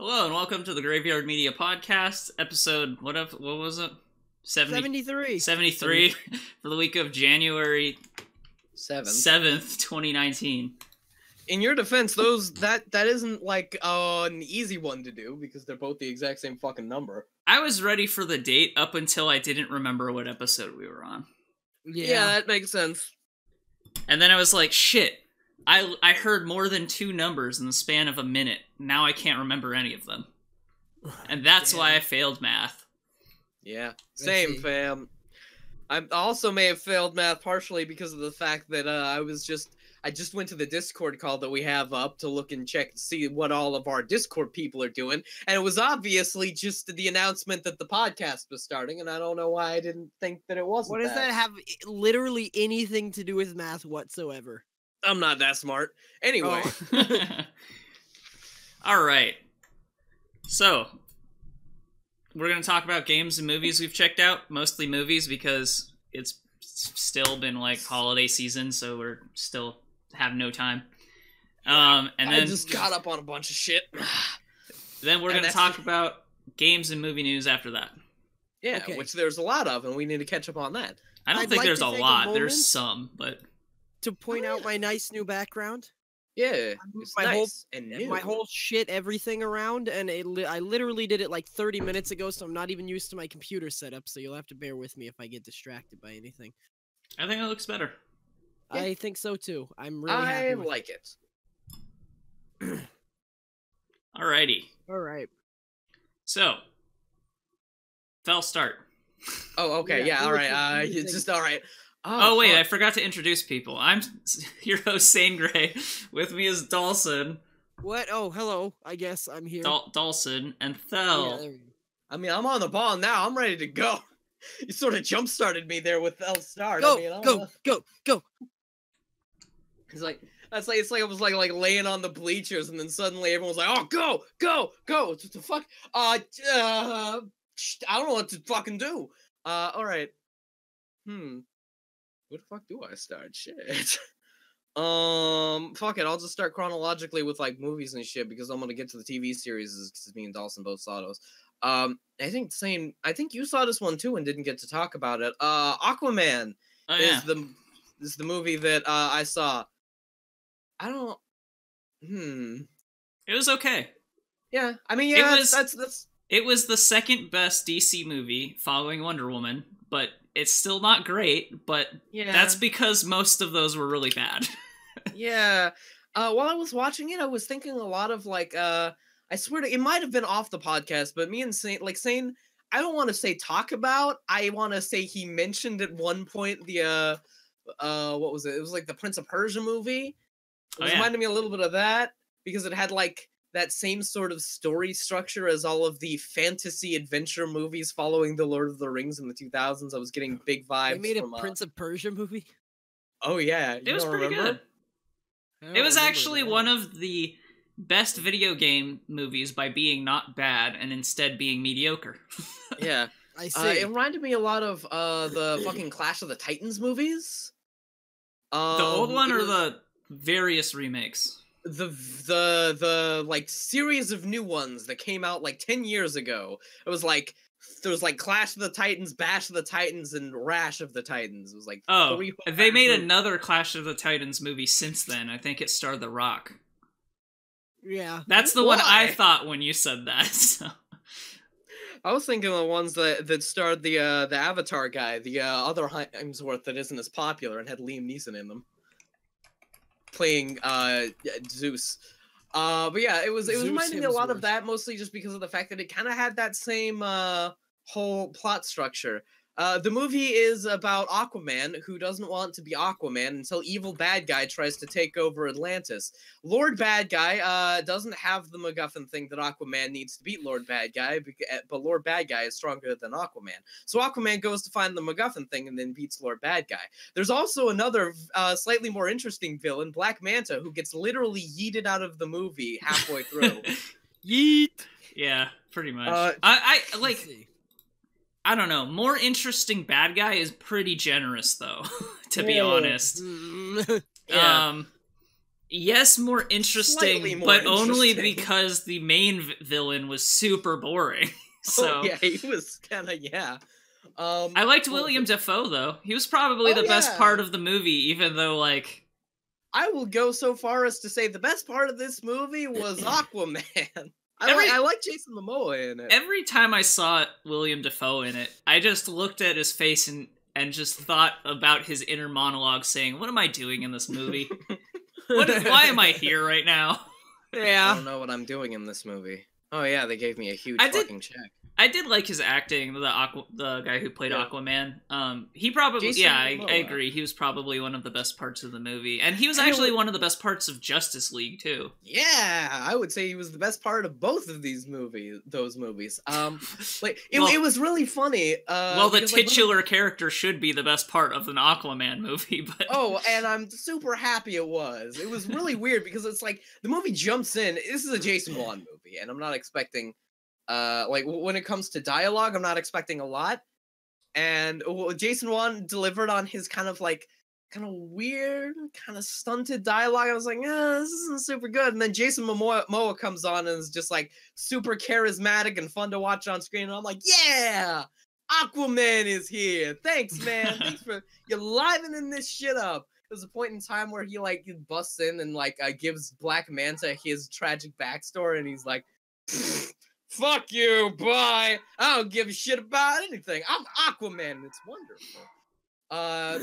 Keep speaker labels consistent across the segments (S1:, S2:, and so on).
S1: Hello and welcome to the Graveyard Media Podcast, episode, what was it?
S2: 73.
S1: 73 for the week of January
S3: 7th,
S1: 2019.
S3: In your defense, that isn't like an easy one to do because they're both the exact same fucking number.
S1: I was ready for the date up until I didn't remember what episode we were on.
S3: Yeah, that makes sense.
S1: And then I was like, shit, I heard more than two numbers in the span of a minute. Now I can't remember any of them. And that's why I failed math.
S3: Yeah, same, fam. I also may have failed math partially because of the fact that I just went to the Discord call that we have up to look and check to see what all of our Discord people are doing, and it was obviously just the announcement that the podcast was starting, and I don't know why I didn't think that it wasn't.
S2: What does that have literally anything to do with math whatsoever?
S3: I'm not that smart. Anyway.
S1: Oh. All right. So, we're going to talk about games and movies we've checked out, mostly movies because it's still been like holiday season, so we're still have no time. And then
S3: I just got up on a bunch of shit.
S1: Then we're going to talk about games and movie news after that.
S3: Yeah,
S2: Okay.
S3: which there's a lot of, and we need to catch up on that.
S1: I don't
S2: I'd
S1: think
S2: like
S1: there's
S2: to
S1: a
S2: take a
S1: lot.
S2: moment.
S1: There's some, but
S2: To point out my nice new background,
S3: Yeah, it's
S2: my
S3: nice and new.
S2: my whole shit, everything around, and I literally did it like 30 minutes ago, so I'm not even used to my computer setup, so you'll have to bear with me if I get distracted by anything.
S1: I think it looks better.
S3: Yeah.
S2: I think so too. I'm really
S3: I
S2: happy with
S3: like it.
S1: Alrighty.
S2: All right.
S1: So, Thel, start.
S3: Oh, okay,
S2: Yeah,
S3: yeah, all right.
S2: you
S3: It's just all right.
S1: Oh, wait, I
S3: fuck.
S1: forgot to introduce people. I'm your host, Saine Grey. With me is Dalsson.
S2: What? Oh, hello. I guess I'm here.
S1: Dalsson and
S2: Yeah,
S1: Thel.
S2: there we go.
S3: I mean, I'm on the ball now. I'm ready to go. You sort of jump-started me there with Thel Start.
S2: Go,
S3: I mean,
S2: go.
S3: It's like I was like laying on the bleachers, and then suddenly everyone was like, "Oh, go!" What the fuck? I don't know what to fucking do. All right. Where the fuck do I start? Shit. Fuck it. I'll just start chronologically with like movies and shit because I'm gonna get to the TV series because me and Dalsson both saw those. I think you saw this one too and didn't get to talk about it. Aquaman
S1: Oh, yeah.
S3: is the movie that I saw. I don't.
S1: It was okay.
S3: Yeah. I mean, yeah.
S1: was-
S3: That's.
S1: It was the second best DC movie following Wonder Woman, but it's still not great, but
S3: Yeah.
S1: that's because most of those were really bad.
S3: Yeah. While I was watching it, I was thinking a lot of like. I swear to, it might have been off the podcast, but me and Saine, I don't want to say talk about. I want to say he mentioned at one point the what was it? It was like the Prince of Persia movie. It
S1: Oh, yeah.
S3: reminded me a little bit of that because it had like that same sort of story structure as all of the fantasy adventure movies following the Lord of the Rings in the 2000s. I was getting big vibes.
S2: They made a
S3: from,
S2: Prince of Persia movie.
S3: Oh yeah,
S1: It was pretty good. It was actually one of the best video game movies by being not bad and instead being mediocre.
S3: Yeah.
S2: I see.
S3: It reminded me a lot of the fucking Clash of the Titans movies.
S1: The old one
S3: it
S1: or
S3: was
S1: the various remakes?
S3: the like series of new ones that came out like 10 years ago. It was like there was like Clash of the Titans, Bash of the Titans, and Rash of the Titans. It was like
S1: Oh,
S3: three
S1: they made
S3: movies.
S1: another Clash of the Titans movie since then. I think it starred The Rock.
S2: Yeah.
S1: That's the one I
S3: Why?
S1: thought when you said that. So.
S3: I was thinking of the ones that starred the Avatar guy, the other Hemsworth that isn't as popular and had Liam Neeson in them, playing Zeus. But yeah, it was
S2: Zeus
S3: reminding me a lot of
S2: Hemsworth.
S3: that, mostly just because of the fact that it kind of had that same whole plot structure. The movie is about Aquaman, who doesn't want to be Aquaman until evil bad guy tries to take over Atlantis. Lord Bad Guy doesn't have the MacGuffin thing that Aquaman needs to beat Lord Bad Guy, but Lord Bad Guy is stronger than Aquaman. So Aquaman goes to find the MacGuffin thing and then beats Lord Bad Guy. There's also another slightly more interesting villain, Black Manta, who gets literally yeeted out of the movie halfway through.
S2: Yeet.
S1: Yeah, pretty much.
S3: I
S1: I like. I don't know. More interesting bad guy is pretty generous, though. To be
S3: Yeah.
S1: honest.
S2: Mm.
S3: Yeah.
S1: yes, more interesting,
S3: Slightly more
S1: but only
S3: interesting.
S1: because the main villain was super boring. So
S3: Oh, yeah, he was kind of, yeah.
S1: I liked
S3: well,
S1: William Dafoe though. He was probably
S3: Oh,
S1: the best
S3: yeah.
S1: part of the movie, even though like
S3: I will go so far as to say the best part of this movie was Aquaman.
S1: Every-
S3: I like Jason Momoa in it.
S1: every time I saw William Dafoe in it, I just looked at his face and just thought about his inner monologue saying, "What am I doing in this movie? Why am I here right now?"
S3: I
S2: Yeah.
S3: don't know what I'm doing in this movie. Oh yeah, they gave me a huge
S1: I did-
S3: fucking check.
S1: I did like his acting, the guy who played
S3: Yeah.
S1: Aquaman. He probably,
S3: Jason
S1: I
S3: Momoa.
S1: agree. He was probably one of the best parts of the movie, and he was
S3: And it
S1: actually
S3: wa-
S1: one of the best parts of Justice League too.
S3: Yeah, I would say he was the best part of both of these movies. Those movies. Like
S1: Well-
S3: it was really funny.
S1: Well, the
S3: because, like,
S1: titular character should be the best part of an Aquaman movie, but
S3: Oh, and I'm super happy it was. It was really weird because it's like the movie jumps in. This is a Jason Wan movie, and I'm not expecting, like when it comes to dialogue, I'm not expecting a lot. And Jason Wan delivered on his kind of weird, kind of stunted dialogue. I was like, this isn't super good. And then Jason Momoa comes on and is just like super charismatic and fun to watch on screen. And I'm like, yeah, Aquaman is here. Thanks, man. Thanks for you livening this shit up. There's a point in time where he busts in and gives Black Manta his tragic backstory, and he's like, "Fuck you, bye. I don't give a shit about anything. I'm Aquaman, and it's wonderful."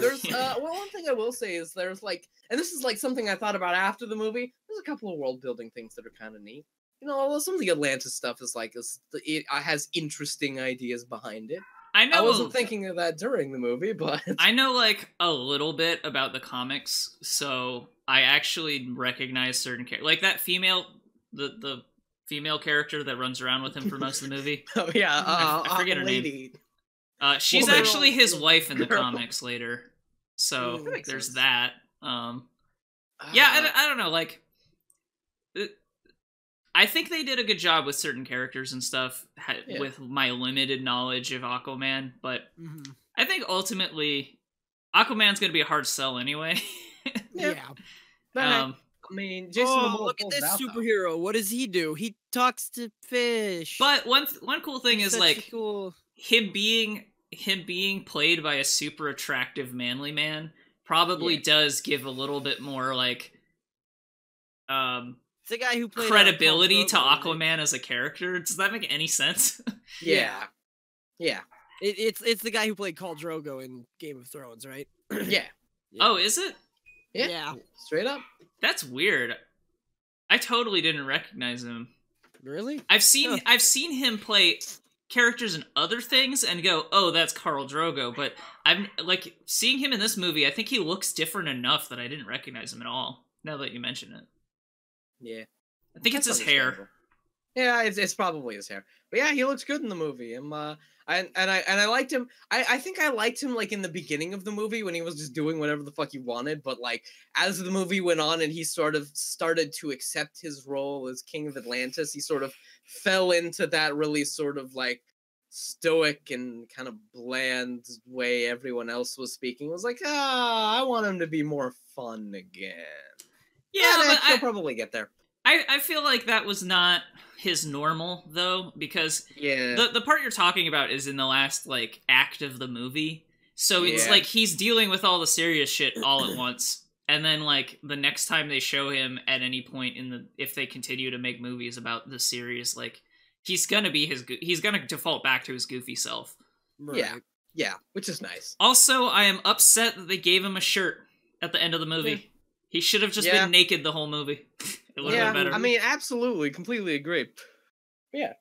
S3: There's one thing I will say is there's and this is something I thought about after the movie. There's a couple of world building things that are kind of neat. Some of the Atlantis stuff it has interesting ideas behind it.
S1: I know
S3: I wasn't thinking of that during the movie, but
S1: I know a little bit about the comics, so I actually recognize certain characters, like that female, the female character that runs around with him for most of the movie.
S3: oh yeah,
S1: I forget her
S3: lady.
S1: name. She's
S3: Well,
S1: actually his
S3: girl.
S1: wife in the
S3: Girl.
S1: comics later, so
S3: That makes
S1: there's
S3: sense.
S1: that. I don't know, I think they did a good job with certain characters and stuff
S3: Yeah.
S1: with my limited knowledge of Aquaman, but
S2: Mhm.
S1: I think ultimately Aquaman's gonna be a hard sell anyway.
S3: Yeah. But,
S1: um,
S3: I mean, Jason
S2: Oh,
S3: Momoa
S2: look at
S3: pulls
S2: this
S3: out, though.
S2: superhero. What does he do? He talks to fish.
S1: but one cool thing
S2: He's
S1: is
S2: such a cool.
S1: him being played by a super attractive manly man probably
S3: Yeah.
S1: does give a little bit more
S2: It's the guy who played
S1: credibility to
S2: Khal Drogo, right?
S1: Aquaman as a character. Does that make any sense?
S3: Yeah. Yeah.
S2: It's the guy who played Khal Drogo in Game of Thrones, right?
S3: Yeah.
S1: Oh, is it?
S3: Yeah. Straight up.
S1: That's weird. I totally didn't recognize him.
S2: Really?
S1: I've seen
S2: Huh.
S1: I've seen him play characters in other things and go, "Oh, that's Khal Drogo," but I'm seeing him in this movie, I think he looks different enough that I didn't recognize him at all. Now that you mention it.
S3: Yeah.
S1: I think it's
S3: That's
S1: his hair.
S3: understandable. Yeah, it's probably his hair. But yeah, he looks good in the movie. I liked him. I think I liked him in the beginning of the movie when he was just doing whatever the fuck he wanted, but as the movie went on and he sort of started to accept his role as King of Atlantis, he sort of fell into that really sort of stoic and kind of bland way everyone else was speaking. It was I want him to be more fun again.
S1: Yeah, but
S3: he'll probably get there.
S1: I feel like that was not his normal though, because
S3: Yeah.
S1: the part you're talking about is in the last act of the movie. So it's
S3: Yeah.
S1: he's dealing with all the serious shit all at once. And then the next time they show him at any point if they continue to make movies about the series, he's gonna be he's gonna default back to his goofy self.
S3: Yeah. Yeah, which is nice.
S1: Also, I am upset that they gave him a shirt at the end of the movie.
S3: Yeah.
S1: He should have just
S3: Yeah.
S1: been naked the whole movie. It would have been better.
S3: I mean, absolutely, completely agree. Yeah.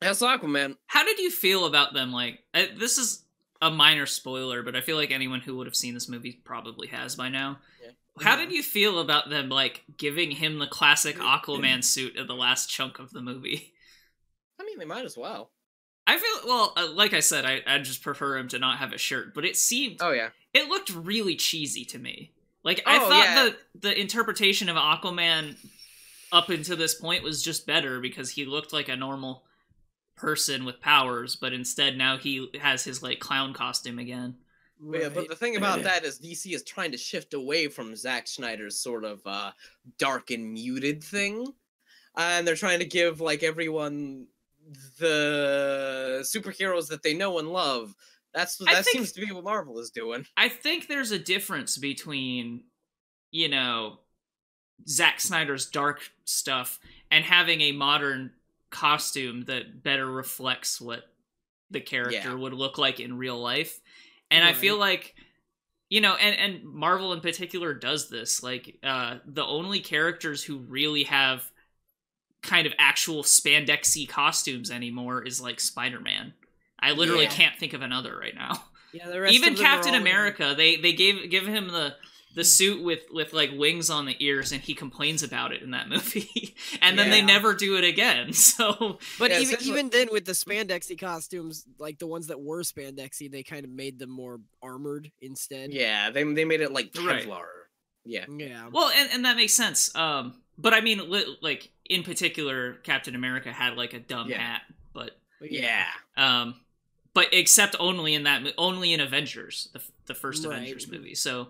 S3: That's Aquaman.
S1: How did you feel about them? This is a minor spoiler, but I feel like anyone who would have seen this movie probably has by now.
S3: Yeah.
S1: How did you feel about them, giving him the classic Aquaman suit at the last chunk of the movie?
S3: I mean, they might as well.
S1: I feel, like I said, I just prefer him to not have a shirt, but it seemed,
S3: Oh, yeah.
S1: it looked really cheesy to me. I
S3: Oh,
S1: thought
S3: yeah.
S1: the interpretation of Aquaman up until this point was just better because he looked like a normal person with powers, but instead now he has his clown costume again.
S3: But the thing about that is DC is trying to shift away from Zack Snyder's sort of dark and muted thing, and they're trying to give like everyone the superheroes that they know and love. That seems to be what Marvel is doing.
S1: I think there's a difference between, you know, Zack Snyder's dark stuff and having a modern costume that better reflects what the character would look like in real life. And I feel like, you know, and Marvel in particular does this. Like, the only characters who really have kind of actual spandexy costumes anymore is like Spider-Man. I literally can't think of another right now.
S2: Yeah, the rest
S1: even
S2: of them
S1: Captain
S2: are all
S1: America, they give him the suit with like wings on the ears, and he complains about it in that movie. And then they never do it again. So,
S2: but even then, with the spandexy costumes, like the ones that were spandexy, they kind of made them more armored instead.
S3: Yeah, they made it like Kevlar.
S1: Right.
S3: Yeah.
S1: Well, and that makes sense. But I mean, like in particular, Captain America had like a dumb hat, but but except only in Avengers, the first Avengers movie. So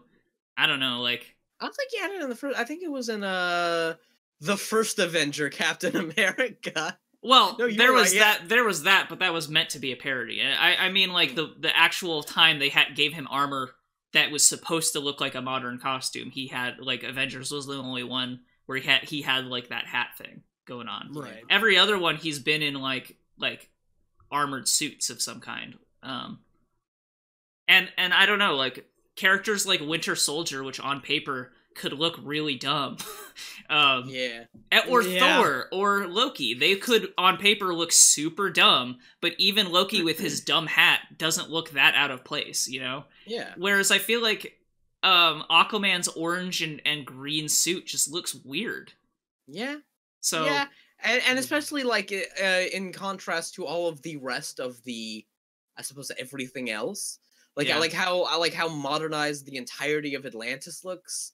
S1: I don't know, like
S3: I don't think he had it in the first. I think it was in the first Avenger, Captain America.
S1: Well, no, there was that, but that was meant to be a parody. I mean, like the actual time they gave him armor that was supposed to look like a modern costume. He had like Avengers was the only one where he had like that hat thing going on.
S2: Right.
S1: Every other one he's been in like armored suits of some kind. And I don't know, like characters like Winter Soldier, which on paper could look really dumb. Or Thor or Loki. They could on paper look super dumb, but even Loki with his dumb hat doesn't look that out of place, you know?
S3: Yeah.
S1: Whereas I feel like Aquaman's orange and green suit just looks weird.
S3: Yeah.
S1: So
S3: yeah, and especially like in contrast to all of the rest of the, I suppose, everything else. Like I like how modernized the entirety of Atlantis looks.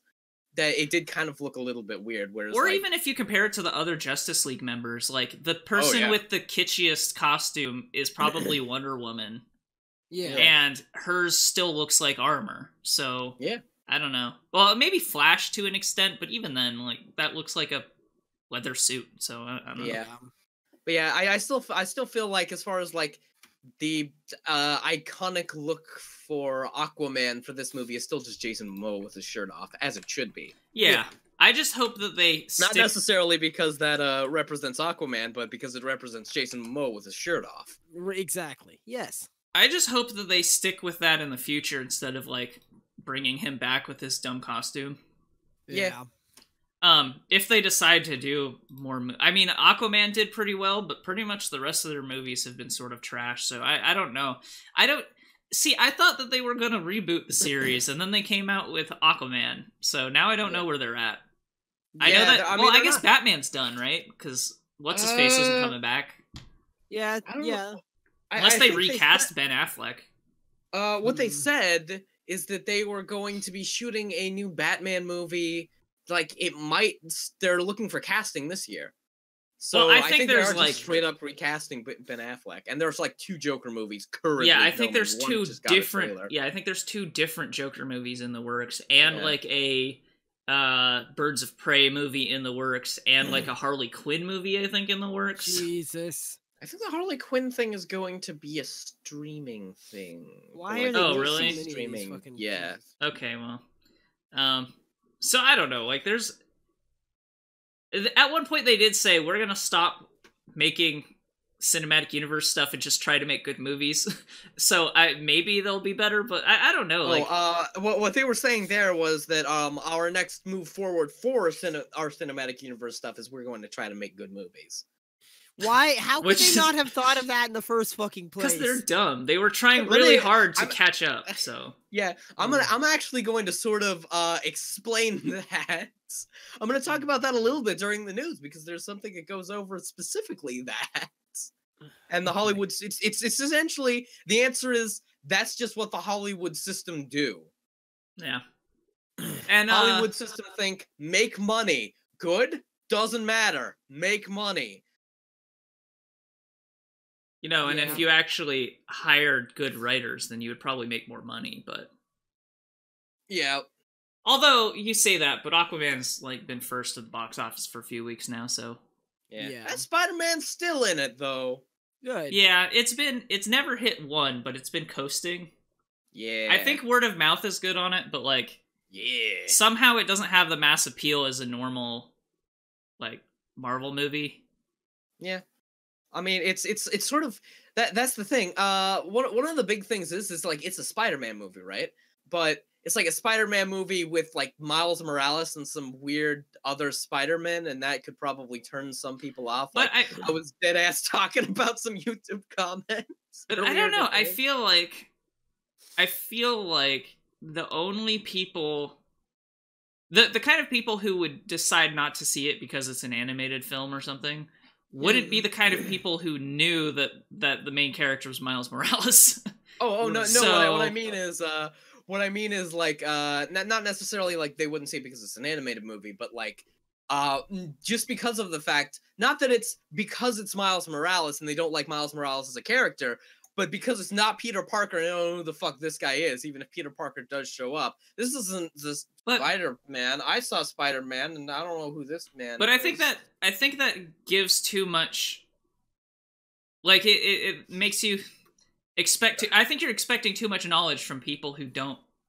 S3: That it did kind of look a little bit weird. Whereas,
S1: or even if you compare it to the other Justice League members, like the person with the kitschiest costume is probably Wonder Woman.
S2: Yeah.
S1: And hers still looks like armor. So
S3: yeah.
S1: I don't know. Well, maybe Flash to an extent, but even then, like that looks like a leather suit. So I don't know.
S3: Yeah. But yeah, I still feel like as far as like the iconic look for Aquaman for this movie is still just Jason Momoa with his shirt off, as it should be.
S1: Yeah. I just hope that they
S3: not necessarily because that represents Aquaman, but because it represents Jason Momoa with his shirt off.
S2: Exactly. Yes.
S1: I just hope that they stick with that in the future instead of like bringing him back with this dumb costume.
S3: Yeah.
S1: If they decide to do more, I mean, Aquaman did pretty well, but pretty much the rest of their movies have been sort of trash. So I don't know. I thought that they were going to reboot the series, and then they came out with Aquaman. So now I don't know where they're at. I know that. I guess Batman's done, right? Because what's his face isn't coming back.
S2: Yeah.
S1: Unless they recast Ben Affleck.
S3: What they said is that they were going to be shooting a new Batman movie. Like they're looking for casting this year. So I think there's like straight up recasting Ben Affleck, and there's like 2 Joker movies currently.
S1: Yeah, I think there's 2 different. Yeah, I think there's 2 different Joker movies in the works, and like a Birds of Prey movie in the works, and like a Harley Quinn movie, I think, in the works.
S2: Jesus.
S3: I think the Harley Quinn thing is going to be a streaming thing.
S2: Why are they
S1: really
S3: streaming? Yeah.
S1: Okay, well, so I don't know. Like, there's at one point they did say we're gonna stop making cinematic universe stuff and just try to make good movies. So maybe they'll be better, but I don't know.
S3: What they were saying there was that our next move forward for our cinematic universe stuff is we're going to try to make good movies.
S2: Why? How could they not have thought of that in the first fucking place?
S1: Because they're dumb. They were trying really hard to catch up. So
S3: yeah, I'm actually going to sort of explain that. I'm going to talk about that a little bit during the news because there's something that goes over specifically that. And the Hollywood, it's essentially the answer is that's just what the Hollywood system do.
S1: Yeah, and
S3: Hollywood system think make money. Good doesn't matter. Make money.
S1: You know, and
S2: Yeah.
S1: if you actually hired good writers, then you would probably make more money. But
S3: Yeah.
S1: although you say that, but Aquaman's like been first at the box office for a few weeks now, so
S2: Yeah.
S3: That Spider-Man's still in it though.
S2: Good.
S1: yeah, it's never hit one, but it's been coasting.
S3: Yeah.
S1: I think word of mouth is good on it, but like
S3: Yeah.
S1: somehow it doesn't have the mass appeal as a normal like Marvel movie.
S3: Yeah. I mean, it's sort of that's the thing. One of the big things is like it's a Spider-Man movie, right? But it's like a Spider-Man movie with like Miles Morales and some weird other Spider-Man, and that could probably turn some people off.
S1: But
S3: Like, I was dead ass talking about some YouTube comments.
S1: But I don't know. I feel like the only people, the kind of people who would decide not to see it because it's an animated film or something, wouldn't be the kind of people who knew that the main character was Miles Morales.
S3: No.
S1: So-
S3: What I mean is like not necessarily like they wouldn't see it because it's an animated movie, but like just because of the fact, not that it's because it's Miles Morales and they don't like Miles Morales as a character, but because it's not Peter Parker and I don't know who the fuck this guy is, even if Peter Parker does show up. This isn't this
S1: But
S3: Spider-Man. I saw Spider-Man and I don't know who this man
S1: but
S3: is.
S1: I think that gives too much. Like it makes you expect. I think you're expecting too much knowledge from people who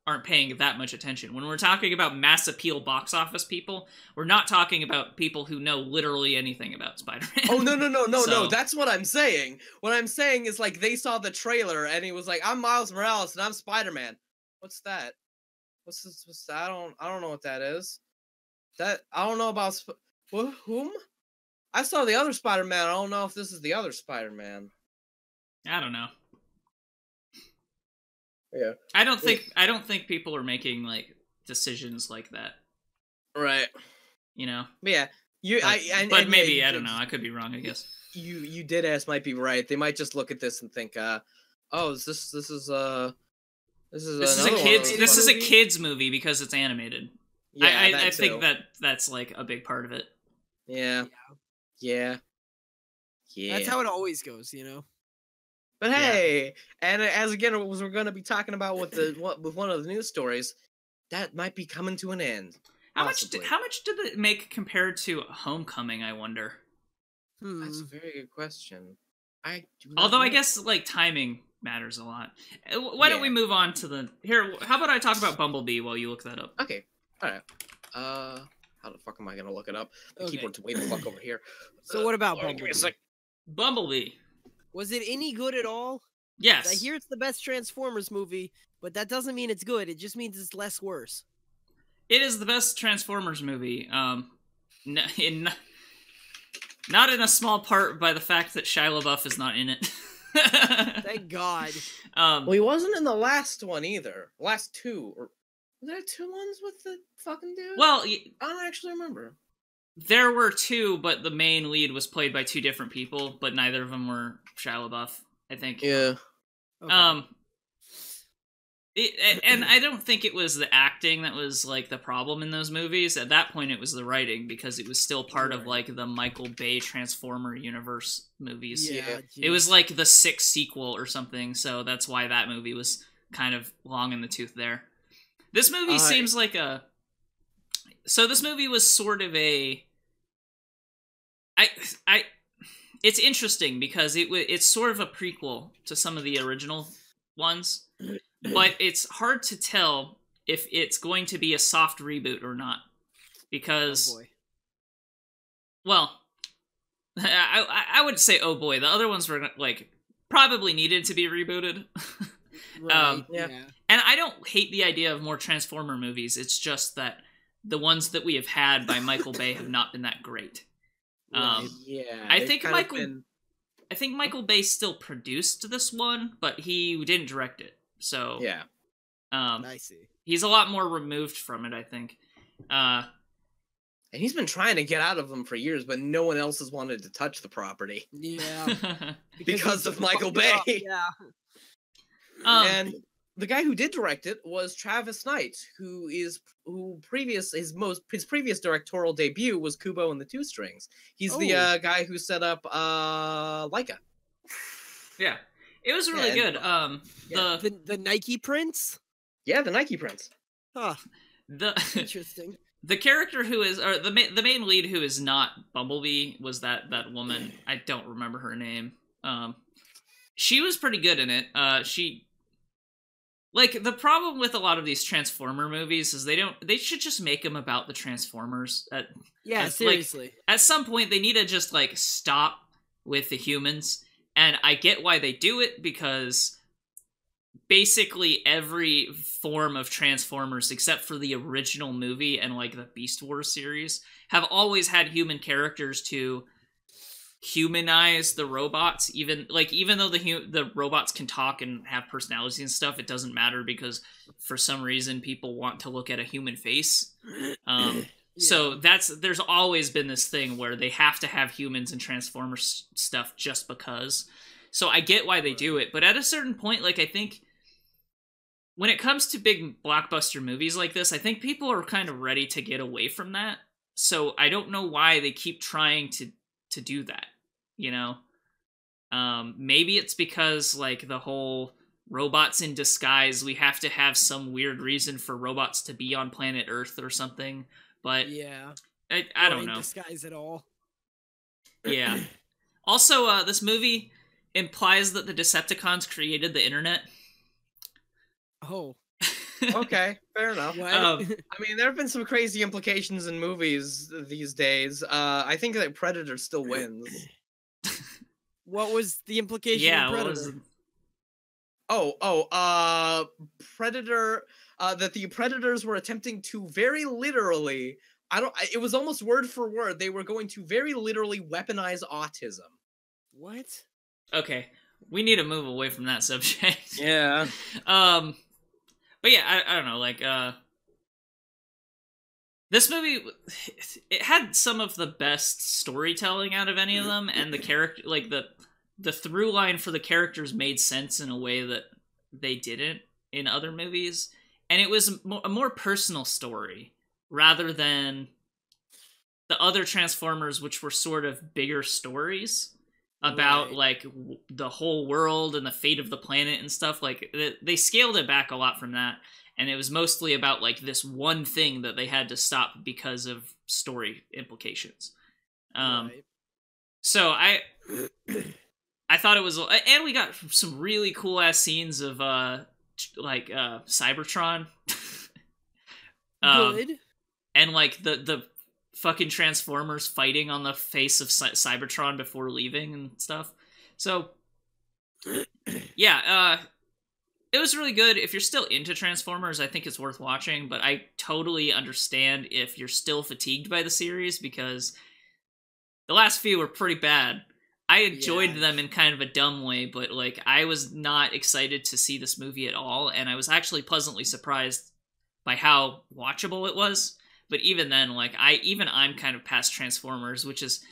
S1: aren't paying that much attention. When we're talking about mass appeal box office people, we're not talking about people who know literally anything about Spider-Man.
S3: Oh no,
S1: So-
S3: that's what I'm saying. What I'm saying is like they saw the trailer and he was like, I'm Miles Morales and I'm Spider-Man. What's that? What's this? I don't know what that is. That I don't know about whom? I saw the other Spider-Man. I don't know if this is the other Spider-Man.
S1: I don't know.
S3: Yeah.
S1: I don't think people are making like decisions like that.
S3: Right.
S1: You know.
S3: But yeah.
S1: But maybe I don't know. I could be wrong. I guess.
S3: You dead ass might be right. They might just look at this and think, oh, this is a
S1: kids movie because it's animated.
S3: Yeah,
S1: I think that's like a big part of it.
S3: Yeah.
S2: That's how it always goes, you know.
S3: But hey, and as again, as we're going to be talking about with one of the news stories, that might be coming to an end.
S1: How much did it make compared to Homecoming? I wonder.
S3: That's a very good question.
S1: Although I guess like timing matters a lot. Why don't we move on to here? How about I talk about Bumblebee while you look that up?
S3: Okay. All right. How the fuck am I gonna look it up? The
S2: Okay.
S3: keyboard's way the fuck over here.
S2: So what about
S3: Give me a
S2: Bumblebee?
S3: sec.
S1: Bumblebee.
S2: Was it any good at all?
S1: Yes.
S2: I hear it's the best Transformers movie, but that doesn't mean it's good. It just means it's less worse.
S1: It is the best Transformers movie. Not in a small part by the fact that Shia LaBeouf is not in it.
S2: Thank God.
S3: Well, he wasn't in the last one either. Last two. Or were there two ones with the fucking dude?
S1: Well,
S3: I don't actually remember.
S1: there were two, but the main lead was played by two different people, but neither of them were Shia LaBeouf, I think.
S3: Yeah.
S2: Okay.
S1: And I don't think it was the acting that was like the problem in those movies. At that point, it was the writing because it was still part of like the Michael Bay Transformer universe movies.
S2: Yeah,
S1: It was like the sixth sequel or something, so that's why that movie was kind of long in the tooth there. This movie seems like a. So this movie was sort of a. It's interesting because it's sort of a prequel to some of the original ones. But it's hard to tell if it's going to be a soft reboot or not. Because,
S2: Oh boy.
S1: well, I would say, oh boy, the other ones were, like, probably needed to be rebooted.
S2: Right,
S3: yeah.
S1: And I don't hate the idea of more Transformer movies, it's just that the ones that we have had by Michael Bay have not been that great.
S3: Yeah.
S1: I
S3: they've
S1: think
S3: kind of
S1: Michael-
S3: been-
S1: I think Michael Bay still produced this one, but he didn't direct it. So,
S3: Yeah.
S2: I see.
S1: he's a lot more removed from it, I think.
S3: And he's been trying to get out of them for years, but no one else has wanted to touch the proproperty.
S2: Yeah.
S3: Because
S2: he's
S3: of Michael
S2: fucked up,
S3: Bay.
S2: Yeah.
S3: And the guy who did direct it was Travis Knight, his previous directorial debut was Kubo and the Two Strings. He's the guy who set up Laika.
S1: Yeah, it was really good.
S2: The Nike Prince.
S3: Yeah, the Nike Prince.
S2: Huh.
S1: The
S2: Interesting.
S1: the character who is, or the main lead who is not Bumblebee was that woman. I don't remember her name. She was pretty good in it. She, like, the problem with a lot of these Transformer movies is they should just make them about the Transformers.
S2: Seriously.
S1: Like, at some point they need to just like stop with the humans, and I get why they do it, because basically every form of Transformers except for the original movie and like the Beast Wars series have always had human characters to humanize the robots. Even though the robots can talk and have personalities and stuff, it doesn't matter, because for some reason people want to look at a human face. So there's always been this thing where they have to have humans and Transformers stuff just because. So I get why they do it, but at a certain point, like, I think when it comes to big blockbuster movies like this, I think people are kind of ready to get away from that. So I don't know why they keep trying to do that, you know? Maybe it's because, like, the whole robots in disguise, we have to have some weird reason for robots to be on planet Earth or something, but
S2: yeah,
S1: I don't know.
S2: Disguise at all.
S1: Yeah. Also, this movie implies that the Decepticons created the internet.
S2: Oh.
S3: Okay, fair enough.
S2: What?
S3: I mean, there have been some crazy implications in movies these days. I think that Predator still wins.
S2: What was the implication
S1: Yeah,
S2: of
S1: what
S2: Predator?
S3: was Predator, that the Predators were attempting to very literally, it was almost word for word, they were going to very literally weaponize autism.
S2: What?
S1: Okay, we need to move away from that subject.
S3: Yeah.
S1: But yeah, I don't know, like, this movie, it had some of the best storytelling out of any of them, and the character, like, the through line for the characters made sense in a way that they didn't in other movies, and it was a more personal story, rather than the other Transformers, which were sort of bigger stories about,
S2: Right.
S1: like, the whole world and the fate of the planet and stuff. Like, they scaled it back a lot from that, and it was mostly about, like, this one thing that they had to stop because of story implications.
S2: Right.
S1: So I thought it was, and we got some really cool ass scenes of Cybertron.
S2: Good.
S1: And like the fucking Transformers fighting on the face of Cybertron before leaving and stuff. So yeah, it was really good. If you're still into Transformers, I think it's worth watching, but I totally understand if you're still fatigued by the series, because the last few were pretty bad. I enjoyed them in kind of a dumb way, but like, I was not excited to see this movie at all, and I was actually pleasantly surprised by how watchable it was. But even then, like, I'm kind of past Transformers, which is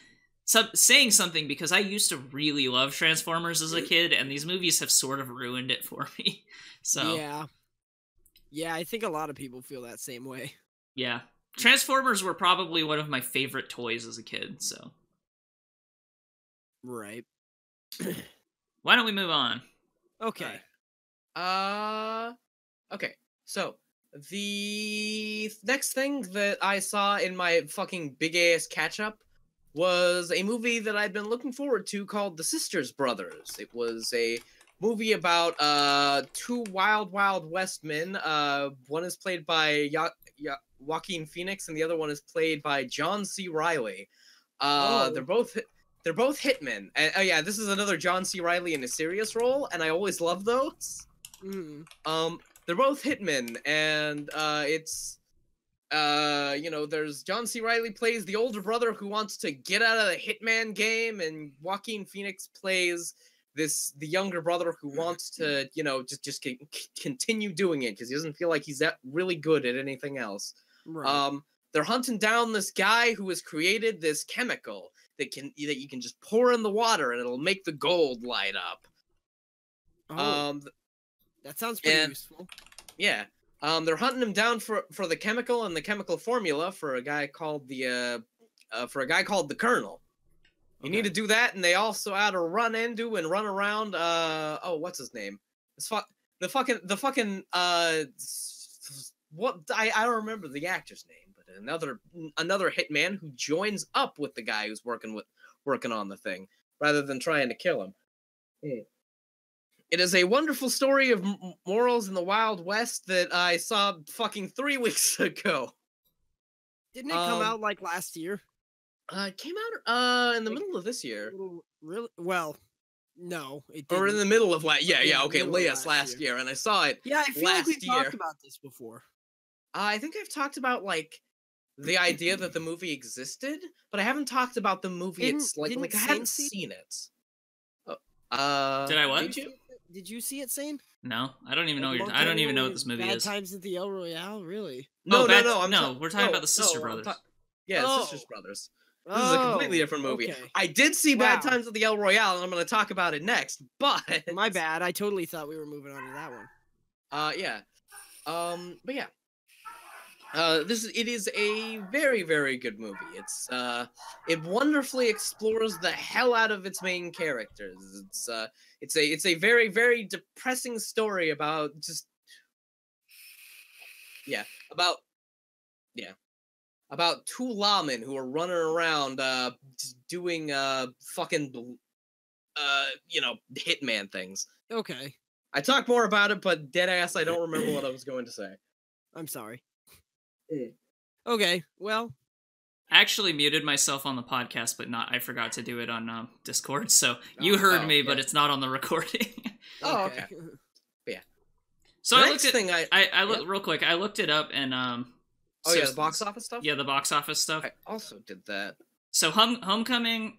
S1: saying something, because I used to really love Transformers as a kid, and these movies have sort of ruined it for me. So
S2: yeah, I think a lot of people feel that same way.
S1: Yeah, Transformers were probably one of my favorite toys as a kid. So
S2: right.
S1: Why don't we move on?
S2: Okay.
S3: Okay. So the next thing that I saw in my fucking big ass catch up was a movie that I'd been looking forward to called The Sisters Brothers. It was a movie about two wild West men. One is played by Joaquin Phoenix, and the other one is played by John C. Reilly. They're both hitmen. And, oh yeah, this is another John C. Reilly in a serious role, and I always love those. They're both hitmen, and it's there's John C. Reilly plays the older brother who wants to get out of the hitman game, and Joaquin Phoenix plays the younger brother who wants to, just continue doing it because he doesn't feel like he's that really good at anything else.
S2: Right.
S3: They're hunting down this guy who has created this chemical that you can just pour in the water and it'll make the gold light up.
S2: That sounds pretty useful.
S3: Yeah. They're hunting him down for the chemical and the chemical formula for a guy called the Colonel. You need to do that, and they also had to run into and run around. What's his name? The fucking. What I don't remember the actor's name, but another hitman who joins up with the guy who's working on the thing rather than trying to kill him. It is a wonderful story of morals in the Wild West that I saw fucking 3 weeks ago.
S2: Didn't it come out like last year?
S3: It came out in the middle of this year.
S2: Really? Well, no, it didn't.
S3: Or in the middle of last
S2: okay,
S3: last year, and I saw it.
S2: Yeah, I feel like we've
S3: year.
S2: talked about this before.
S3: I think I've talked about like the idea that the movie existed, but I haven't talked about the movie. It's like I haven't seen it.
S1: Did I what?
S2: Did you see it, Saine?
S1: No, I don't even know. I don't even know what this movie is.
S2: Bad Times at the El Royale, really?
S3: No.
S1: We're talking about the Sister Brothers.
S3: Sisters Brothers. This is a completely different movie. Okay. I did see Bad Times at the El Royale, and I'm going to talk about it next. But
S2: my bad. I totally thought we were moving on to that one.
S3: Yeah. But yeah. It is a very, very good movie. It wonderfully explores the hell out of its main characters. It's a very, very depressing story about about two lawmen who are running around just doing fucking hitman things.
S2: Okay.
S3: I talk more about it, but deadass, I don't remember what I was going to say.
S2: I'm sorry. Okay, well,
S1: I actually muted myself on the podcast, but I forgot to do it on Discord. So you heard me, but it's not on the recording.
S3: Okay. But yeah.
S1: So I looked at I looked real quick. I looked it up and
S3: the box office stuff.
S1: Yeah, the box office stuff.
S3: I also did that.
S1: So Homecoming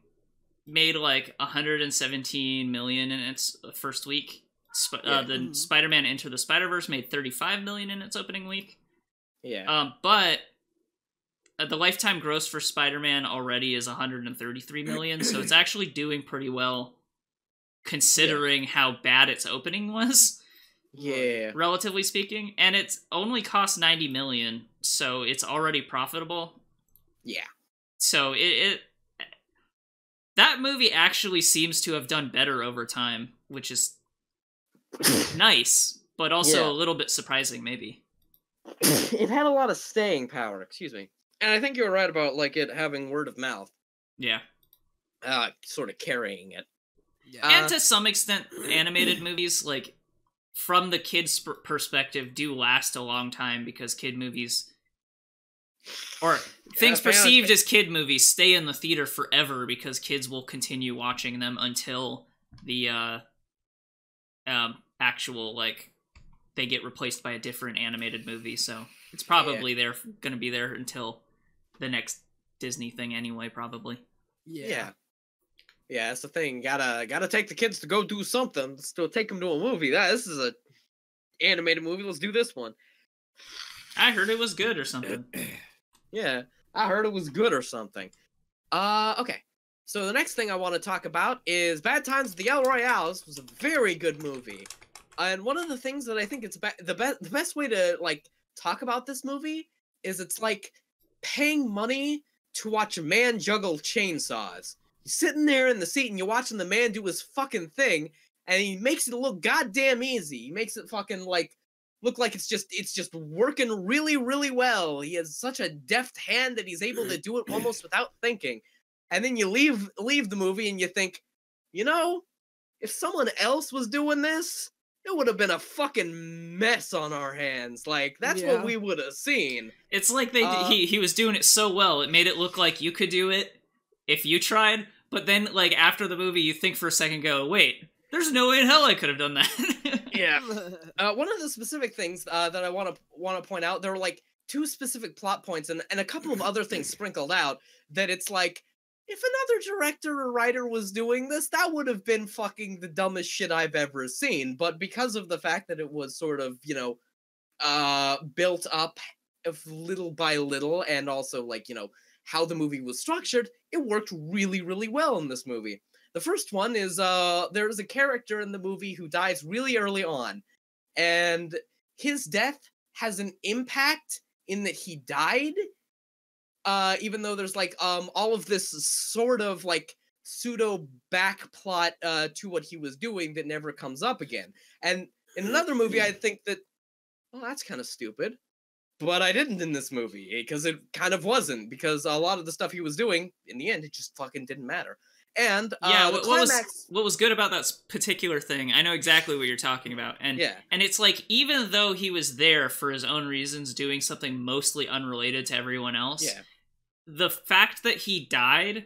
S1: made like 117 million in its first week. The Spider-Man Into the Spider-Verse made 35 million in its opening week.
S3: Yeah.
S1: But the lifetime gross for Spider-Man already is 133 million, so it's actually doing pretty well considering how bad its opening was.
S3: Yeah.
S1: Relatively speaking, and it's only cost 90 million, so it's already profitable.
S3: Yeah.
S1: So that movie actually seems to have done better over time, which is nice, but also a little bit surprising maybe.
S3: It had a lot of staying power, excuse me. And I think you were right about like it having word of mouth.
S1: Yeah.
S3: Sort of carrying it.
S2: Yeah.
S1: And to some extent, animated movies, like, from the kids' perspective, do last a long time because kid movies, or things perceived as kid movies, stay in the theater forever because kids will continue watching them until the actual, like, they get replaced by a different animated movie. So it's probably going to be there until the next Disney thing anyway, probably.
S3: Yeah, that's the thing. Gotta take the kids to go do something. Still take them to a movie. This is a animated movie. Let's do this one.
S1: I heard it was good or something.
S3: Yeah, I heard it was good or something. Okay. So the next thing I want to talk about is Bad Times at the El Royale. This was a very good movie. And one of the things that I think it's the best way to like talk about this movie is it's like paying money to watch a man juggle chainsaws. You're sitting there in the seat and you're watching the man do his fucking thing, and he makes it look goddamn easy. He makes it fucking like look like it's just working really, really well. He has such a deft hand that he's able to do it almost without thinking. And then you leave the movie and you think, if someone else was doing this, it would have been a fucking mess on our hands. Like, that's what we would have seen.
S1: It's like he was doing it so well, it made it look like you could do it if you tried, but then, like, after the movie, you think for a second, go, wait, there's no way in hell I could have done that.
S3: Yeah. One of the specific things that I want to point out, there were, like, 2 specific plot points and a couple of other things sprinkled out that it's like, if another director or writer was doing this, that would have been fucking the dumbest shit I've ever seen. But because of the fact that it was sort of, built up little by little, and also, like, how the movie was structured, it worked really, really well in this movie. The first one is, there is a character in the movie who dies really early on, and his death has an impact in that he died, even though there's, like, all of this sort of, like, pseudo back plot to what he was doing that never comes up again. And in another movie, I think that, well, that's kind of stupid. But I didn't in this movie, because it kind of wasn't, because a lot of the stuff he was doing, in the end, it just fucking didn't matter. And
S1: yeah,
S3: the climax...
S1: what was good about that particular thing, I know exactly what you're talking about. And it's like, even though he was there for his own reasons, doing something mostly unrelated to everyone else, the fact that he died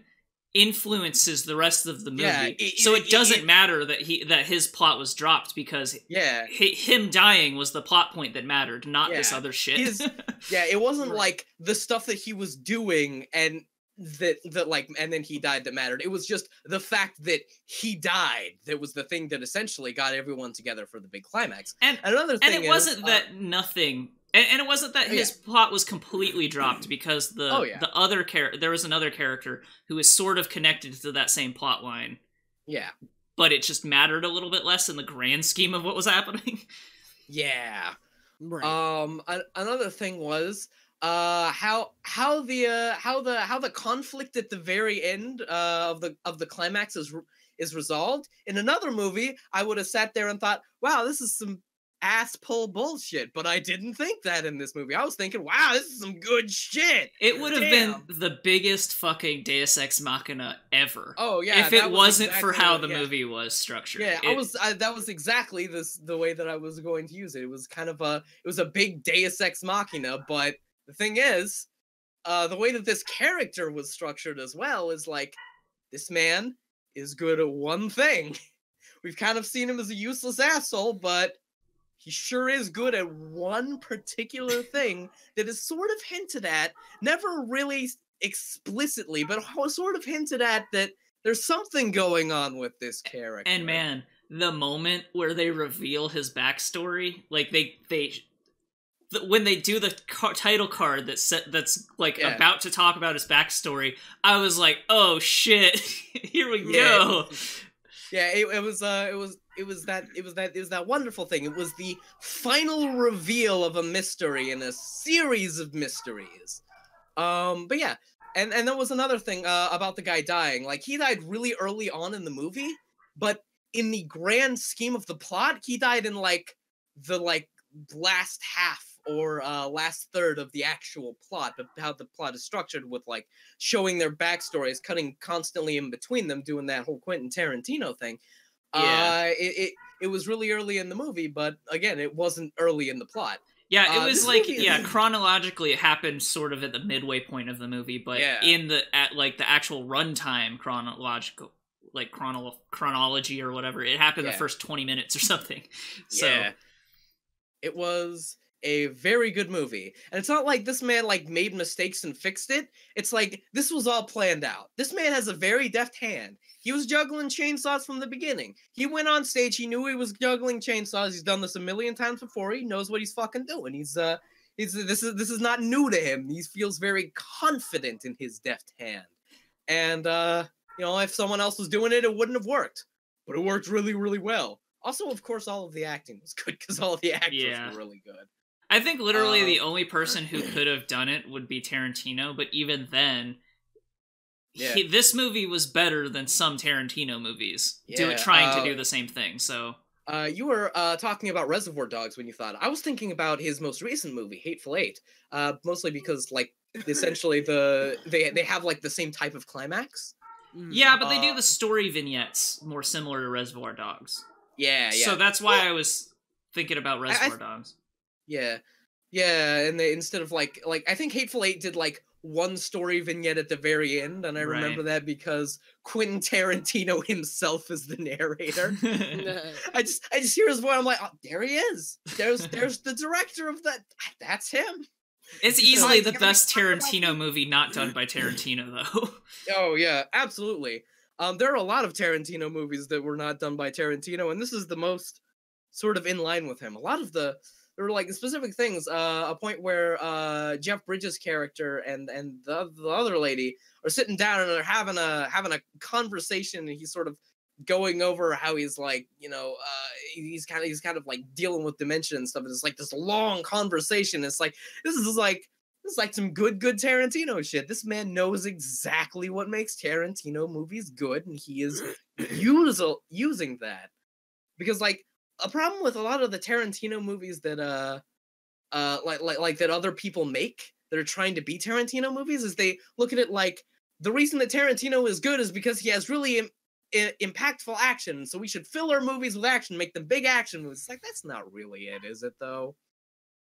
S1: influences the rest of the movie. So it doesn't matter that his plot was dropped, because him dying was the plot point that mattered, not this other shit.
S3: It wasn't like the stuff that he was doing and that like, and then he died that mattered. It was just the fact that he died that was the thing that essentially got everyone together for the big climax. And another thing,
S1: and it wasn't that nothing. And it wasn't that his plot was completely dropped, because the other there was another character who was sort of connected to that same plot line.
S3: Yeah.
S1: But it just mattered a little bit less in the grand scheme of what was happening.
S3: Yeah.
S2: Right.
S3: Another thing was how the conflict at the very end of the climax is resolved. In another movie, I would have sat there and thought, wow, this is some ass pull bullshit, but I didn't think that in this movie. I was thinking, wow, this is some good shit.
S1: It would have been the biggest fucking Deus Ex Machina ever.
S3: Oh yeah,
S1: if it wasn't for how the movie was structured.
S3: Yeah, that was exactly the way that I was going to use it. It was kind of it was a big Deus Ex Machina, but the thing is, the way that this character was structured as well is like, this man is good at one thing. We've kind of seen him as a useless asshole, but he sure is good at one particular thing that is sort of hinted at, never really explicitly, but sort of hinted at, that there's something going on with this character.
S1: And man, the moment where they reveal his backstory, like when they do the title card that's like about to talk about his backstory, I was like, oh shit, here we go.
S3: Yeah, it was that wonderful thing. It was the final reveal of a mystery in a series of mysteries. But yeah, and there was another thing about the guy dying. Like, he died really early on in the movie, but in the grand scheme of the plot, he died in the last half or last third of the actual plot, but how the plot is structured with like showing their backstories, cutting constantly in between them, doing that whole Quentin Tarantino thing. Yeah. It was really early in the movie, but again, it wasn't early in the plot.
S1: Yeah, it was like, chronologically it happened sort of at the midway point of the movie, but in the actual runtime chronology or whatever, it happened the first 20 minutes or something. So
S3: it was a very good movie. And it's not like this man made mistakes and fixed it. It's like, this was all planned out. This man has a very deft hand. He was juggling chainsaws from the beginning. He went on stage, he knew he was juggling chainsaws. He's done this a million times before. He knows what he's fucking doing. This is not new to him. He feels very confident in his deft hand. And if someone else was doing it, it wouldn't have worked. But it worked really, really well. Also, of course, all of the acting was good, because all of the actors were really good.
S1: I think literally the only person who could have done it would be Tarantino, but even then, this movie was better than some Tarantino movies trying to do the same thing. So
S3: you were talking about Reservoir Dogs when you thought. I was thinking about his most recent movie, Hateful Eight, mostly because essentially they have the same type of climax.
S1: Yeah, but they do the story vignettes more similar to Reservoir Dogs.
S3: Yeah.
S1: So that's why I was thinking about Reservoir Dogs.
S3: Yeah, and they, instead of I think Hateful Eight did one story vignette at the very end, and I remember that because Quentin Tarantino himself is the narrator. I just hear his voice. I'm like, oh, there he is. There's the director of that. That's him.
S1: It's easily the best Tarantino movie not done by Tarantino, though.
S3: Oh yeah, absolutely. There are a lot of Tarantino movies that were not done by Tarantino, and this is the most sort of in line with him. A lot of there were specific things. A point where Jeff Bridges' character and the other lady are sitting down and they're having a conversation, and he's sort of going over how he's he's kind of dealing with dementia and stuff. And it's this long conversation. It's this is is like some good Tarantino shit. This man knows exactly what makes Tarantino movies good, and he is using that. Because like a problem with a lot of the Tarantino movies that like that other people make that are trying to be Tarantino movies is they look at it like the reason that Tarantino is good is because he has really impactful action, so we should fill our movies with action, make them big action movies. It's like, that's not really it, is it though?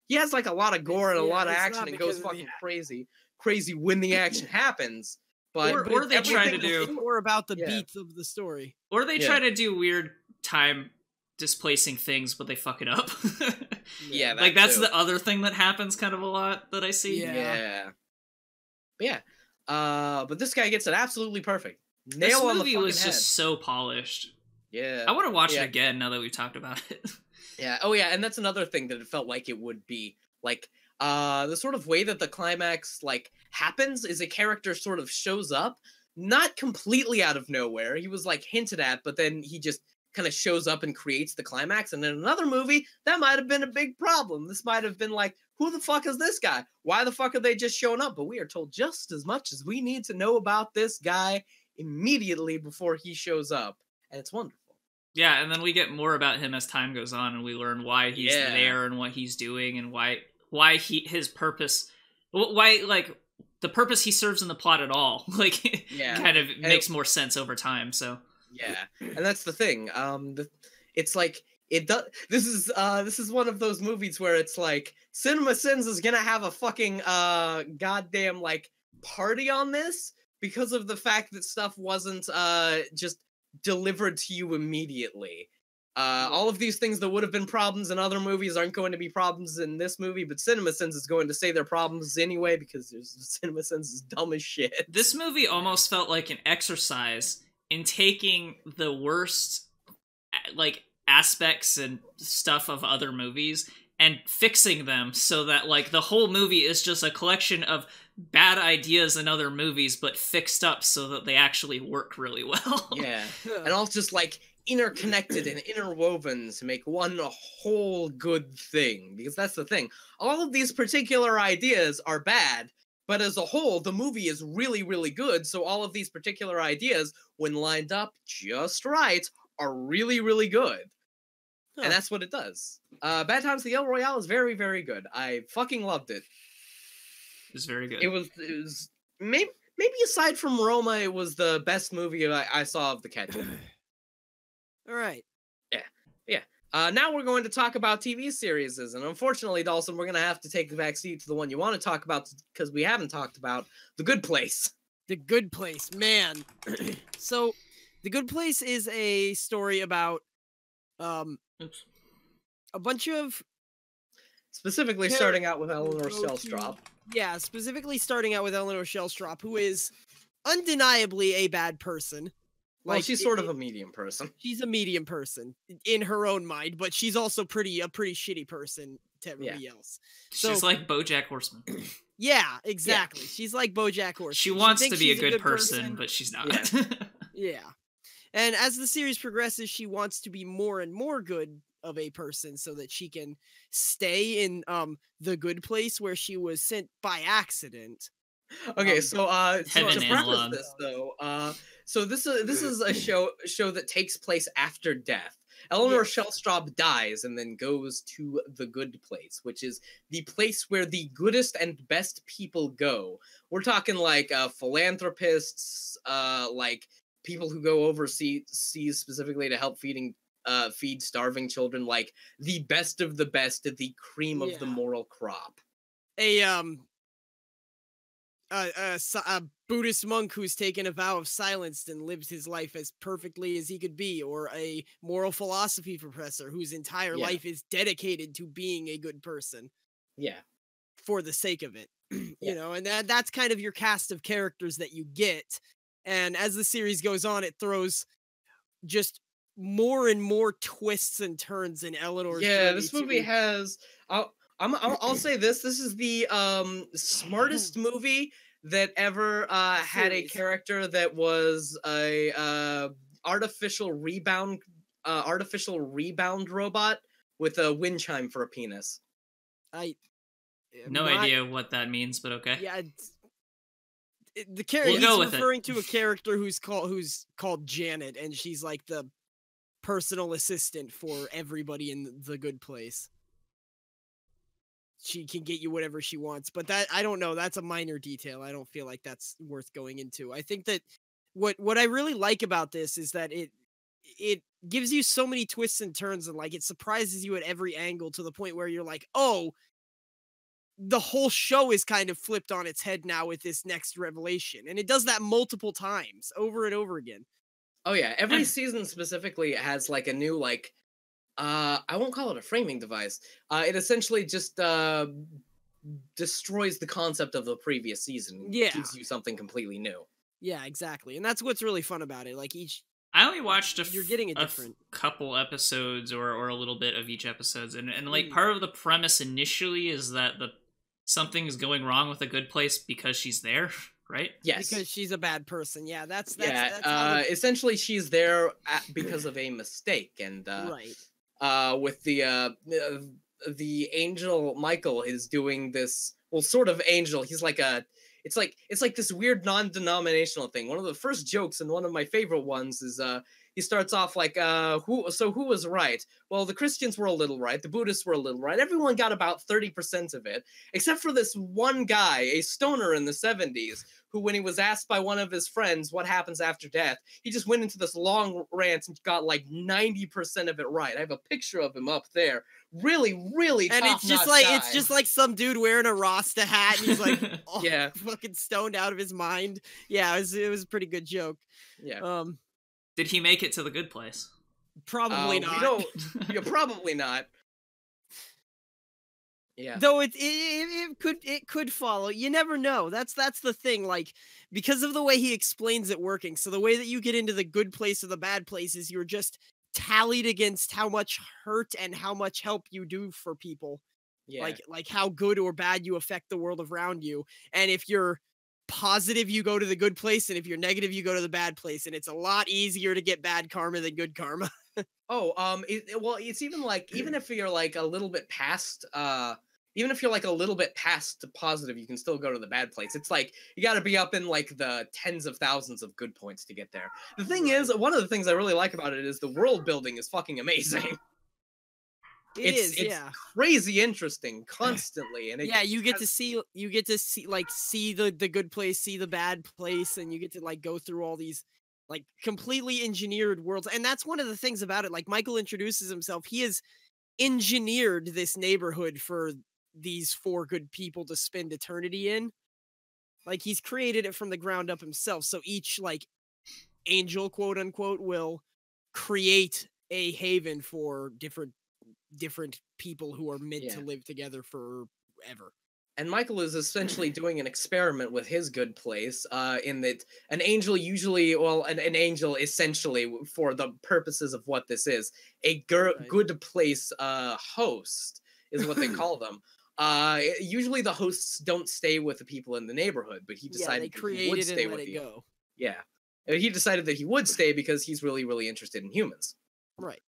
S3: He has like a lot of gore and a lot of action and goes fucking crazy when the action happens. But
S1: or they try to do
S2: more about the beats of the story,
S1: or they try to do weird time displacing things, but they fuck it up.
S3: Yeah,
S1: like that's the other thing that happens kind of a lot that I see.
S3: But this guy gets it absolutely perfect.
S1: This movie was just so polished.
S3: Yeah,
S1: I want to watch it again now that we've talked about it.
S3: Yeah. Oh yeah, and that's another thing that it felt like it would be like the sort of way that the climax like happens is a character sort of shows up, not completely out of nowhere. He was like hinted at, but then he just kind of shows up and creates the climax. And in another movie, that might have been a big problem. This might have been like, who the fuck is this guy? Why the fuck are they just showing up? But we are told just as much as we need to know about this guy immediately before he shows up. And it's wonderful.
S1: Yeah, and then we get more about him as time goes on, and we learn why he's there and what he's doing, and why his purpose, why like the purpose he serves in the plot at all, like kind of makes more sense over time. So
S3: and that's the thing. It's like it does. This is one of those movies where it's like CinemaSins is gonna have a fucking goddamn like party on this because of the fact that stuff wasn't just delivered to you immediately. All of these things that would have been problems in other movies aren't going to be problems in this movie, but CinemaSins is going to say they're problems anyway because CinemaSins is dumb as shit.
S1: This movie almost felt like an exercise in taking the worst like aspects and stuff of other movies and fixing them so that like the whole movie is just a collection of bad ideas in other movies but fixed up so that they actually work really well.
S3: And all just like interconnected and interwoven to make one whole good thing, because that's the thing, all of these particular ideas are bad, but as a whole the movie is really, really good. So all of these particular ideas, when lined up just right, are really, really good. And that's what it does. Bad Times at the El Royale is very, very good. I fucking loved it.
S1: It was very good.
S3: It was maybe aside from Roma, it was the best movie I saw of the ketchup.
S2: All right.
S3: Yeah. Now we're going to talk about TV series, and unfortunately, Dalsson, we're going to have to take the back seat to the one you want to talk about because we haven't talked about The Good Place.
S2: The Good Place, man. So, The Good Place is a story about a bunch of
S3: specifically starting out with Eleanor Shellstrop.
S2: Yeah, specifically starting out with Eleanor Shellstrop, who is undeniably a bad person.
S3: Well, she's sort of a medium person.
S2: She's a medium person in her own mind, but she's also a pretty shitty person to everybody else. So,
S1: she's like BoJack Horseman.
S2: Yeah, exactly. Yeah. She's like BoJack Horseman.
S1: She wants to be a good person, but she's not.
S2: Yeah. And as the series progresses, she wants to be more and more good of a person so that she can stay in the good place where she was sent by accident.
S3: Okay, so to preface this though, so this is a show that takes place after death. Eleanor Shellstrop dies and then goes to the good place, which is the place where the goodest and best people go. We're talking like philanthropists, like people who go overseas specifically to help feed starving children, like the best of the best, the cream of the moral crop.
S2: A Buddhist monk who's taken a vow of silence and lived his life as perfectly as he could be, or a moral philosophy professor whose entire life is dedicated to being a good person.
S3: Yeah.
S2: For the sake of it. You know, and that's kind of your cast of characters that you get. And as the series goes on, it throws just more and more twists and turns in Eleanor's journey.
S3: Yeah, this movie has... I'll say this. This is the smartest movie that ever had a character that was a artificial rebound robot with a wind chime for a penis.
S1: No idea what that means, but okay.
S2: Yeah, the character
S1: We'll go
S2: he's
S1: with
S2: referring to a character who's called Janet, and she's like the personal assistant for everybody in the Good Place. She can get you whatever she wants, but that I don't know. That's a minor detail. I don't feel like that's worth going into. I think that what I really like about this is that it gives you so many twists and turns, and like it surprises you at every angle to the point where you're like, oh, the whole show is kind of flipped on its head now with this next revelation, and it does that multiple times over and over again.
S3: Oh yeah, every season specifically has like a new like I won't call it a framing device. It essentially just destroys the concept of the previous season.
S2: Yeah.
S3: Gives you something completely new.
S2: Yeah, exactly. And that's what's really fun about it. Like
S1: I only watched
S2: you're getting a different
S1: couple episodes or a little bit of each episodes, and like part of the premise initially is that something's going wrong with a Good Place because she's there, right?
S2: Yes. Because she's a bad person. Yeah, that's
S3: essentially she's there because of a mistake, and
S2: right.
S3: With the angel Michael is doing this, well, sort of angel. He's like it's like this weird non-denominational thing. One of the first jokes and one of my favorite ones is he starts off like who was right? Well, the Christians were a little right, the Buddhists were a little right. Everyone got about 30% of it, except for this one guy, a stoner in the 70s, who, when he was asked by one of his friends what happens after death, he just went into this long rant and got like 90% of it right. I have a picture of him up there. Really, really
S2: and
S3: top-notch
S2: it's just like some dude wearing a Rasta hat, and he's like
S3: yeah,
S2: fucking stoned out of his mind. Yeah, it was a pretty good joke.
S3: Yeah.
S1: Did he make it to the Good Place?
S2: Probably not.
S3: Yeah, probably not. Yeah.
S2: Though it could follow. You never know. That's the thing. Like, because of the way he explains it working. So the way that you get into the good place or the bad place is you're just tallied against how much hurt and how much help you do for people.
S3: Yeah.
S2: Like how good or bad you affect the world around you. And if you're positive, you go to the good place, and if you're negative, you go to the bad place, and it's a lot easier to get bad karma than good karma.
S3: It's even like, even if you're like a little bit past positive, you can still go to the bad place. It's like you got to be up in like the tens of thousands of good points to get there. The thing is, one of the things I really like about it is the world building is fucking amazing. It's crazy interesting constantly, and
S2: you get to see the good place, see the bad place, and you get to like go through all these like completely engineered worlds. And that's one of the things about it. Like, Michael introduces himself, he has engineered this neighborhood for these four good people to spend eternity in. Like, he's created it from the ground up himself. So each like angel, quote unquote, will create a haven for different people who are meant to live together forever.
S3: And Michael is essentially doing an experiment with his good place, in that an angel essentially, for the purposes of what this is, a good place host is what they call them. Usually the hosts don't stay with the people in the neighborhood, but he decided that he would stay with you. Yeah. He decided that he would stay because he's really, really interested in humans.
S2: Right.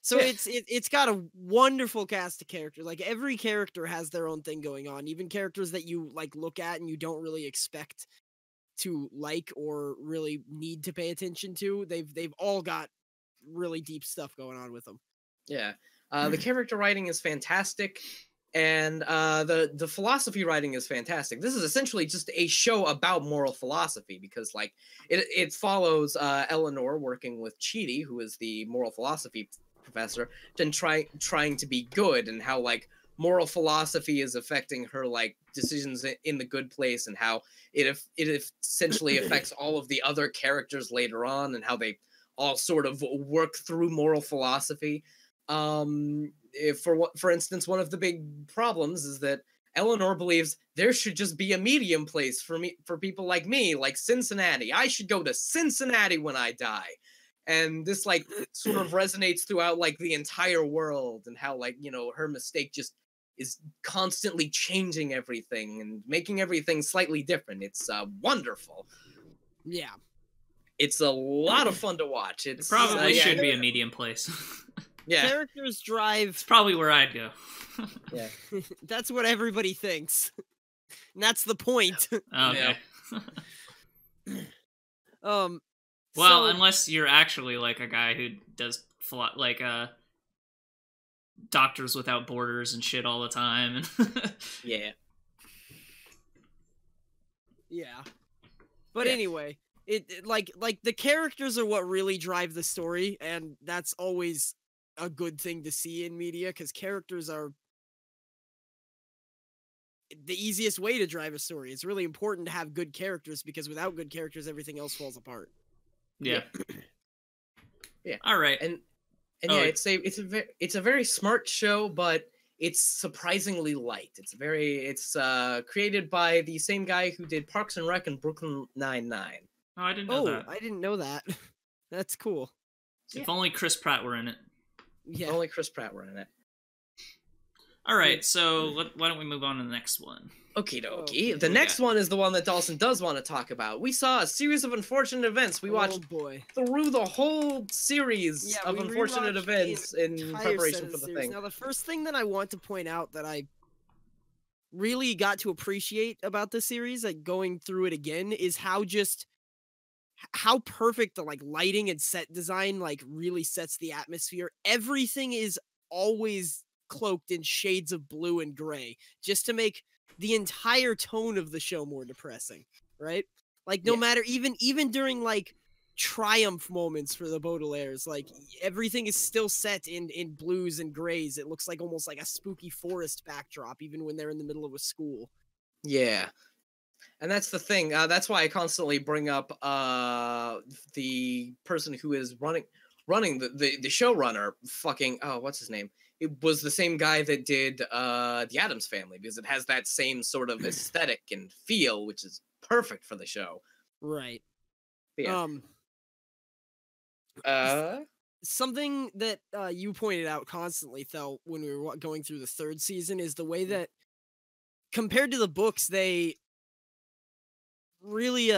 S2: So it's got a wonderful cast of characters. Like, every character has their own thing going on. Even characters that you like look at and you don't really expect to like or really need to pay attention to. They've all got really deep stuff going on with them.
S3: Yeah. The character writing is fantastic, and the philosophy writing is fantastic. This is essentially just a show about moral philosophy, because like it follows Eleanor working with Chidi, who is the moral philosophy professor, and trying to be good, and how like moral philosophy is affecting her like decisions in the good place, and how it essentially affects all of the other characters later on, and how they all sort of work through moral philosophy. For instance, one of the big problems is that Eleanor believes there should just be a medium place for people like me, like Cincinnati. I should go to Cincinnati when I die. And this like sort of resonates throughout like the entire world, and how like, you know, her mistake just is constantly changing everything and making everything slightly different. It's wonderful.
S2: Yeah.
S3: It's a lot of fun to watch. It
S1: probably should be a medium place.
S3: Yeah.
S2: Characters drive.
S1: It's probably where I'd go.
S3: Yeah.
S2: That's what everybody thinks. And that's the point.
S1: Okay.
S2: Well,
S1: Well, unless you're actually like a guy who does Doctors Without Borders and shit all the time.
S3: Yeah.
S2: Yeah. But
S3: Yeah.
S2: anyway, like the characters are what really drive the story, and that's always a good thing to see in media, because characters are the easiest way to drive a story. It's really important to have good characters, because without good characters, everything else falls apart.
S1: Yeah.
S3: Yeah.
S1: All right.
S3: And
S1: Oh,
S3: yeah, it's a very smart show, but it's surprisingly light. It's created by the same guy who did Parks and Rec and Brooklyn Nine-Nine.
S1: Oh, I didn't know that.
S2: I didn't know that. That's cool.
S1: If only Chris Pratt were in it.
S2: Yeah.
S3: Only Chris Pratt were in it.
S1: All right, so why don't we move on to the next one?
S3: Okie dokie.
S2: Okay.
S3: The next one is the one that Dalsson does want to talk about. We saw a series of unfortunate events. We watched
S2: boy.
S3: through the whole series of
S2: we
S3: unfortunate
S2: rewatched
S3: events in
S2: entire set
S3: preparation
S2: of
S3: for the
S2: series.
S3: thing.
S2: Now, the first thing that I want to point out that I really got to appreciate about the series, like going through it again, is how perfect the like lighting and set design like really sets the atmosphere. Everything is always cloaked in shades of blue and gray, just to make the entire tone of the show more depressing, right? Like no matter, even during like triumph moments for the Baudelaires, like everything is still set in blues and grays. It looks like almost like a spooky forest backdrop, even when they're in the middle of a school.
S3: Yeah. And that's the thing. That's why I constantly bring up the person who is running the showrunner. Fucking what's his name? It was the same guy that did the Addams Family, because it has that same sort of aesthetic and feel, which is perfect for the show.
S2: Right.
S3: Yeah.
S2: Something that you pointed out constantly, Thel, when we were going through the third season, is the way that compared to the books, they really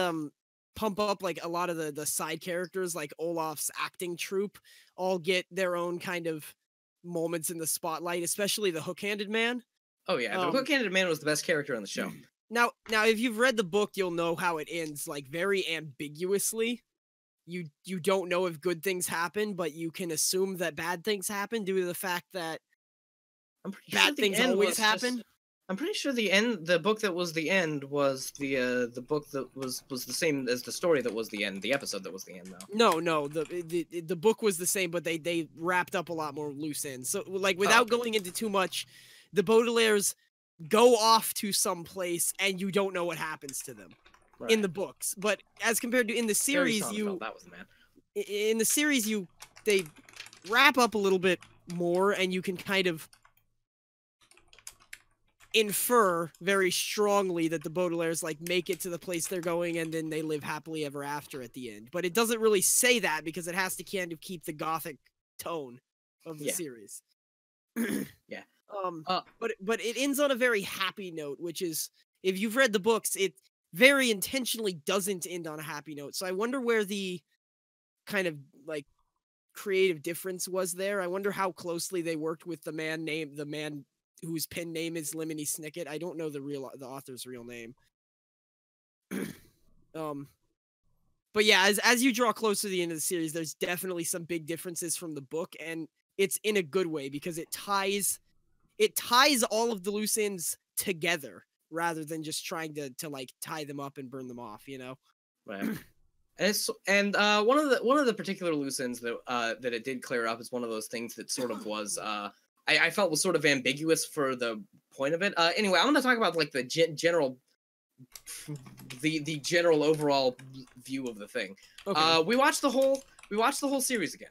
S2: pump up like a lot of the side characters, like Olaf's acting troupe, all get their own kind of moments in the spotlight, especially the hook-handed man.
S3: Oh yeah, the hook-handed man was the best character on the show.
S2: Now, if you've read the book, you'll know how it ends, like very ambiguously. You don't know if good things happen, but you can assume that bad things happen due to the fact that bad things always happen.
S3: I'm pretty sure the book that was the end was the book that was the same as the story that was the end, the episode that was the end though.
S2: No, the book was the same, but they wrapped up a lot more loose ends. So like without going into too much, the Baudelaires go off to some place and you don't know what happens to them in the books. But as compared to in the series,
S3: that was the man.
S2: In the series they wrap up a little bit more, and you can kind of infer very strongly that the Baudelaires like make it to the place they're going, and then they live happily ever after at the end. But it doesn't really say that, because it has to kind of keep the gothic tone of the series.
S3: Yeah.
S2: But it ends on a very happy note, which is, if you've read the books, it very intentionally doesn't end on a happy note. So I wonder where the kind of like creative difference was there. I wonder how closely they worked with the man whose pen name is Lemony Snicket. I don't know the author's real name. But yeah, as you draw closer to the end of the series, there's definitely some big differences from the book, and it's in a good way, because it ties all of the loose ends together rather than just trying to like tie them up and burn them off, you know?
S3: Right. And one of the particular loose ends that it did clear up is one of those things that sort of was I felt was sort of ambiguous for the point of it. Anyway, I want to talk about like the general overall view of the thing.
S2: Okay.
S3: We watched the whole series again.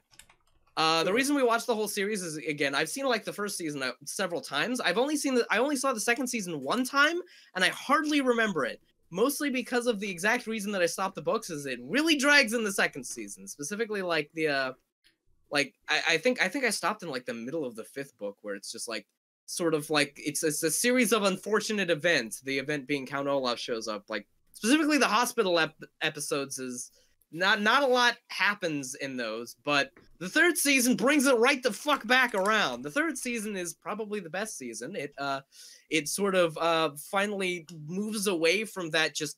S3: The reason we watched the whole series is, again, I've seen like the first season several times. I only saw the second season one time, and I hardly remember it. Mostly because of the exact reason that I stopped the books, is it really drags in the second season. Specifically, like the I think I stopped in like the middle of the fifth book, where it's just like sort of like it's a series of unfortunate events. The event being Count Olaf shows up. Like specifically the hospital episodes is not a lot happens in those, but the third season brings it right the fuck back around. The third season is probably the best season. It sort of finally moves away from that just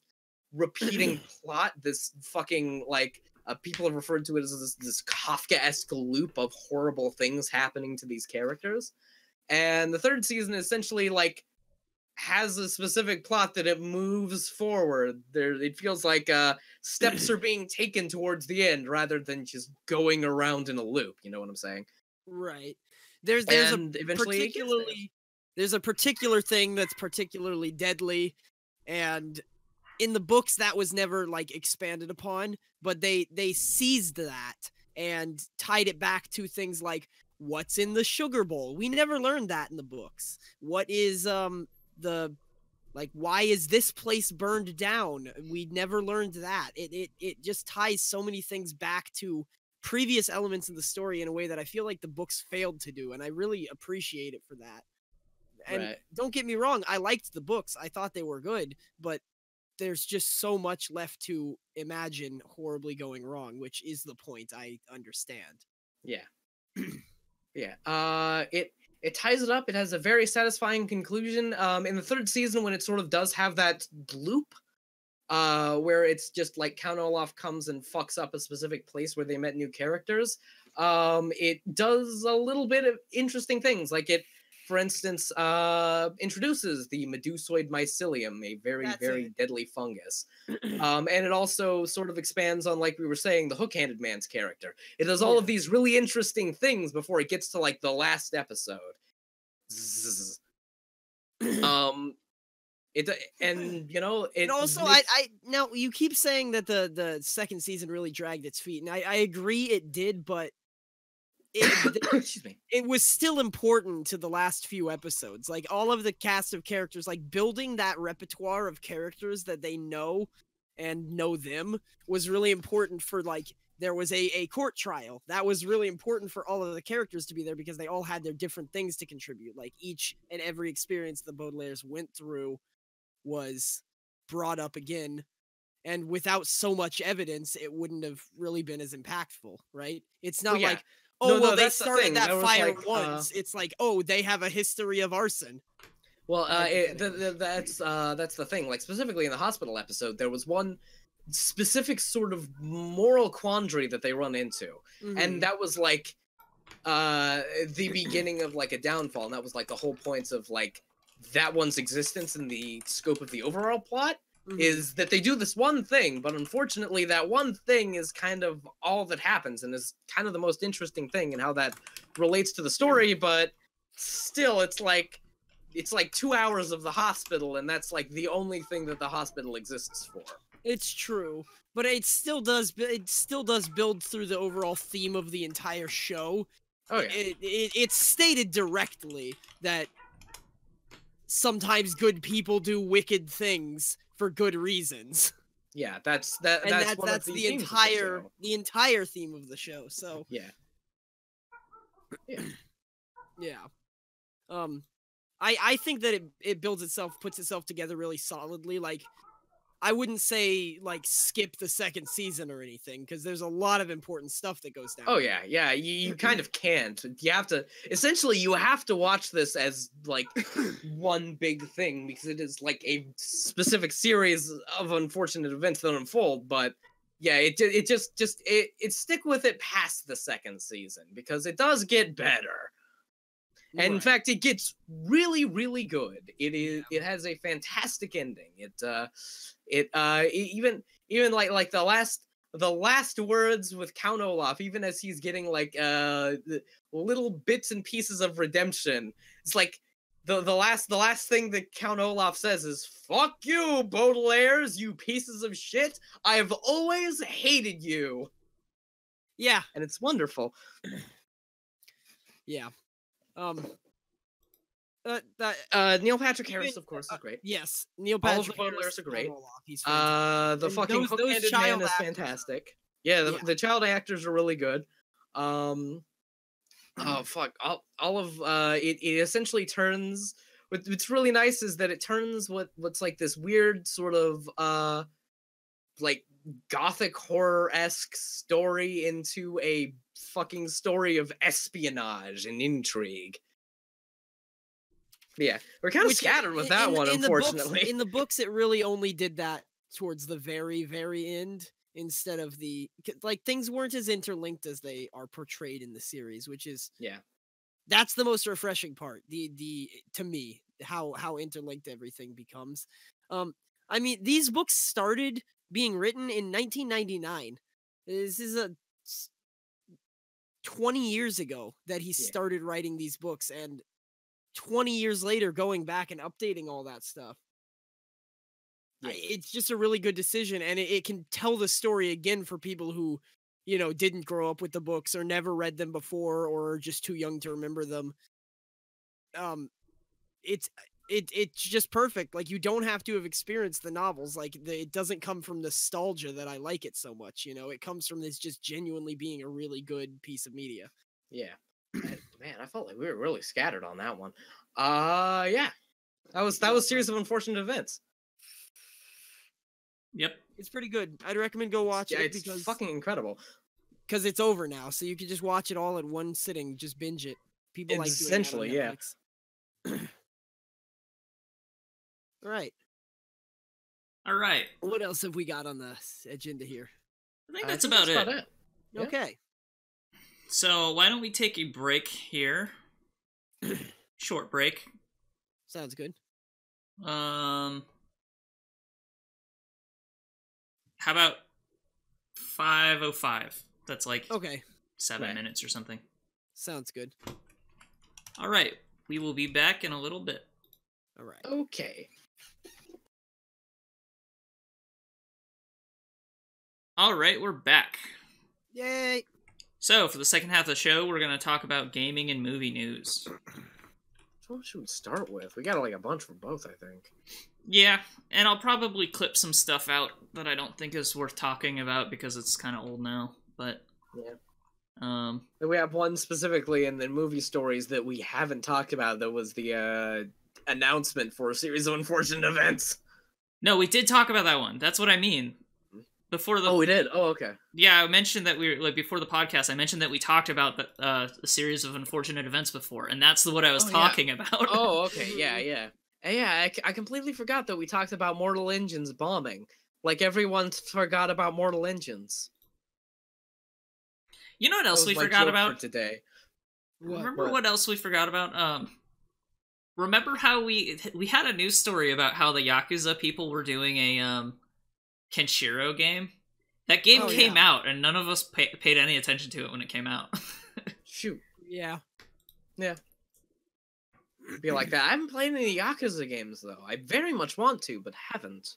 S3: repeating plot, this fucking like people have referred to it as this Kafka-esque loop of horrible things happening to these characters. And the third season essentially like has a specific plot that it moves forward. It feels like steps are being taken towards the end rather than just going around in a loop. You know what I'm saying?
S2: Right. There's a particular thing that's particularly deadly, and in the books that was never like expanded upon, but they seized that and tied it back to things like what's in the sugar bowl. We never learned that in the books. What is why is this place burned down? We never learned that. It just ties so many things back to previous elements in the story in a way that I feel like the books failed to do, and I really appreciate it for that. And Don't get me wrong, I liked the books. I thought they were good, but there's just so much left to imagine horribly going wrong, which is the point. I understand.
S3: Yeah. Yeah. It ties it up. It has a very satisfying conclusion. In the third season, when it sort of does have that loop, where it's just like Count Olaf comes and fucks up a specific place where they met new characters, it does a little bit of interesting things. Like it, for instance, introduces the Medusoid mycelium, a very deadly fungus. And it also sort of expands on, like we were saying, the hook-handed man's character. It does all of these really interesting things before it gets to, like, the last episode.
S2: And also, I now you keep saying that the second season really dragged its feet, and I agree it did, but
S3: excuse me.
S2: It was still important to the last few episodes. Like all of the cast of characters, like building that repertoire of characters that they know and know them was really important for like there was a court trial. That was really important for all of the characters to be there because they all had their different things to contribute. Like each and every experience the Baudelaires went through was brought up again. And without so much evidence, it wouldn't have really been as impactful, right? It's not like, they started that fire once. It's like, they have a history of arson.
S3: Well, that's the thing. Like specifically in the hospital episode, there was one specific sort of moral quandary that they run into, and that was like the beginning of like a downfall, and that was like the whole points of like that one's existence in the scope of the overall plot. Is that they do this one thing, but unfortunately that one thing is kind of all that happens and is kind of the most interesting thing and how that relates to the story, but still it's like 2 hours of the hospital and that's like the only thing that the hospital exists for.
S2: It's true, but it still does build through the overall theme of the entire show.
S3: Oh yeah.
S2: It's stated directly that sometimes good people do wicked things for good reasons.
S3: Yeah, that's
S2: the entire theme of the show. So
S3: yeah.
S2: I think that it puts itself together really solidly. Like I wouldn't say like skip the second season or anything because there's a lot of important stuff that goes down.
S3: Oh yeah, you kind of can't. You have to watch this as like one big thing because it is like a specific series of unfortunate events that unfold. But yeah, it stick with it past the second season because it does get better. And in fact, it gets really, really good. It has a fantastic ending. Even like the last words with Count Olaf, even as he's getting like little bits and pieces of redemption. It's like the last thing that Count Olaf says is "Fuck you, Baudelaires, you pieces of shit. I've always hated you."
S2: Yeah,
S3: and it's wonderful.
S2: Yeah.
S3: Neil Patrick Harris, of course, is great.
S2: Yes, Neil Patrick
S3: Harris are great.
S2: He's
S3: the fucking hook-handed man is fantastic. Yeah, the child actors are really good. Oh fuck! All of it essentially turns. What's really nice is that it turns what's like this weird sort of like gothic horror-esque story into a fucking story of espionage and intrigue. Yeah, we're kind of scattered with that one, unfortunately.
S2: In the books, it really only did that towards the very, very end, instead of like, things weren't as interlinked as they are portrayed in the series, which is that's the most refreshing part. To me, how interlinked everything becomes. I mean, these books started being written in 1999. This is 20 years ago that he started writing these books, and 20 years later going back and updating all that stuff. It's just a really good decision, and it can tell the story again for people who, didn't grow up with the books or never read them before or are just too young to remember them. It's just perfect. Like, you don't have to have experienced the novels. Like, it doesn't come from nostalgia that I like it so much. It comes from this just genuinely being a really good piece of media.
S3: Yeah. Man, I felt like we were really scattered on that one. Yeah. That was Series of Unfortunate Events.
S1: Yep.
S2: It's pretty good. I'd recommend go watch it.
S3: It's fucking incredible.
S2: Because it's over now, so you can just watch it all in one sitting. Just binge it. People like doing that on Netflix. All right. What else have we got on the agenda here?
S1: I think that's about it.
S2: Yeah. Okay.
S1: So why don't we take a break here? Short break.
S2: Sounds good.
S1: How about 5:05? That's like 7 minutes or something.
S2: Sounds good.
S1: All right. We will be back in a little bit.
S2: All right.
S3: Okay.
S1: All right, we're back.
S2: Yay!
S1: So, for the second half of the show, we're going to talk about gaming and movie news.
S3: So what should we start with? We got like a bunch for both, I think.
S1: Yeah, and I'll probably clip some stuff out that I don't think is worth talking about because it's kind of old now, but...
S3: Yeah. We have one specifically in the movie stories that we haven't talked about that was the announcement for a series of unfortunate events.
S1: No, we did talk about that one. That's what I mean. Before the...
S3: Oh, we did? Oh, okay.
S1: Yeah, I mentioned that we were, like, before the podcast, I mentioned that we talked about a series of unfortunate events before, and that's what I was talking about.
S3: Oh, okay, yeah. Yeah, I completely forgot that we talked about Mortal Engines bombing. Like, everyone forgot about Mortal Engines.
S1: You know what else we forgot about?
S3: Today.
S1: Remember what else we forgot about? Remember how we had a news story about how the Yakuza people were doing a Kenshiro game? That game came out, and none of us paid any attention to it when it came out.
S3: Shoot.
S2: Yeah.
S3: Be like that. I haven't played any Yakuza games, though. I very much want to, but haven't.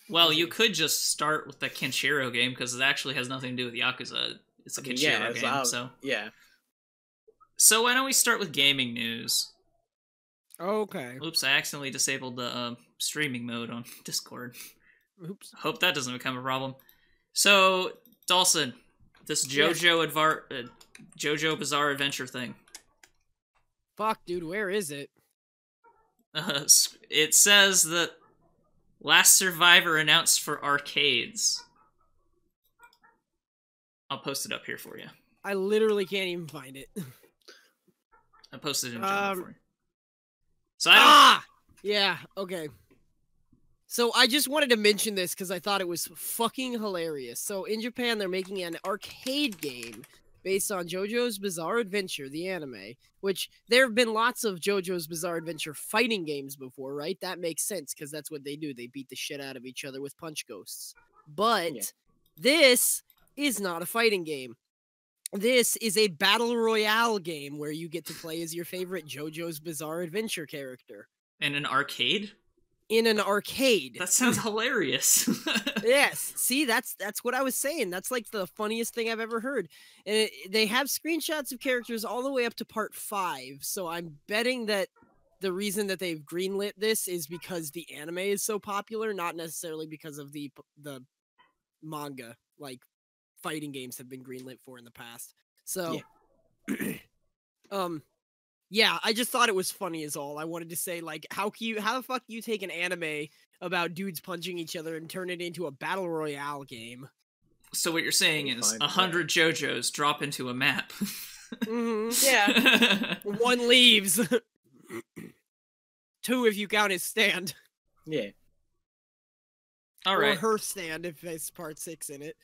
S1: Well, you could just start with the Kenshiro game, because it actually has nothing to do with Yakuza. It's a Kenshiro game, so...
S3: Yeah.
S1: So why don't we start with gaming news?
S2: Okay.
S1: Oops, I accidentally disabled the streaming mode on Discord.
S2: Oops.
S1: Hope that doesn't become a problem. So, Dalsson, this Jojo Bizarre Adventure thing.
S2: Fuck, dude, where is it?
S1: It says that Last Survivor announced for arcades. I'll post it up here for you.
S2: I literally can't even find it.
S1: I posted it in general for you. So I don't...
S2: Yeah, okay. So I just wanted to mention this because I thought it was fucking hilarious. So in Japan, they're making an arcade game based on JoJo's Bizarre Adventure, the anime, which there have been lots of JoJo's Bizarre Adventure fighting games before, right? That makes sense because that's what they do. They beat the shit out of each other with punch ghosts. But this is not a fighting game. This is a battle royale game where you get to play as your favorite JoJo's Bizarre Adventure character.
S1: In an arcade?
S2: In an arcade.
S1: That sounds hilarious.
S2: Yes. See, that's what I was saying. That's like the funniest thing I've ever heard. And they have screenshots of characters all the way up to part 5. So I'm betting that the reason that they've greenlit this is because the anime is so popular, not necessarily because of the manga, like fighting games have been greenlit for in the past. So, Yeah, I just thought it was funny is all. I wanted to say, like, how the fuck do you take an anime about dudes punching each other and turn it into a battle royale game?
S1: So what you're saying is 100 JoJos drop into a map.
S3: Yeah.
S2: One leaves. 2 if you count his stand.
S3: Yeah.
S1: All right.
S2: Or her stand if there's part 6 in it.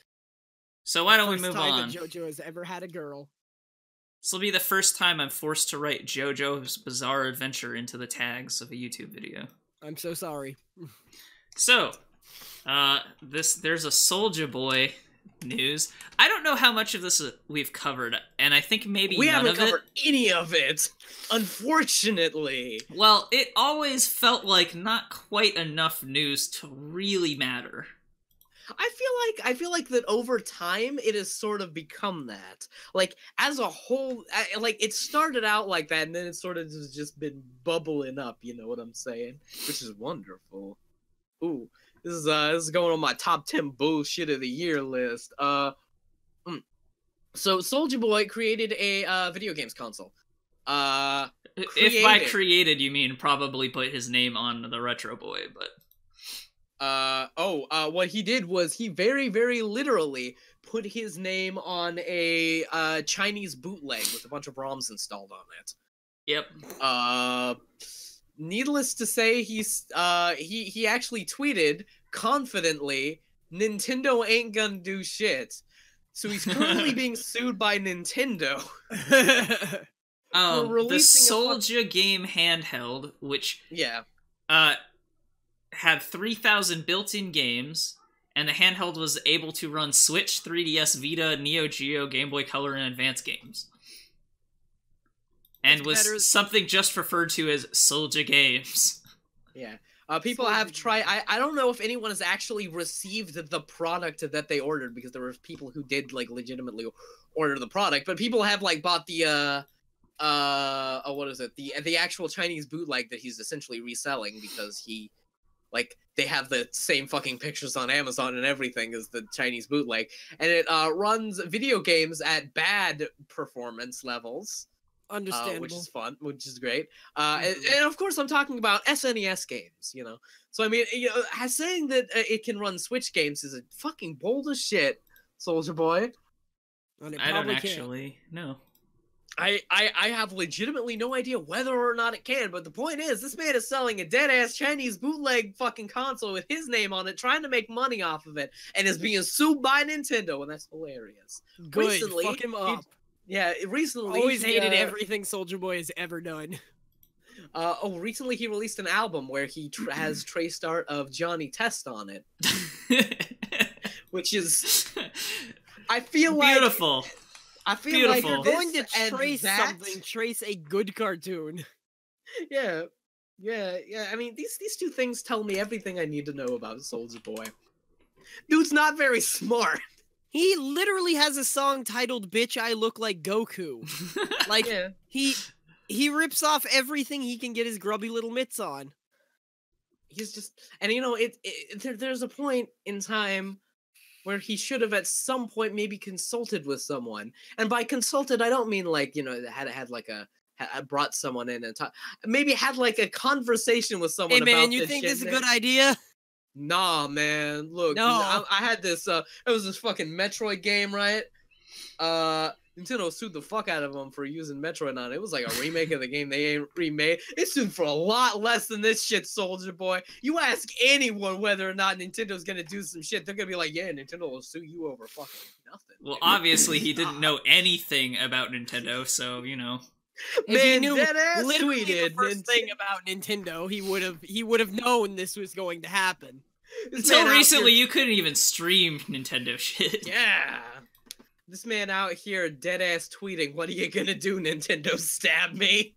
S1: So why don't we
S2: First
S1: move
S2: time
S1: on?
S2: that JoJo has ever had a girl.
S1: This will be the first time I'm forced to write JoJo's Bizarre Adventure into the tags of a YouTube video.
S2: I'm so sorry.
S1: So, there's a Soulja Boy news. I don't know how much of this we've covered, and I think maybe
S3: we
S1: none
S3: haven't
S1: of
S3: covered any of it, unfortunately.
S1: Well, it always felt like not quite enough news to really matter.
S3: I feel like that over time it has sort of become that. Like as a whole, like it started out like that, and then it sort of has just been bubbling up. You know what I'm saying? Which is wonderful. Ooh, this is going on my top 10 bullshit of the year list. So Soulja Boy created a video games console.
S1: If by created you mean probably put his name on the Retro Boy, but.
S3: What he did was he very, very literally put his name on a Chinese bootleg with a bunch of ROMs installed on it.
S1: Yep.
S3: Needless to say, he actually tweeted confidently, "Nintendo ain't gonna do shit." So he's currently being sued by Nintendo.
S1: The Soulja game handheld, which had 3,000 built-in games, and the handheld was able to run Switch, 3DS, Vita, Neo Geo, Game Boy Color, and advanced games. And was something just referred to as Soulja Games.
S3: Yeah. People have tried... I don't know if anyone has actually received the product that they ordered, because there were people who did, like, legitimately order the product, but people have, like, bought the, what is it? The actual Chinese bootleg that he's essentially reselling, because he... Like, they have the same fucking pictures on Amazon and everything as the Chinese bootleg. And it runs video games at bad performance levels.
S2: Understandable.
S3: Which is fun, which is great. And of course, I'm talking about SNES games, you know? So, I mean, you know, saying that it can run Switch games is a fucking bold as shit, Soulja Boy.
S1: I don't actually know.
S3: I have legitimately no idea whether or not it can, but the point is, this man is selling a dead-ass Chinese bootleg fucking console with his name on it, trying to make money off of it, and is being sued by Nintendo, and that's hilarious.
S2: Good,
S3: recently,
S2: fuck him up.
S3: Recently...
S2: Always hated everything Soulja Boy has ever done.
S3: Recently he released an album where he has trace art of Johnny Test on it. Which is... I feel like...
S1: Beautiful.
S3: I feel like
S2: you're going to trace something. Trace a good cartoon.
S3: Yeah. I mean, these two things tell me everything I need to know about Soulja Boy. Dude's not very smart.
S2: He literally has a song titled "Bitch, I Look Like Goku." Like he rips off everything he can get his grubby little mitts on.
S3: He's just, and you know, there's a point in time where he should have at some point maybe consulted with someone. And by consulted, I don't mean like, you know, had brought someone in and maybe had like a conversation with someone.
S2: Hey man,
S3: about
S2: you
S3: this
S2: think
S3: shit,
S2: this is a good idea?
S3: Nah, man. Look, I had this, it was this fucking Metroid game, right? Nintendo sued the fuck out of them for using Metroid on it. It was like a remake of the game they ain't remade. It's sued for a lot less than this shit, Soulja Boy. You ask anyone whether or not Nintendo's gonna do some shit, they're gonna be like, yeah, Nintendo will sue you over fucking nothing.
S1: Well, obviously he didn't know anything about Nintendo, so, you know.
S2: Man, he knew literally the first thing about Nintendo, he would have known this was going to happen.
S1: Until recently, you couldn't even stream Nintendo shit.
S3: Yeah. This man out here dead-ass tweeting, "What are you gonna do, Nintendo? Stab me?"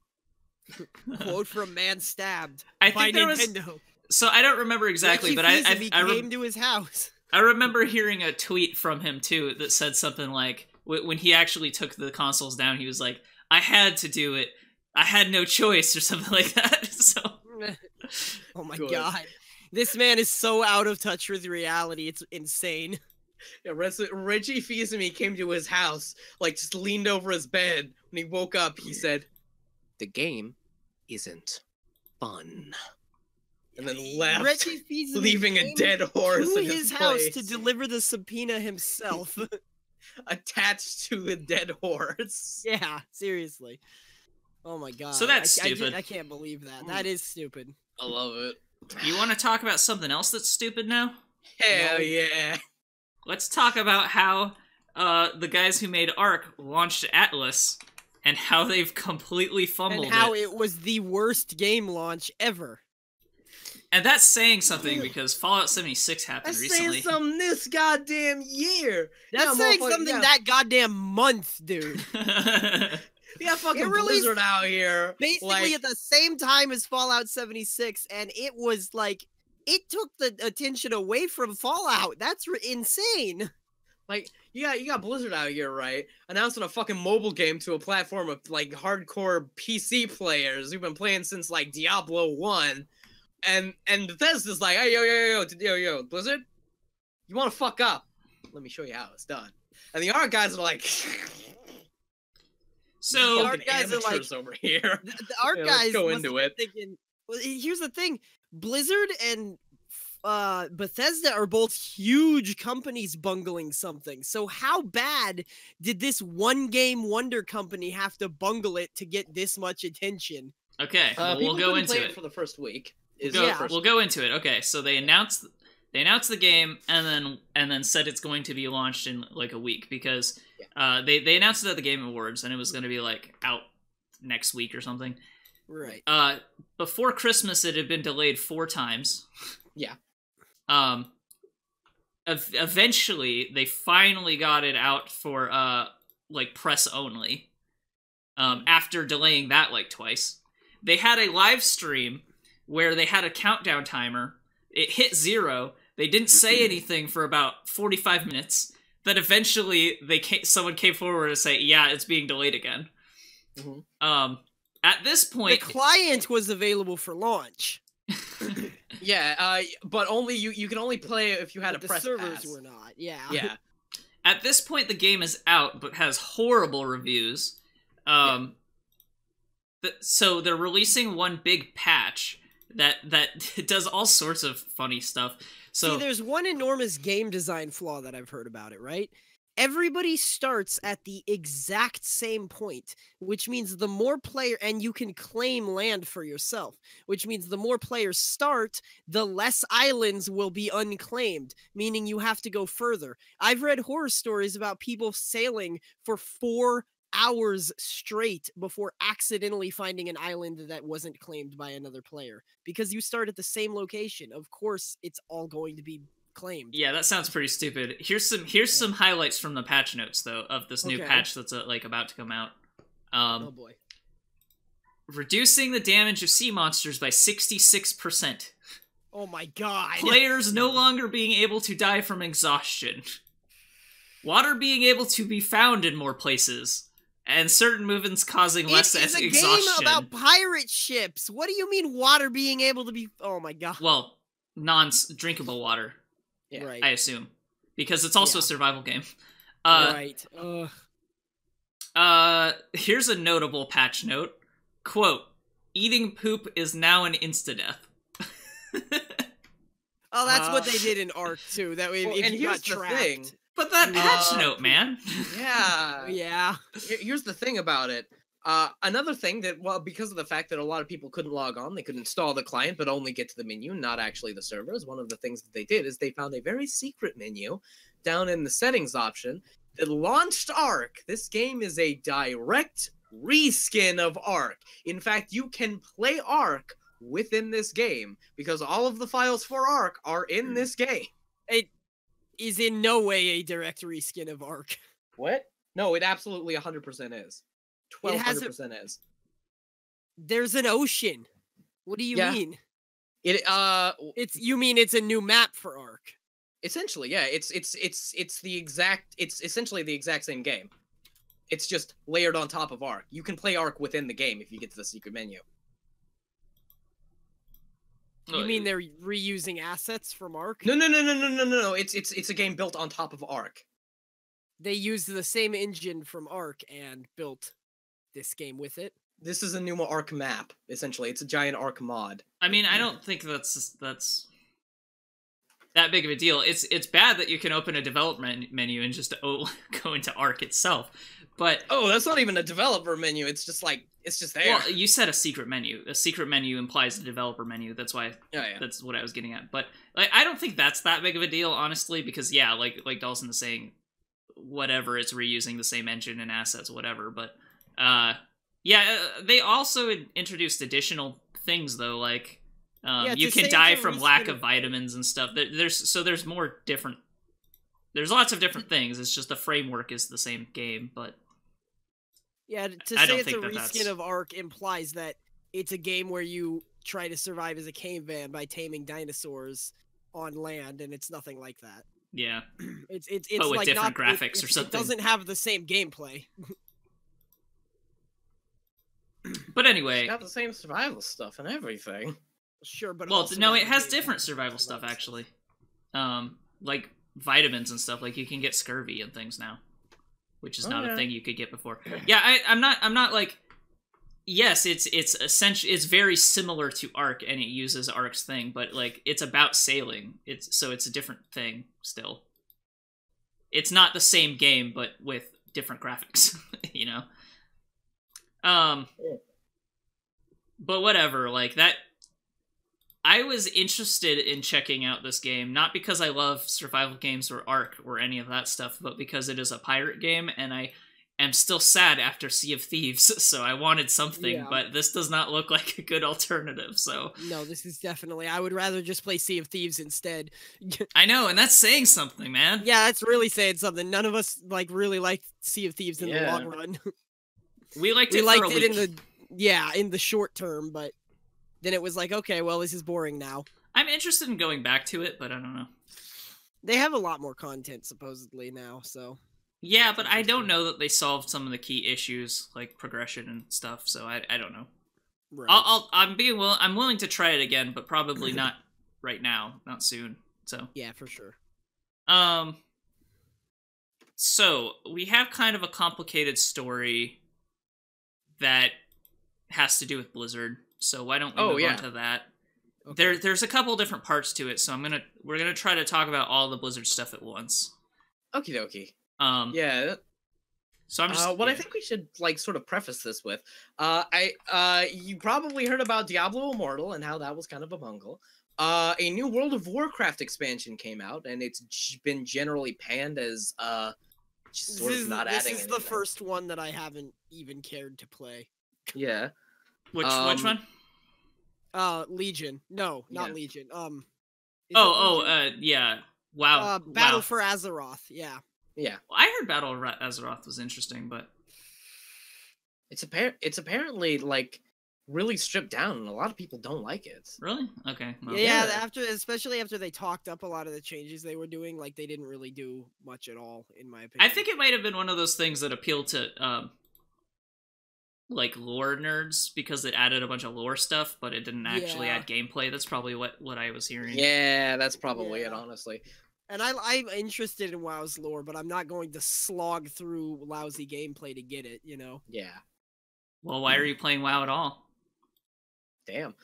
S2: Quote from man stabbed
S1: by
S2: Nintendo.
S1: So I don't remember exactly, but I
S2: came to his house.
S1: I remember hearing a tweet from him, too, that said something like, when he actually took the consoles down, he was like, I had to do it. I had no choice, or something like that. So,
S2: oh my god. This man is so out of touch with reality, it's insane.
S3: Yeah, Reggie Fils-Aimé came to his house, like, just leaned over his bed. When he woke up, he said, the game isn't fun. And then left,
S2: Reggie Fils-Aimé
S3: leaving a
S2: came
S3: dead horse
S2: to
S3: in
S2: his house
S3: place,
S2: to deliver the subpoena himself.
S3: attached to a dead horse.
S2: Yeah, seriously. Oh my god.
S1: So that's stupid.
S2: I can't believe that. That is stupid.
S3: I love it.
S1: You want to talk about something else that's stupid now?
S3: Hell
S2: No.
S3: yeah.
S1: Let's talk about how the guys who made Ark launched Atlas and how they've completely fumbled
S2: And how
S1: it.
S2: it was the worst game launch ever.
S1: And that's saying something because Fallout 76 happened
S3: That's
S1: recently.
S3: saying something this goddamn year.
S2: That's
S3: Yeah,
S2: saying
S3: motherfucker,
S2: something
S3: yeah.
S2: that goddamn month, dude.
S3: Yeah, fucking
S2: It released
S3: Blizzard out here.
S2: Basically
S3: like,
S2: at the same time as Fallout 76, and it was like, it took the attention away from Fallout. That's insane.
S3: like you got Blizzard out here, right? Announcing a fucking mobile game to a platform of like hardcore PC players who've been playing since like Diablo 1. And Bethesda's like, hey, yo, Blizzard, you want to fuck up? Let me show you how it's done. And the art guys are like,
S1: So,
S2: The art guys are like-
S3: amateurs over here.
S2: The art
S3: Yeah, let's
S2: guys
S3: go
S2: must
S3: into
S2: have
S3: it.
S2: been thinking, well, here's the thing. Blizzard and Bethesda are both huge companies bungling something. So how bad did this one game wonder company have to bungle it to get this much attention?
S1: okay, well, we'll
S3: People
S1: go
S3: couldn't
S1: into
S3: play
S1: it.
S3: for the first week. Is
S1: Go-
S2: Yeah.
S1: We'll go into it. Okay, so they announced the game and then said it's going to be launched in like a week because they announced it at the Game Awards and it was going to be like out next week or something.
S2: Right.
S1: Before Christmas it had been delayed 4 times.
S3: Yeah.
S1: Eventually they finally got it out for like press only. After delaying that like twice. They had a live stream where they had a countdown timer. It hit 0. They didn't say anything for about 45 minutes. Then eventually, someone came forward to say, "Yeah, it's being delayed again."
S3: Mhm.
S1: At this
S2: The
S1: point,
S2: client was available for launch.
S3: Yeah, but only you can only play it if you had
S2: but
S3: a
S2: the
S3: press
S2: servers
S3: pass.
S2: were not. Yeah.
S3: Yeah.
S1: at this point, the game is out, but has horrible reviews. So they're releasing one big patch that does all sorts of funny stuff. So
S2: See, there's one enormous game design flaw that I've heard about it, right? Everybody starts at the exact same point, which means the more player, and you can claim land for yourself, which means the more players start, the less islands will be unclaimed, meaning you have to go further. I've read horror stories about people sailing for 4 hours straight before accidentally finding an island that wasn't claimed by another player. Because you start at the same location, of course it's all going to be claimed.
S1: yeah, that sounds pretty stupid. Here's some highlights from the patch notes though of this new
S2: Okay.
S1: patch that's like about to come out.
S2: Oh boy.
S1: Reducing the damage of sea monsters by 66%.
S2: Oh my god.
S1: Players no longer being able to die from exhaustion. Water being able to be found in more places. And certain movements causing less
S2: It's a
S1: exhaustion.
S2: game about pirate ships. What do you mean water being able to be... Oh my god.
S1: Well, non-drinkable water,
S3: Yeah.
S2: Right.
S1: I assume. Because it's also
S2: Yeah.
S1: a survival game.
S2: Right.
S1: Here's a notable patch note. Quote, eating poop is now an insta-death.
S2: Oh, that's what they did in Ark too. That way,
S3: Well,
S2: if
S3: and
S2: you
S3: here's
S2: got
S3: the
S2: trapped.
S3: thing.
S1: But that patch
S3: Uh,
S1: note, man.
S3: Yeah.
S2: Yeah.
S3: Here's the thing about it. Another thing that, well, because of the fact that a lot of people couldn't log on, they could install the client but only get to the menu, not actually the servers. One of the things that they did is they found a very secret menu down in the settings option that launched Ark. This game is a direct reskin of Ark. In fact, you can play Ark within this game because all of the files for Ark are in this game.
S2: It is in no way a direct reskin of Ark.
S3: What? No, it absolutely 100% is.
S2: It has
S3: 1200% is.
S2: There's an ocean. What do you
S3: Yeah.
S2: mean?
S3: It
S2: You mean it's a new map for Ark?
S3: essentially, yeah, it's essentially the exact same game. It's just layered on top of Ark. You can play Ark within the game if you get to the secret menu.
S2: You mean they're reusing assets from Ark?
S3: No. It's a game built on top of Ark.
S2: They used the same engine from Ark and built this game with it.
S3: This is a new Arc map, essentially. It's a giant Arc mod.
S1: I mean, I don't think that's that big of a deal. It's bad that you can open a development menu and just go into Arc itself. But
S3: oh, that's not even a developer menu. It's just like it's just there.
S1: Well, you said a secret menu. A secret menu implies a developer menu. That's why.
S3: Yeah.
S1: That's what I was getting at. But like, I don't think that's that big of a deal, honestly, because yeah, like Dalsson is saying, whatever, it's reusing the same engine and assets, whatever. But yeah, they also introduced additional things though, like you can die from lack of vitamins and stuff. There's more different. There's lots of different things. It's just the framework is the same game, but.
S2: Yeah, to say it's a reskin of Ark implies that it's a game where you try to survive as a caveman by taming dinosaurs on land, and it's nothing like that.
S1: Yeah,
S2: it's
S1: but with
S2: like
S1: different graphics or something.
S2: It doesn't have the same gameplay.
S1: But anyway,
S3: it's got the same survival stuff and everything.
S2: Sure, but
S1: well, no, it has different survival stuff actually, like vitamins and stuff. Like you can get scurvy and things now. Which is not a thing you could get before. Yeah, I'm not like. Yes, it's essentially it's very similar to Ark, and it uses Ark's thing, but like it's about sailing. It's a different thing still. It's not the same game, but with different graphics, you know. But whatever, like that. I was interested in checking out this game, not because I love survival games or Ark or any of that stuff, but because it is a pirate game, and I am still sad after Sea of Thieves, so I wanted something, but this does not look like a good alternative, so...
S2: No, this is definitely... I would rather just play Sea of Thieves instead.
S1: I know, and that's saying something, man.
S2: Yeah, that's really saying something. None of us, like, really liked Sea of Thieves in the long run.
S1: We liked it for a week.
S2: In the short term, but... Then it was like, okay, well, this is boring now.
S1: I'm interested in going back to it, but I don't know.
S2: They have a lot more content, supposedly, now, so...
S1: Yeah, but I don't know that they solved some of the key issues, like progression and stuff, so I don't know. Right. I'm willing to try it again, but probably not right now, not soon, so...
S2: Yeah, for sure.
S1: So, we have kind of a complicated story that has to do with Blizzard. So why don't we move on to that? Okay. There's a couple different parts to it, so we're gonna try to talk about all the Blizzard stuff at once.
S3: Okie dokie.
S1: Yeah. So I'm just
S3: I think we should like sort of preface this with, you probably heard about Diablo Immortal and how that was kind of a bungle. A new World of Warcraft expansion came out, and it's been generally panned as sort of not adding anything.
S2: This is the first one that I haven't even cared to play.
S3: Yeah.
S1: Which one?
S2: Legion. No, not Legion.
S1: Yeah. WoW.
S2: Battle for Azeroth. Yeah.
S3: Yeah.
S1: Well, I heard Battle for Azeroth was interesting, but
S3: it's apparently like really stripped down, and a lot of people don't like it.
S1: Really? Okay.
S2: Well, yeah. Especially after they talked up a lot of the changes they were doing, like they didn't really do much at all, in my opinion.
S1: I think it might have been one of those things that appealed to like lore nerds because it added a bunch of lore stuff, but it didn't actually add gameplay. That's probably what I was hearing.
S3: Yeah, that's probably it, honestly.
S2: And I'm interested in WoW's lore, but I'm not going to slog through lousy gameplay to get it, you know?
S3: Yeah.
S1: Well, why are you playing WoW at all?
S3: Damn.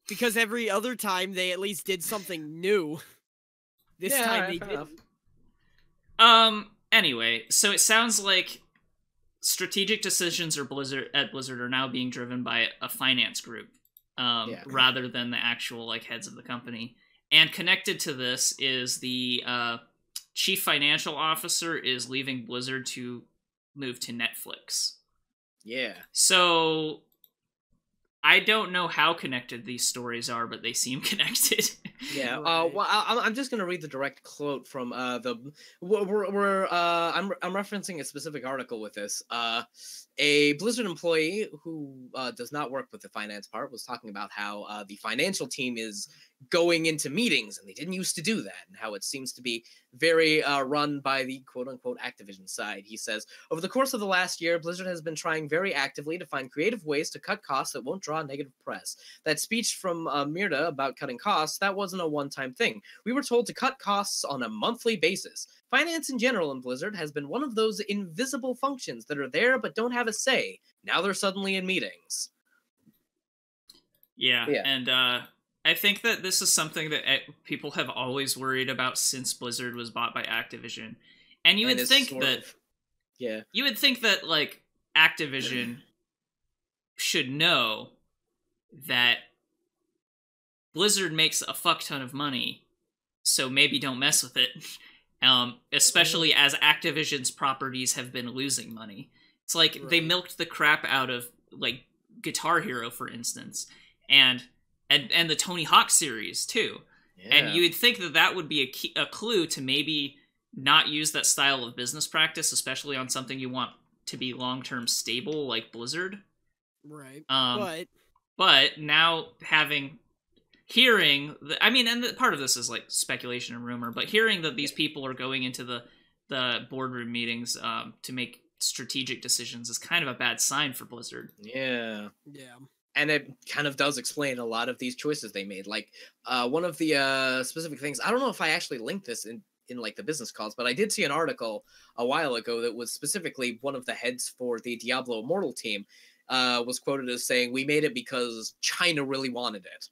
S2: Because every other time they at least did something new. This time they didn't.
S1: Anyway, so it sounds like strategic decisions at Blizzard are now being driven by a finance group, rather than the actual like heads of the company. And connected to this is the chief financial officer is leaving Blizzard to move to Netflix.
S3: Yeah.
S2: So
S1: I don't know how connected these stories are, but they seem connected.
S3: Yeah. Right. Well, I'm just gonna read the direct quote from I'm referencing a specific article with this. A Blizzard employee who does not work with the finance part was talking about how the financial team is going into meetings, and they didn't used to do that, and how it seems to be very run by the quote-unquote Activision side. He says, over the course of the last year, Blizzard has been trying very actively to find creative ways to cut costs that won't draw negative press. That speech from Mirda about cutting costs, that was wasn't a one-time thing. We were told to cut costs on a monthly basis. Finance in general in Blizzard has been one of those invisible functions that are there but don't have a say. Now they're suddenly in meetings.
S1: Yeah. And I think that this is something that people have always worried about since Blizzard was bought by Activision. And you would think that...
S3: Yeah.
S1: You would think that, like, Activision should know that Blizzard makes a fuck ton of money, so maybe don't mess with it. Especially as Activision's properties have been losing money. It's like they milked the crap out of, like, Guitar Hero, for instance, and the Tony Hawk series too. Yeah. And you would think that that would be a clue to maybe not use that style of business practice, especially on something you want to be long-term stable like Blizzard.
S2: Right.
S1: But now hearing, and part of this is like speculation and rumor, but hearing that these people are going into the boardroom meetings to make strategic decisions is kind of a bad sign for Blizzard.
S3: Yeah.
S2: Yeah.
S3: And it kind of does explain a lot of these choices they made. Like, one of the specific things, I don't know if I actually linked this in like the business calls, but I did see an article a while ago that was specifically one of the heads for the Diablo Immortal team was quoted as saying, "We made it because China really wanted it."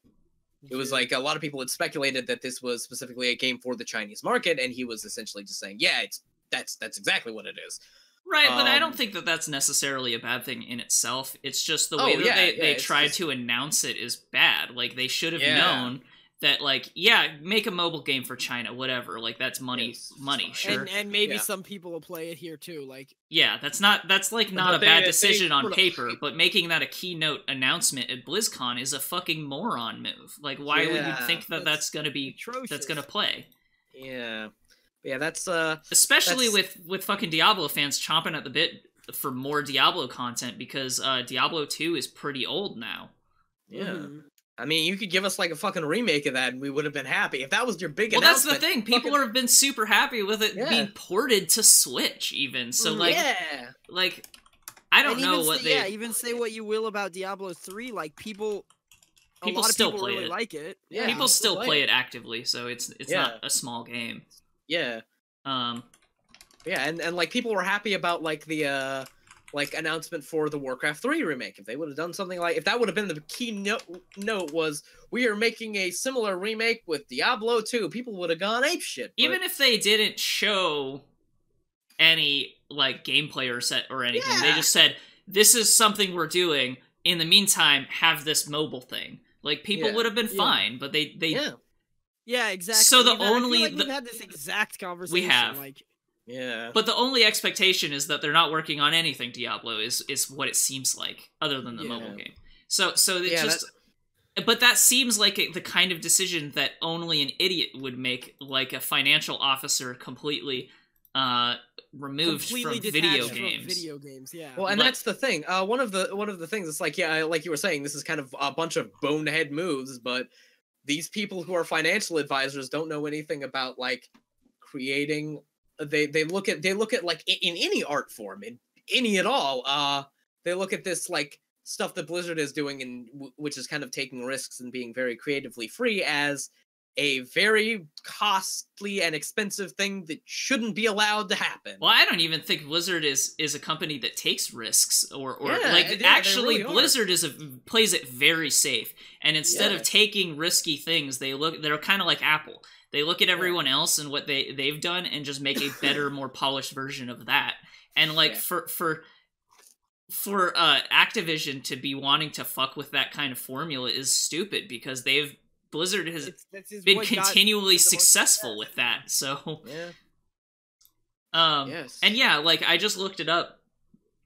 S3: It was like a lot of people had speculated that this was specifically a game for the Chinese market, and he was essentially just saying, "Yeah, that's exactly what it is."
S1: Right, but I don't think that that's necessarily a bad thing in itself. It's just the way that they tried to announce it is bad. Like, they should have known that, like, make a mobile game for China, whatever. Like, that's money, sure.
S2: And maybe some people will play it here too. Like,
S1: that's not a bad decision on paper, but making that a keynote announcement at BlizzCon is a fucking moron move. Like, why would you think that that's gonna be atrocious. That's gonna play?
S3: Yeah. Yeah, that's
S1: especially with fucking Diablo fans chomping at the bit for more Diablo content, because Diablo 2 is pretty old now.
S3: Yeah. Mm-hmm. I mean, you could give us like a fucking remake of that and we would have been happy. If that was your big announcement.
S1: That's the thing. People have been super happy with it being ported to Switch even. So like I don't know what
S2: even say what you will about Diablo 3, like people
S1: still play
S2: really
S1: it.
S2: like it.
S1: Yeah, people still play it actively, so it's not a small game.
S3: Yeah. And like people were happy about like the like announcement for the Warcraft 3 remake. If they would have done something like, if that would have been the key note was, we are making a similar remake with Diablo 2, people would have gone apeshit.
S1: Even if they didn't show any like gameplay or set or anything, they just said, this is something we're doing. In the meantime, have this mobile thing. Like, people would have been fine, but they
S2: Yeah, exactly.
S1: So
S2: we've had this exact conversation.
S1: We have.
S2: Like,
S1: but the only expectation is that they're not working on anything Diablo is what it seems like, other than the mobile game. So it but that seems like the kind of decision that only an idiot would make, like a financial officer completely removed from video games.
S2: Yeah.
S3: Well, and that's the thing. One of the things it's like, like you were saying, this is kind of a bunch of bonehead moves, but these people who are financial advisors don't know anything about like creating. They look at like in any art form, in any at all. They look at this like stuff that Blizzard is doing, and which is kind of taking risks and being very creatively free, as a very costly and expensive thing that shouldn't be allowed to happen.
S1: Well, I don't even think Blizzard is a company that takes risks actually really Blizzard plays it very safe. And instead of taking risky things, they're kind of like Apple. They look at everyone else and what they've done and just make a better, more polished version of that. And like for Activision to be wanting to fuck with that kind of formula is stupid, because Blizzard has been continually successful with that. So and like I just looked it up.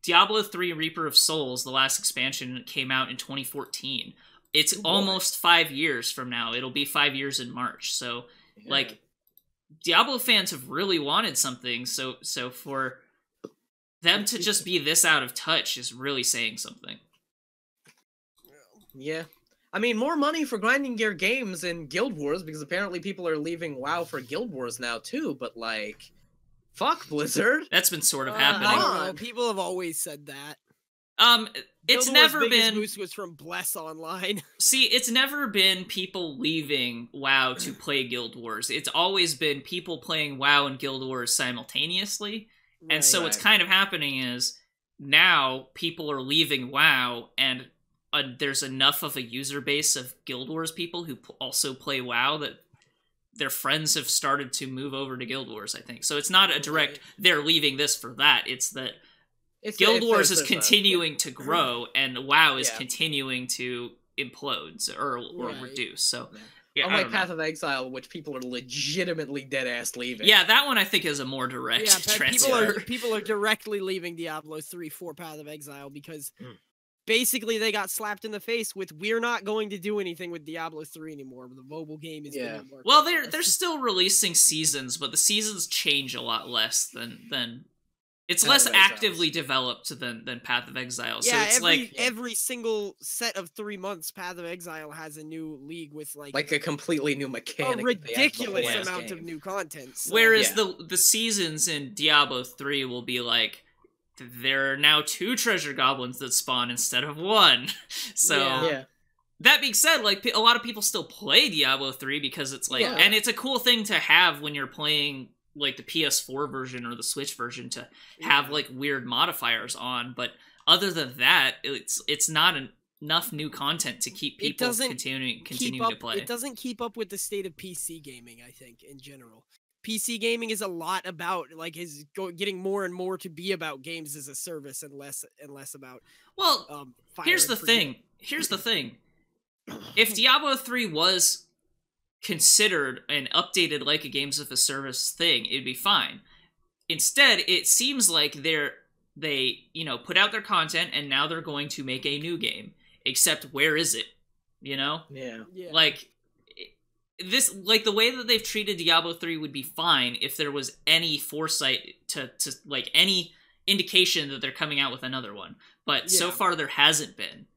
S1: Diablo 3 Reaper of Souls, the last expansion, came out in 2014. It's almost 5 years from now. It'll be 5 years in March. So like Diablo fans have really wanted something, so for them to just be this out of touch is really saying something.
S3: Yeah. I mean, more money for grinding gear games in Guild Wars, because apparently people are leaving WoW for Guild Wars now too, but like, fuck Blizzard.
S1: That's been sort of happening.
S2: I don't know. People have always said that.
S1: It's
S2: Guild Wars'
S1: never
S2: biggest
S1: been.
S2: boost was from Bless Online.
S1: See, it's never been people leaving WoW to play Guild Wars. It's always been people playing WoW and Guild Wars simultaneously. And so what's kind of happening is now people are leaving WoW, and there's enough of a user base of Guild Wars people who also play WoW that their friends have started to move over to Guild Wars, I think. So it's not a direct, they're leaving this for that. It's that Guild Wars is continuing to grow, and WoW is continuing to implode or reduce. So, yeah,
S3: unlike Path of Exile, which people are legitimately dead-ass leaving.
S1: Yeah, that one I think is a more direct transfer.
S2: People are directly leaving Diablo 3 for Path of Exile because basically they got slapped in the face with, we're not going to do anything with Diablo 3 anymore. The mobile game is the new
S1: Well, they're still releasing seasons, but the seasons change a lot less than it's less actively developed than Path of Exile. So it's
S2: every single set of 3 months, Path of Exile has a new league with like
S3: a completely new mechanic.
S2: A ridiculous amount of new content. So.
S1: Whereas the seasons in Diablo 3 will be like, there are now 2 treasure goblins that spawn instead of 1. So that being said, like, a lot of people still play Diablo 3 because it's like, and it's a cool thing to have when you're playing like the PS4 version or the Switch version to have like weird modifiers on, but other than that, it's not enough new content to keep people continuing to play.
S2: It doesn't keep up with the state of PC gaming, I think, in general. PC gaming is a lot about getting more and more to be about games as a service and less about.
S1: Well, here's the thing. If Diablo 3 was considered and updated like a games of a service thing, it'd be fine. Instead, it seems like they put out their content and now they're going to make a new game. Except where is it? Like this, like the way that they've treated Diablo 3 would be fine if there was any foresight to like any indication that they're coming out with another one. But so far there hasn't been.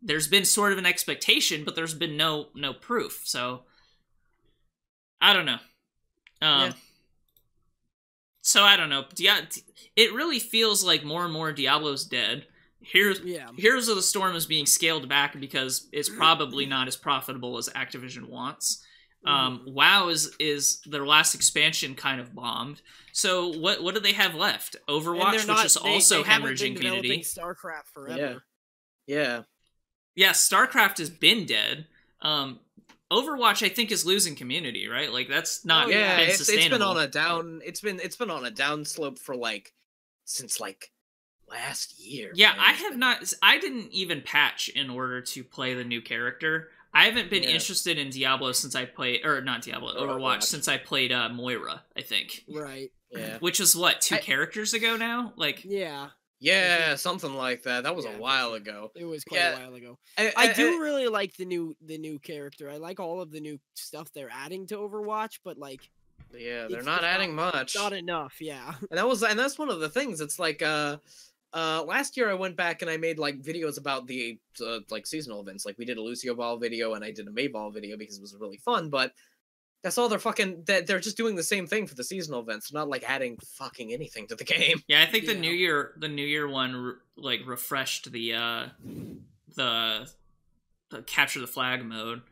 S1: There's been sort of an expectation, but there's been no proof. So I don't know. So I don't know. It really feels like more and more Diablo's dead. Heroes of the Storm is being scaled back because it's probably not as profitable as Activision wants. WoW is their last expansion kind of bombed. So what do they have left? Overwatch, which is also hemorrhaging community.
S2: StarCraft forever.
S3: Yeah,
S1: StarCraft has been dead. Overwatch, I think, is losing community, right? Like that's not been sustainable.
S3: It's been on a down. It's been on a downslope for since last year.
S1: Yeah, man. I have not. I didn't even patch in order to play the new character. I haven't been interested in Diablo since I played, or not Diablo, Overwatch since I played Moira. I think.
S2: Right.
S3: Yeah.
S1: Which was what 2 characters ago now. Like.
S3: Yeah, something like that. That was a while ago.
S2: It was quite a while ago. I do really like the new character. I like all of the new stuff they're adding to Overwatch, but
S3: they're not adding much.
S2: Not enough,
S3: And that's one of the things. It's like last year I went back and I made videos about the seasonal events. Like we did a Lucio Ball video and I did a May Ball video because it was really fun, but that's all they're just doing the same thing for the seasonal events. They're not adding fucking anything to the game.
S1: Yeah, I think the New Year one refreshed the capture the flag mode,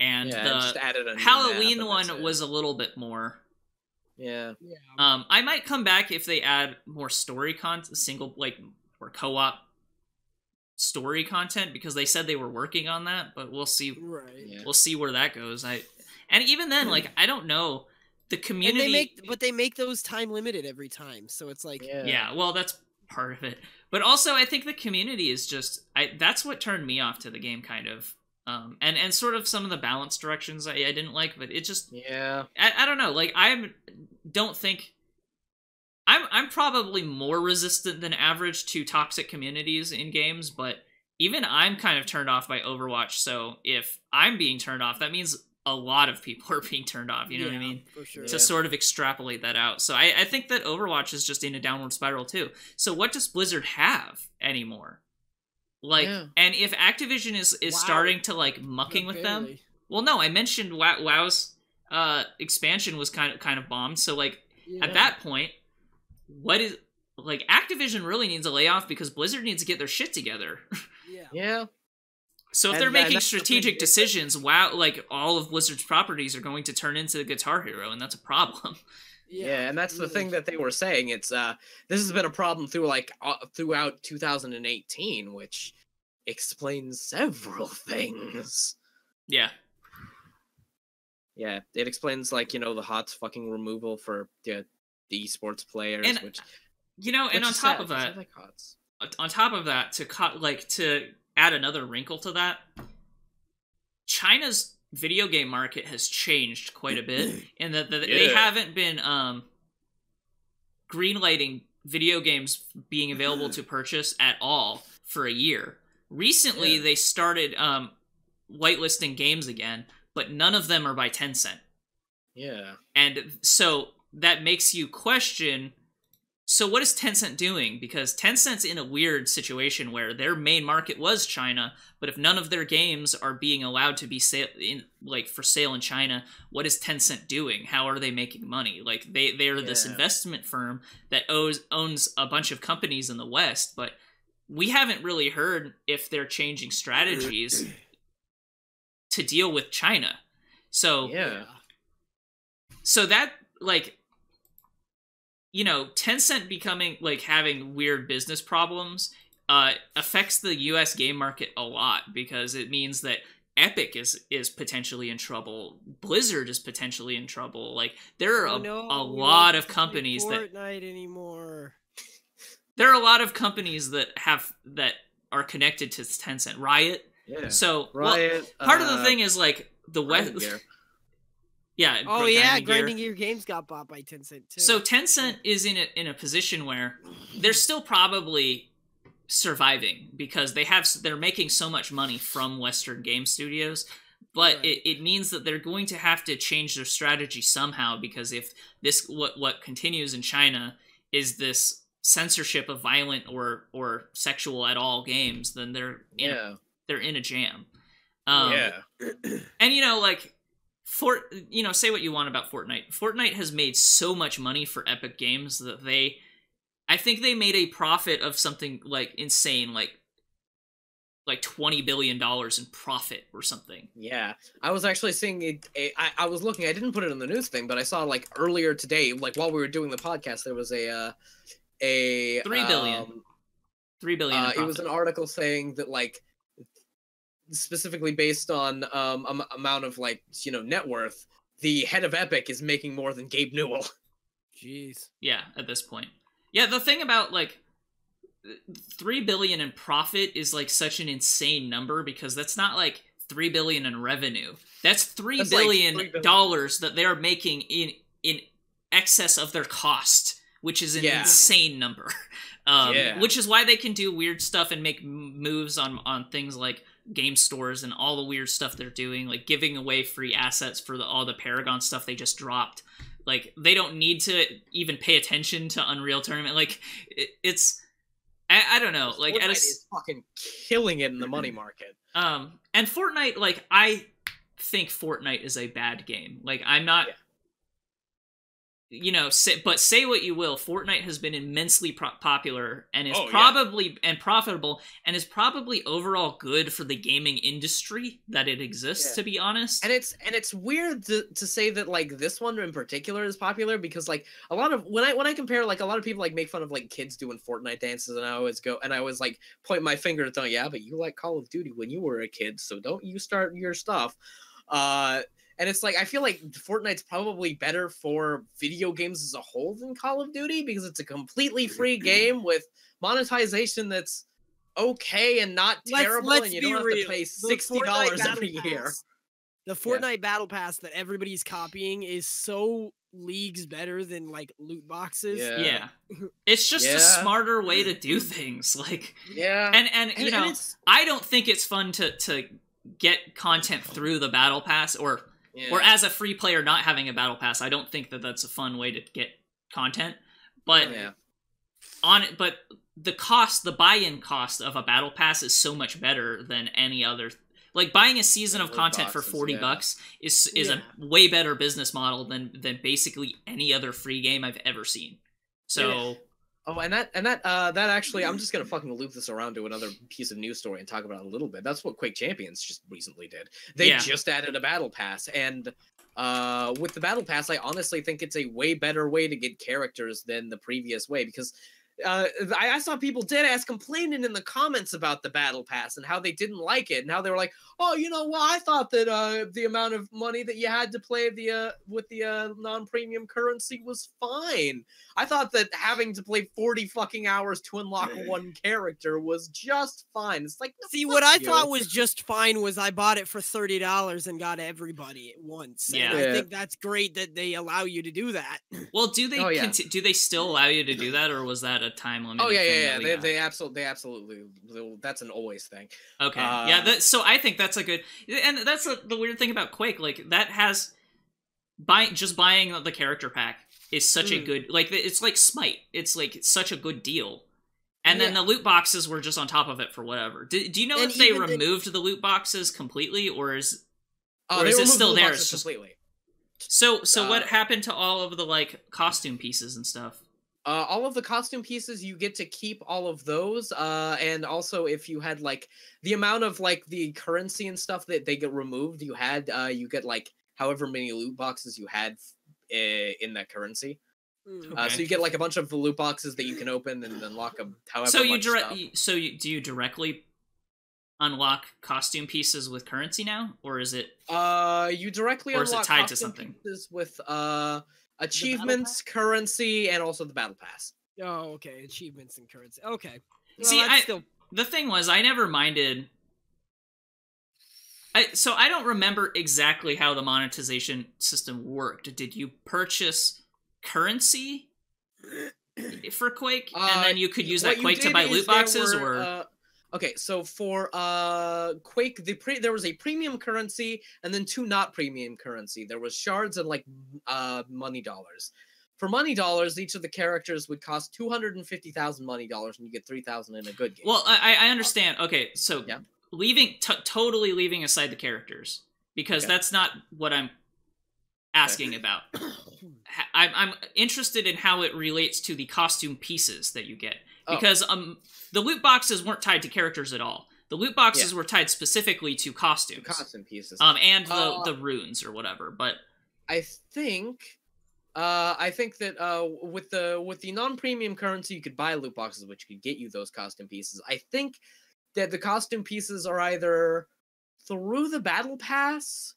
S1: and
S3: just added a
S1: Halloween one was a little bit more.
S3: Yeah.
S1: I might come back if they add more story content, or co-op story content, because they said they were working on that, but we'll see.
S2: Right.
S1: Yeah. We'll see where that goes. And even then, I don't know. The community...
S2: But they make those time limited every time, so it's
S1: Yeah, well, that's part of it. But also, I think the community is just... that's what turned me off to the game, kind of. And sort of some of the balance directions I didn't like, but it just...
S3: Yeah.
S1: I don't know, I don't think... I'm probably more resistant than average to toxic communities in games, but even I'm kind of turned off by Overwatch, so if I'm being turned off, that means a lot of people are being turned off, you know what I mean?
S2: For sure.
S1: To sort of extrapolate that out. So I think that Overwatch is just in a downward spiral too. So what does Blizzard have anymore? And if Activision is starting to mucking with them... Well, no, I mentioned WoW's expansion was kind of bombed, so at that point, what is... like Activision really needs a layoff because Blizzard needs to get their shit together.
S3: Yeah.
S1: So if they're making strategic decisions, like all of Blizzard's properties are going to turn into the Guitar Hero, and that's a problem.
S3: Yeah, and that's the thing that they were saying. It's this has been a problem throughout 2018, which explains several things.
S1: Yeah.
S3: Yeah, it explains, like, the HOTS fucking removal for the esports players,
S1: and,
S3: which
S1: and on top of that,
S3: like HOTS.
S1: On top of that, to add another wrinkle to that, China's video game market has changed quite a bit, in that they haven't been greenlighting video games being available to purchase at all for a year. Recently, they started whitelisting games again, but none of them are by Tencent.
S3: Yeah.
S1: And so that makes you question, so what is Tencent doing? Because Tencent's in a weird situation where their main market was China, but if none of their games are being allowed to be for sale in China, what is Tencent doing? How are they making money? Like, they're this investment firm that owns a bunch of companies in the West, but we haven't really heard if they're changing strategies to deal with China. So that, like, Tencent becoming, like, having weird business problems affects the US game market a lot, because it means that Epic is potentially in trouble. Blizzard is potentially in trouble. Like, there are a lot of companies there are a lot of companies that are connected to Tencent. Riot.
S3: Yeah.
S1: So
S3: Riot.
S1: Part of the thing is, like, the West. Yeah.
S2: Oh yeah, Grinding Gear Games got bought by Tencent too.
S1: So Tencent is in a position where they're still probably surviving because they're making so much money from Western game studios, but it means that they're going to have to change their strategy somehow, because if this what continues in China is this censorship of violent or sexual at all games, then they're in a jam. And like, say what you want about Fortnite. Fortnite has made so much money for Epic Games that I think they made a profit of something like insane, like $20 billion in profit or something.
S3: Yeah, I was actually seeing I was looking. I didn't put it in the news thing, but I saw, like, earlier today, like while we were doing the podcast, there was a $3
S1: billion. $3 billion.
S3: It was an article saying that, like, specifically based on amount of, like, net worth, the head of Epic is making more than Gabe Newell.
S2: Jeez.
S1: Yeah, at this point. Yeah, the thing about, like, $3 billion in profit is, like, such an insane number, because that's not like $3 billion in revenue. That's $3 billion that they're making in excess of their cost, which is an insane number. Which is why they can do weird stuff and make moves on things like game stores and all the weird stuff they're doing, like giving away free assets for all the Paragon stuff they just dropped. Like, they don't need to even pay attention to Unreal Tournament. Like, it's... I don't know. Like,
S3: Fortnite is fucking killing it in the money market.
S1: And Fortnite, like, I think Fortnite is a bad game. Like, I'm not... but say what you will, Fortnite has been immensely popular and is and profitable, and is probably overall good for the gaming industry that it exists, to be honest.
S3: And it's weird to say that, like, this one in particular is popular, because, like, a lot of when I compare, like, a lot of people, like, make fun of, like, kids doing Fortnite dances, and I always like point my finger at them. Yeah, but you like Call of Duty when you were a kid, so don't you start your stuff. And it's like, I feel like Fortnite's probably better for video games as a whole than Call of Duty, because it's a completely free game with monetization that's okay and not terrible, and you don't have to pay $60 every year.
S2: The Fortnite Battle Pass that everybody's copying is so leagues better than, like, loot boxes.
S1: Yeah. It's just a smarter way to do things. Like, and I don't think it's fun to get content through the Battle Pass, or as a free player not having a Battle Pass. I don't think that that's a fun way to get content. But but the buy-in cost of a Battle Pass is so much better than any other. Like, buying a season of content for $40 is a way better business model than basically any other free game I've ever seen. So
S3: Oh, that actually, I'm just gonna fucking loop this around to another piece of news story and talk about it a little bit. That's what Quake Champions just recently did. They just added a battle pass, and with the battle pass, I honestly think it's a way better way to get characters than the previous way, because I saw people dead ass complaining in the comments about the battle pass and how they didn't like it, and how they were like, "Oh, you know what? I thought that the amount of money that you had to play with the non-premium currency was fine. I thought that having to play 40 fucking hours to unlock one character was just fine." It's like, no,
S2: see, what I thought was just fine was I bought it for $30 and got everybody at once.
S1: Yeah,
S2: and I think that's great that they allow you to do that.
S1: Well, do they do they still allow you to do that, or was that a time limit?
S3: Oh yeah. They absolutely. That's an always thing.
S1: Okay, so I think that's a good, and that's the weird thing about Quake. Like that has buying the character pack is such a good, like it's like Smite. It's like such a good deal. And then the loot boxes were just on top of it for whatever. Do you know if they removed the loot boxes completely, or is it still there? It's just
S3: completely.
S1: So what happened to all of the like costume pieces and stuff?
S3: All of the costume pieces, you get to keep all of those, and also if you had like the amount of like the currency and stuff that they get removed, you get like however many loot boxes you had in that currency.
S1: Okay.
S3: So you get like a bunch of loot boxes that you can open and unlock them. However,
S1: do you directly unlock costume pieces with currency now, or is it?
S3: You directly unlock,
S1: or is it tied to something?
S3: Pieces with achievements, currency, and also the battle pass.
S2: Oh, okay. Achievements and currency. Okay. Well,
S1: see, the thing was, I never minded. So I don't remember exactly how the monetization system worked. Did you purchase currency for Quake, and then you could use that Quake to buy loot boxes, or?
S3: Okay, so for Quake, there was a premium currency and then 2 not premium currency. There was shards and like money dollars. For money dollars, each of the characters would cost 250,000 money dollars, and you get 3,000 in a good game.
S1: Well, I understand. Okay, so totally leaving aside the characters, because that's not what I'm asking about. I'm interested in how it relates to the costume pieces that you get. Because the loot boxes weren't tied to characters at all. The loot boxes were tied specifically to costumes.
S3: Costume pieces.
S1: And the runes or whatever. But
S3: I think that with the non-premium currency, you could buy loot boxes, which could get you those costume pieces. I think that the costume pieces are either through the battle pass,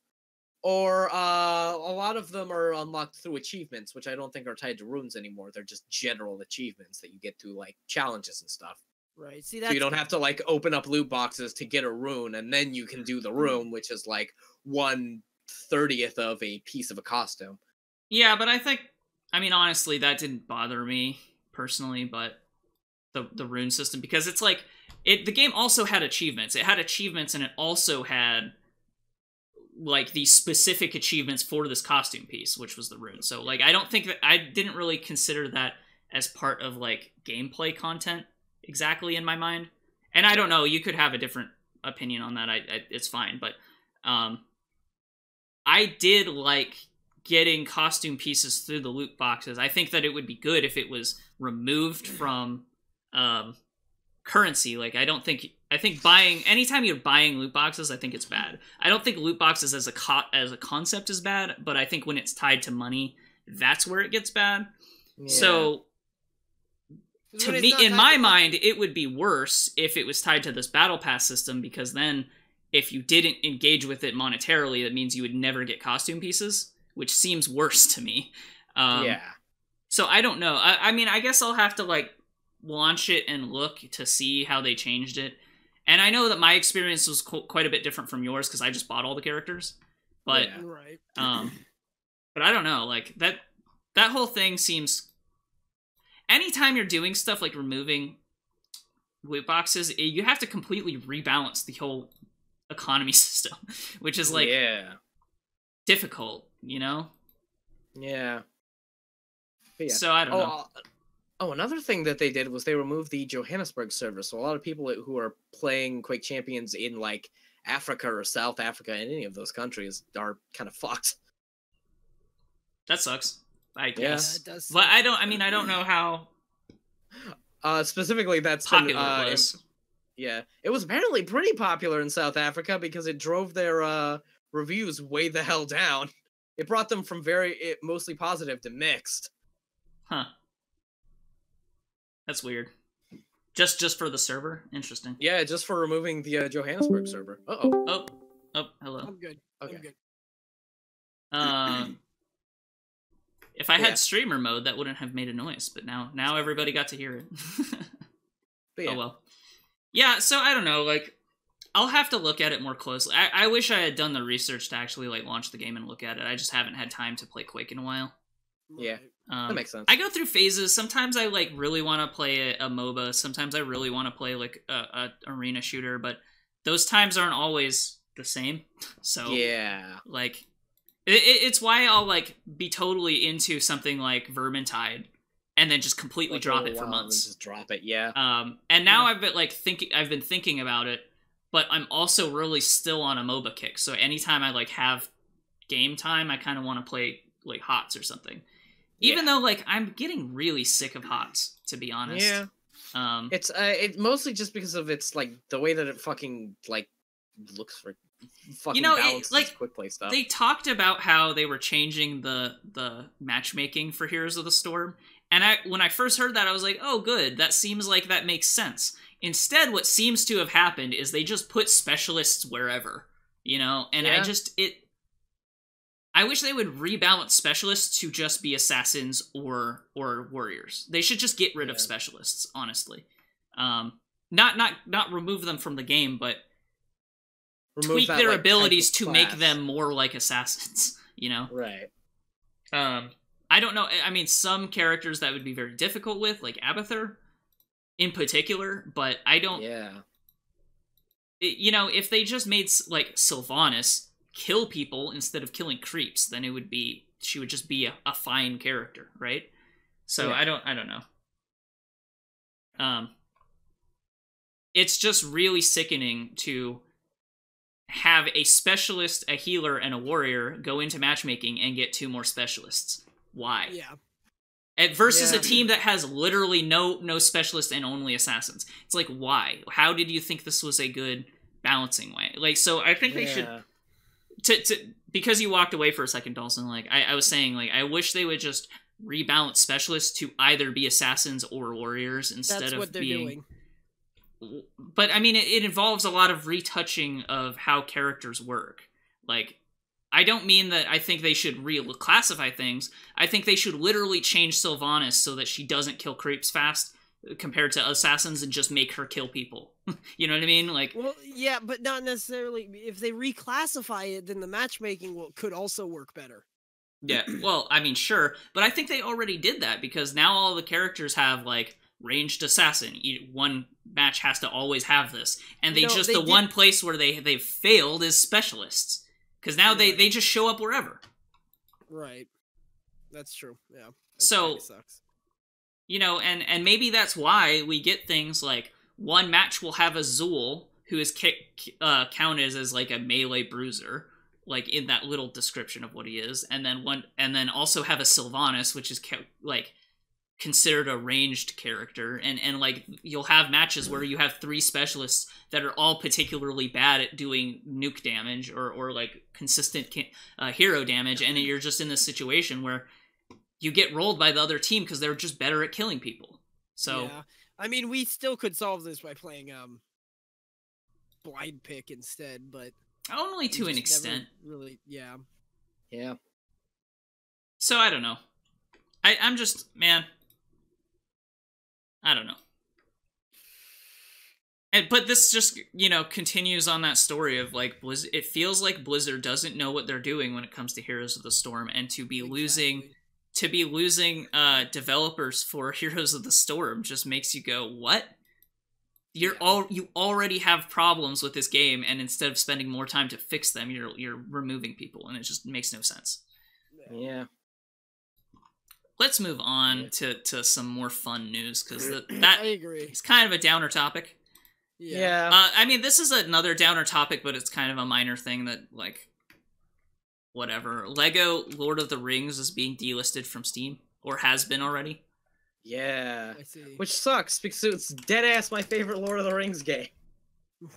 S3: or a lot of them are unlocked through achievements, which I don't think are tied to runes anymore. They're just general achievements that you get through like challenges and stuff.
S2: Right. See,
S3: so you don't have to like open up loot boxes to get a rune, and then you can do the rune, which is like 1/30th of a piece of a costume.
S1: Yeah, but I mean, honestly, that didn't bother me personally, but the rune system, because it's like the game also had achievements. It had achievements, and it also had like the specific achievements for this costume piece, which was the rune. So like I didn't really consider that as part of like gameplay content exactly in my mind. And I don't know, you could have a different opinion on that. It's fine, but I did like getting costume pieces through the loot boxes. I think that it would be good if it was removed from currency. Like I think buying, anytime you're buying loot boxes, I think it's bad. I don't think loot boxes as a concept is bad, but I think when it's tied to money, that's where it gets bad. Yeah. So to me, in my mind, it would be worse if it was tied to this battle pass system, because then if you didn't engage with it monetarily, that means you would never get costume pieces, which seems worse to me. So I don't know. I mean, I guess I'll have to like launch it and look to see how they changed it. And I know that my experience was quite a bit different from yours, because I just bought all the characters. But but I don't know. Like that whole thing seems. Anytime you're doing stuff like removing loot boxes, you have to completely rebalance the whole economy system, which is like difficult, you know?
S3: Yeah.
S1: So I don't know.
S3: Another thing that they did was they removed the Johannesburg server. So a lot of people who are playing Quake Champions in like Africa or South Africa, in any of those countries, are kind of fucked.
S1: That sucks. I guess.
S2: Yeah, it does.
S1: But I don't know how.
S3: Specifically, that's
S1: Popular
S3: been,
S1: it was.
S3: yeah, it was apparently pretty popular in South Africa because it drove their reviews way the hell down. It brought them from mostly positive to mixed.
S1: Huh. That's weird. Just for the server? Interesting.
S3: Yeah, just for removing the Johannesburg server. Uh-oh.
S1: Oh, hello.
S2: I'm good.
S3: Okay.
S2: I'm good.
S1: If I
S3: Yeah.
S1: had streamer mode, that wouldn't have made a noise, but now everybody got to hear it.
S3: But yeah.
S1: Oh well. Yeah, so I don't know, like, I'll have to look at it more closely. I wish I had done the research to actually, like, launch the game and look at it. I just haven't had time to play Quake in a while.
S3: Yeah. That makes sense.
S1: I go through phases. Sometimes I, like, really want to play a MOBA. Sometimes I really want to play, like, a arena shooter, but those times aren't always the same. So,
S3: yeah.
S1: like, it's why I'll, like, be totally into something like Vermintide and then just completely
S3: Like,
S1: drop
S3: a
S1: it for
S3: while and
S1: months.
S3: Just drop it, yeah.
S1: And now I've been thinking about it, but I'm also really still on a MOBA kick. So anytime I, like, have game time, I kind of want to play, like, HOTS or something. Even though, like, I'm getting really sick of HOTS, to be honest.
S3: Yeah. It's mostly just because of its, like, the way that it fucking, like, looks for fucking balances quick play stuff.
S1: They talked about how they were changing the matchmaking for Heroes of the Storm, and when I first heard that, I was like, oh, good, that seems like that makes sense. Instead, what seems to have happened is they just put specialists wherever, you know? And
S3: Yeah.
S1: I wish they would rebalance specialists to just be assassins or warriors. They should just get rid of specialists, honestly. Not remove them from the game, but tweak their abilities to make them more like assassins, you know?
S3: Right.
S1: I don't know. I mean, some characters that would be very difficult with, like Abathur, in particular, but I don't...
S3: Yeah.
S1: You know, if they just made, like, Sylvanas kill people instead of killing creeps, then she would just be a fine character, right? So, I don't know. It's just really sickening to have a specialist, a healer, and a warrior go into matchmaking and get 2 more specialists. Why?
S2: Yeah.
S1: Versus a team that has literally no specialists and only assassins. It's like, why? How did you think this was a good balancing way? Like, so I think they should... because you walked away for a second, Dalsson, like, I was saying, like, I wish they would just rebalance specialists to either be assassins or warriors instead
S2: That's
S1: of
S2: what they're
S1: being...
S2: doing.
S1: But, I mean, it involves a lot of retouching of how characters work. Like, I don't mean that I think they should reclassify things. I think they should literally change Sylvanas so that she doesn't kill creeps fast compared to assassins and just make her kill people. You know what I mean? Like,
S2: well, yeah, but not necessarily. If they reclassify it, then the matchmaking could also work better.
S1: Yeah, well, I mean, sure, but I think they already did that because now all the characters have, like, ranged assassin. One match has to always have this, and one place where they've failed is specialists because now they just show up wherever.
S2: Right, that's true. Yeah.
S1: So,
S2: sucks.
S1: You know, and maybe that's why we get things like one match will have a Zool who is counted as like a melee bruiser, like in that little description of what he is, and then also have a Sylvanas, which is like considered a ranged character, and like you'll have matches where you have 3 specialists that are all particularly bad at doing nuke damage or like consistent hero damage, and you're just in this situation where you get rolled by the other team because they're just better at killing people. So
S2: yeah. I mean, we still could solve this by playing blind pick instead, but
S1: only to an extent.
S2: Really, yeah.
S3: Yeah.
S1: So I don't know. I'm just, man, I don't know. But this just, you know, continues on that story of, like, it feels like Blizzard doesn't know what they're doing when it comes to Heroes of the Storm, and to be losing developers for Heroes of the Storm just makes you go, what? You already have problems with this game, and instead of spending more time to fix them, you're removing people, and it just makes no sense.
S3: Yeah.
S1: Let's move on to some more fun news, because
S2: I agree.
S1: It's kind of a downer topic.
S3: Yeah.
S1: I mean, this is another downer topic, but it's kind of a minor thing that, like, whatever. Lego Lord of the Rings is being delisted from Steam, or has been already.
S3: Yeah.
S2: I see.
S3: Which sucks because it's dead ass my favorite Lord of the Rings game.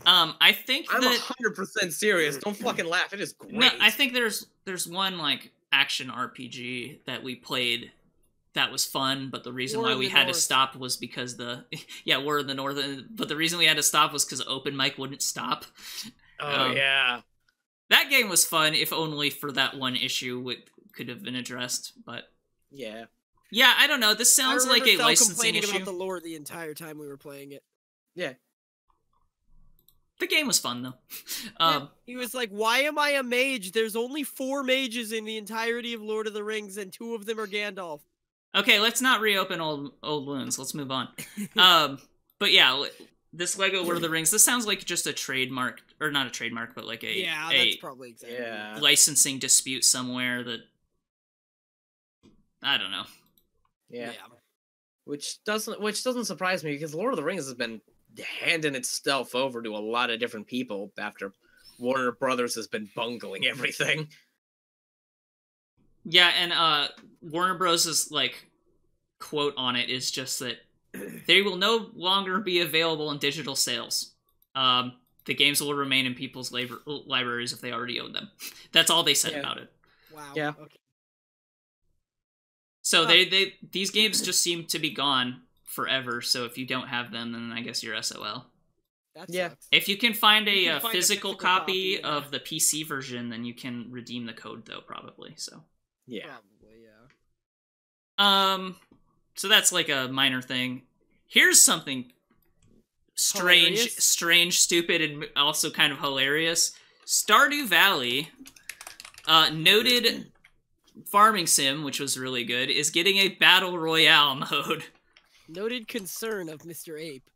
S1: I think
S3: I'm
S1: that
S3: 100% serious. Don't fucking laugh. It is great.
S1: no, I think there's one like action RPG that we played that was fun, but the reason
S2: War
S1: why
S2: in
S1: we
S2: the
S1: had to
S2: North.
S1: stop was because War in the North, but the reason we had to stop was because open mic wouldn't stop.
S3: yeah.
S1: That game was fun, if only for that one issue it could have been addressed. But
S3: Yeah.
S1: yeah, I don't know. This sounds like a
S2: Thel
S1: licensing
S2: complaining
S1: issue.
S2: about the lore the entire time we were playing it.
S3: Yeah.
S1: The game was fun though.
S2: He was like, "Why am I a mage? There's only 4 mages in the entirety of Lord of the Rings, and 2 of them are Gandalf."
S1: Okay, let's not reopen old wounds. Let's move on. But yeah, this Lego Lord of the Rings. This sounds like just a trademark, or not a trademark, but like a
S2: that's probably exactly.
S3: Yeah.
S1: licensing dispute somewhere that I don't know.
S3: Yeah. Which doesn't surprise me because Lord of the Rings has been handing itself over to a lot of different people after Warner Brothers has been bungling everything.
S1: Yeah, and Warner Bros.'s like quote on it is just that they will no longer be available in digital sales. The games will remain in people's libraries if they already own them. That's all they said about it.
S2: Wow.
S3: Yeah.
S2: Okay.
S1: So these games just seem to be gone forever. So if you don't have them, then I guess you're SOL.
S2: That
S3: Yeah.
S2: sucks.
S1: If you can find
S2: You
S1: a
S2: can find a
S1: physical
S2: physical
S1: copy
S2: copy,
S1: of the PC version, then you can redeem the code though, probably. So
S3: Yeah.
S2: Probably, yeah.
S1: so that's like a minor thing. Here's something strange, stupid, and also kind of hilarious. Stardew Valley, noted farming sim, which was really good, is getting a battle royale mode.
S2: Noted concern of Mr. Ape.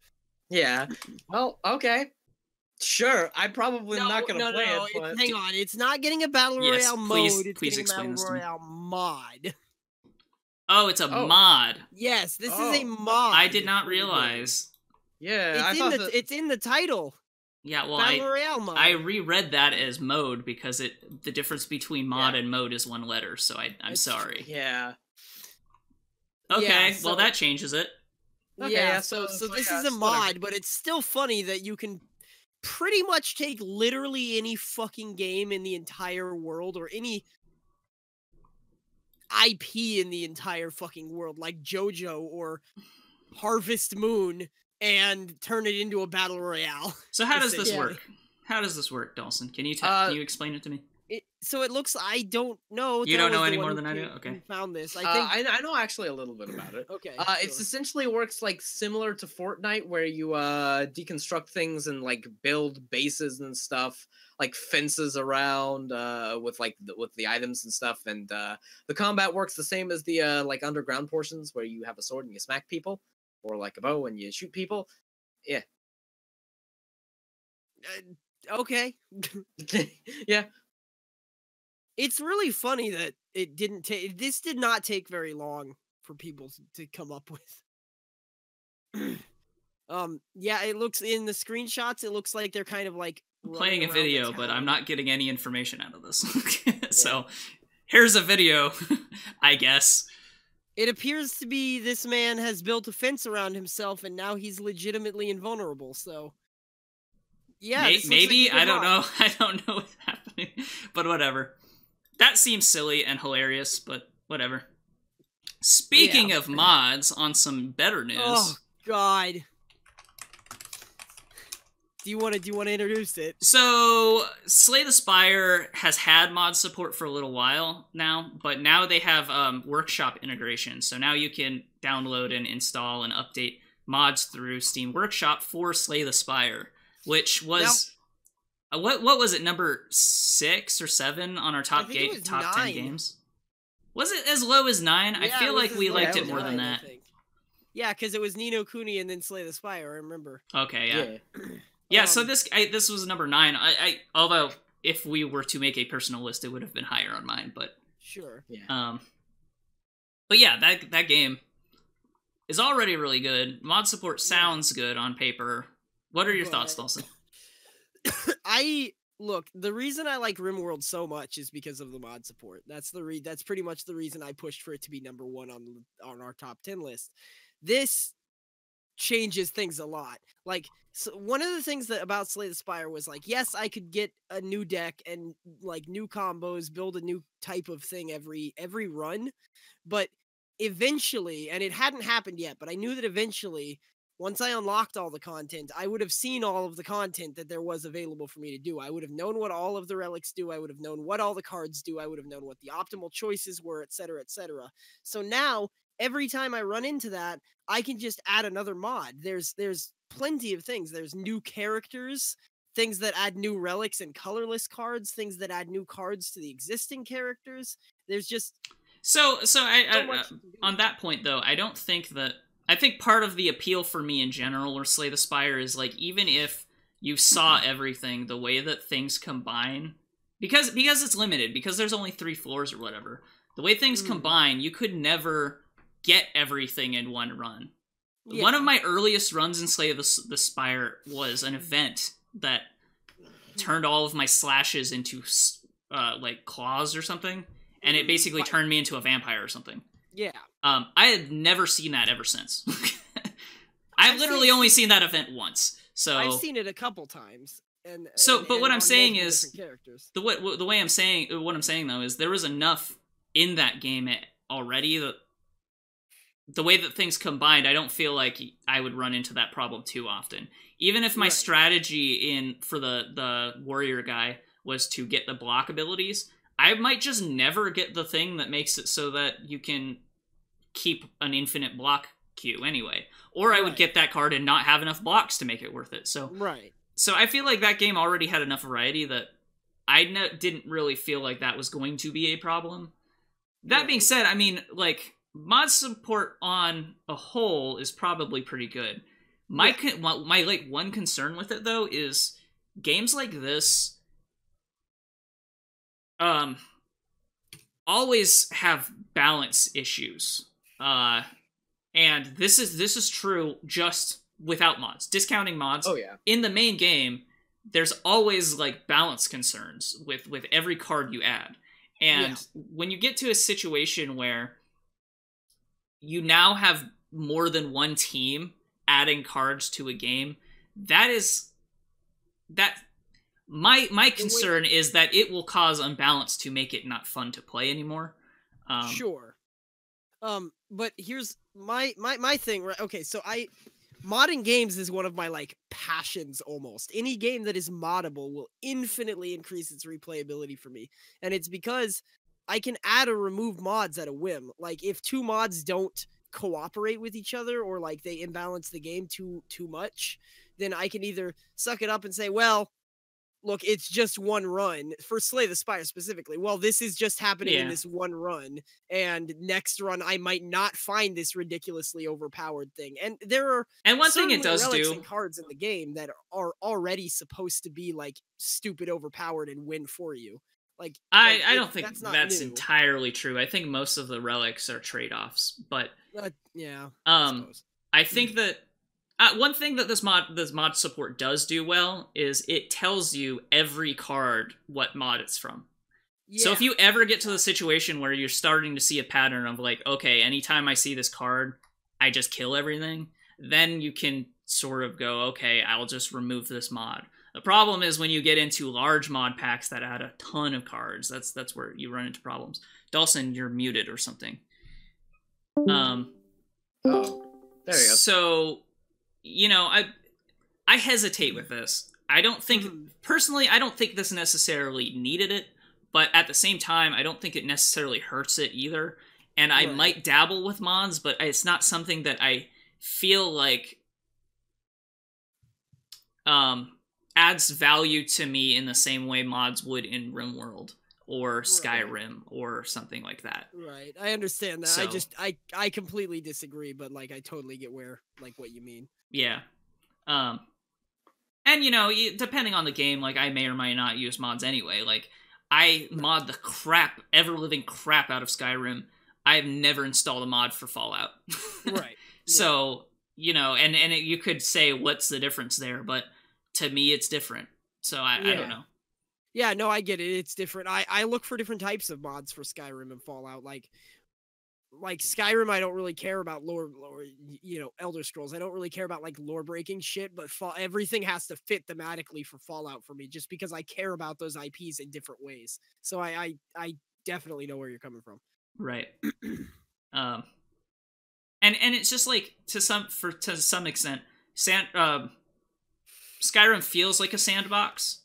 S3: Yeah. Well, okay. Sure. I'm probably not going to play it, but...
S2: Hang on. It's not getting a Battle
S1: Yes,
S2: Royale
S1: please-
S2: mode. It's
S1: please
S2: getting a
S1: explain
S2: Battle
S1: this to me.
S2: Royale mod.
S1: Oh, it's a mod.
S2: Yes, this is a
S3: Oh.
S2: mod.
S1: I did not
S2: for the game.
S1: realize.
S3: Yeah,
S2: It's in the title.
S1: Yeah, well,
S2: Battle Royale mod.
S1: I reread that as mode because the difference between mod and mode is 1 letter, so I'm
S2: It's
S1: sorry.
S3: Yeah.
S1: Okay,
S2: Yeah,
S1: well
S2: so-
S1: that changes it.
S3: Okay,
S2: yeah,
S3: yeah,
S2: so
S3: so
S2: this
S3: yeah,
S2: is a
S3: it's whatever.
S2: mod, but it's still funny that you can pretty much take literally any fucking game in the entire world or any IP in the entire fucking world, like JoJo or Harvest Moon, and turn it into a battle royale.
S1: So how does this
S2: Essentially.
S1: work? How does this work, Dalsson? Can you
S3: Uh,
S1: can you explain it to me?
S2: So it looks. I don't know.
S1: You
S2: Thel
S1: don't know
S2: was the
S1: any
S2: one
S1: more
S2: who
S1: than I do?
S2: came-
S1: Okay.
S2: who found this. I think.
S3: I know actually a little bit about it.
S2: Okay.
S3: It's
S2: sure.
S3: essentially works like similar to Fortnite, where you deconstruct things and like build bases and stuff, like fences around with the items and stuff. And the combat works the same as the like underground portions, where you have a sword and you smack people, or like a bow and you shoot people. Yeah.
S2: Okay.
S3: Yeah.
S2: It's really funny that it didn't take. This did not take very long for people to come up with. Yeah, it looks in the screenshots. It looks like they're kind of like
S1: Playing a
S2: running around the
S1: video, but I'm
S2: town.
S1: not getting any information out of this. So here's a video, I guess.
S2: It appears to be this man has built a fence around himself, and now he's legitimately invulnerable. So, yeah, this looks like
S1: Maybe
S2: a good
S1: I don't
S2: mod.
S1: know. I don't know what's happening, but whatever. That seems silly and hilarious, but whatever. Speaking of mods, on some better news.
S2: Oh God. Do you want to introduce it?
S1: So, Slay the Spire has had mod support for a little while now, but now they have Workshop integration. So now you can download and install and update mods through Steam Workshop for Slay the Spire, which was what was it, number 6 or 7 on our top 10
S2: 9.
S1: games? Was it as low as 9? I
S2: Yeah,
S1: feel
S2: it was
S1: like
S2: as
S1: we
S2: low
S1: liked
S2: as
S1: it more than
S2: 9, I
S1: that.
S2: think. Yeah, because it was Ni no Kuni and then Slay the Spire. I remember.
S1: Okay, yeah. Yeah, so this was number 9. I although if we were to make a personal list, it would have been higher on mine. But
S2: Sure.
S3: Yeah.
S1: But yeah, that game is already really good. Mod support sounds good on paper. What are your thoughts, Dalsson?
S2: Look, the reason I like RimWorld so much is because of the mod support. That's pretty much the reason I pushed for it to be number 1 on our top 10 list. This changes things a lot. Like, so one of the things that about Slay the Spire was like, yes, I could get a new deck and like new combos, build a new type of thing every run, but eventually, and it hadn't happened yet, but I knew that eventually, once I unlocked all the content, I would have seen all of the content that there was available for me to do. I would have known what all of the relics do. I would have known what all the cards do. I would have known what the optimal choices were, etc., etc. So now, every time I run into that, I can just add another mod. There's plenty of things. There's new characters, things that add new relics and colorless cards, things that add new cards to the existing characters. There's just
S1: so I
S2: much you can do.
S1: on that point though, I don't think that I think part of the appeal for me in general or Slay the Spire is like even if you saw everything, the way that things combine because it's limited, because there's only 3 floors or whatever. The way things combine, you could never get everything in one run. Yeah. One of my earliest runs in Slay the Spire was an event that turned all of my slashes into like claws or something, and it basically turned me into a vampire or something.
S2: Yeah.
S1: I had never seen that ever since. I've literally only seen that event once. So
S2: I've seen it a couple times.
S1: But what I'm saying is
S2: characters.
S1: what I'm saying though is there was enough in that game already that the way that things combined, I don't feel like I would run into that problem too often. Even if my strategy for the warrior guy was to get the block abilities, I might just never get the thing that makes it so that you can keep an infinite block queue anyway. Or I would get that card and not have enough blocks to make it worth it. So I feel like that game already had enough variety that I didn't really feel like that was going to be a problem. That being said, I mean, like, mod support on a whole is probably pretty good. My like one concern with it though is games like this always have balance issues. And this is true just without mods. Discounting mods.
S3: Oh yeah.
S1: In the main game, there's always like balance concerns with every card you add. And when you get to a situation where you now have more than one team adding cards to a game, my concern is that it will cause unbalance to make it not fun to play anymore.
S2: Sure. But here's my thing, right? Okay, so modding games is one of my like passions almost. Any game that is moddable will infinitely increase its replayability for me. And it's because I can add or remove mods at a whim. Like if 2 mods don't cooperate with each other or like they imbalance the game too much, then I can either suck it up and say, well, look, it's just one run. For Slay the Spire specifically, well, this is just happening in this one run, and next run I might not find this ridiculously overpowered thing. And there are
S1: one thing it does
S2: relics
S1: do
S2: and cards in the game that are already supposed to be like stupid overpowered and win for you. Like
S1: I don't think that's
S2: new.
S1: entirely true. I think most of the relics are trade-offs, but I think that one thing that this mod support does do well is it tells you every card what mod it's from. Yeah. So if you ever get to the situation where you're starting to see a pattern of like, okay, anytime I see this card, I just kill everything, then you can sort of go, okay, I'll just remove this mod. The problem is when you get into large mod packs that add a ton of cards, that's where you run into problems. Dalsson, you're muted or something.
S3: Oh, there you go.
S1: So, you know, I hesitate with this. I don't think, personally, I don't think this necessarily needed it, but at the same time, I don't think it necessarily hurts it either. And I might dabble with mods, but it's not something that I feel like adds value to me in the same way mods would in RimWorld or Skyrim or something like that.
S2: Right. I understand that.
S1: So,
S2: I completely disagree, but like I totally get where like what you mean.
S1: Yeah. And you know, depending on the game, like I may or may not use mods anyway. Like I mod the ever-living crap out of Skyrim. I have never installed a mod for Fallout.
S2: Right.
S1: So, you know, and you could say what's the difference there, but to me it's different. So I don't know.
S2: Yeah, no, I get it. It's different. I look for different types of mods for Skyrim and Fallout. Like like Skyrim, I don't really care about lore, you know, Elder Scrolls. I don't really care about like lore breaking shit, but everything has to fit thematically for Fallout for me, just because I care about those IPs in different ways. So I definitely know where you're coming from.
S1: Right. And it's just like to some extent, Skyrim feels like a sandbox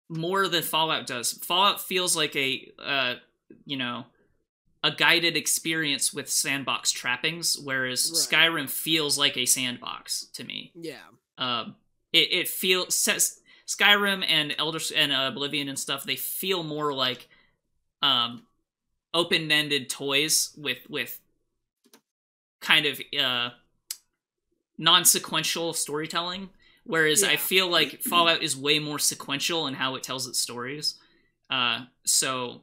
S1: more than Fallout does. Fallout feels like a you know, a guided experience with sandbox trappings, whereas Skyrim feels like a sandbox to me.
S2: Yeah.
S1: It feels Skyrim and Oblivion and stuff. They feel more like open-ended toys with kind of non-sequential storytelling, whereas I feel like Fallout is way more sequential in how it tells its stories. So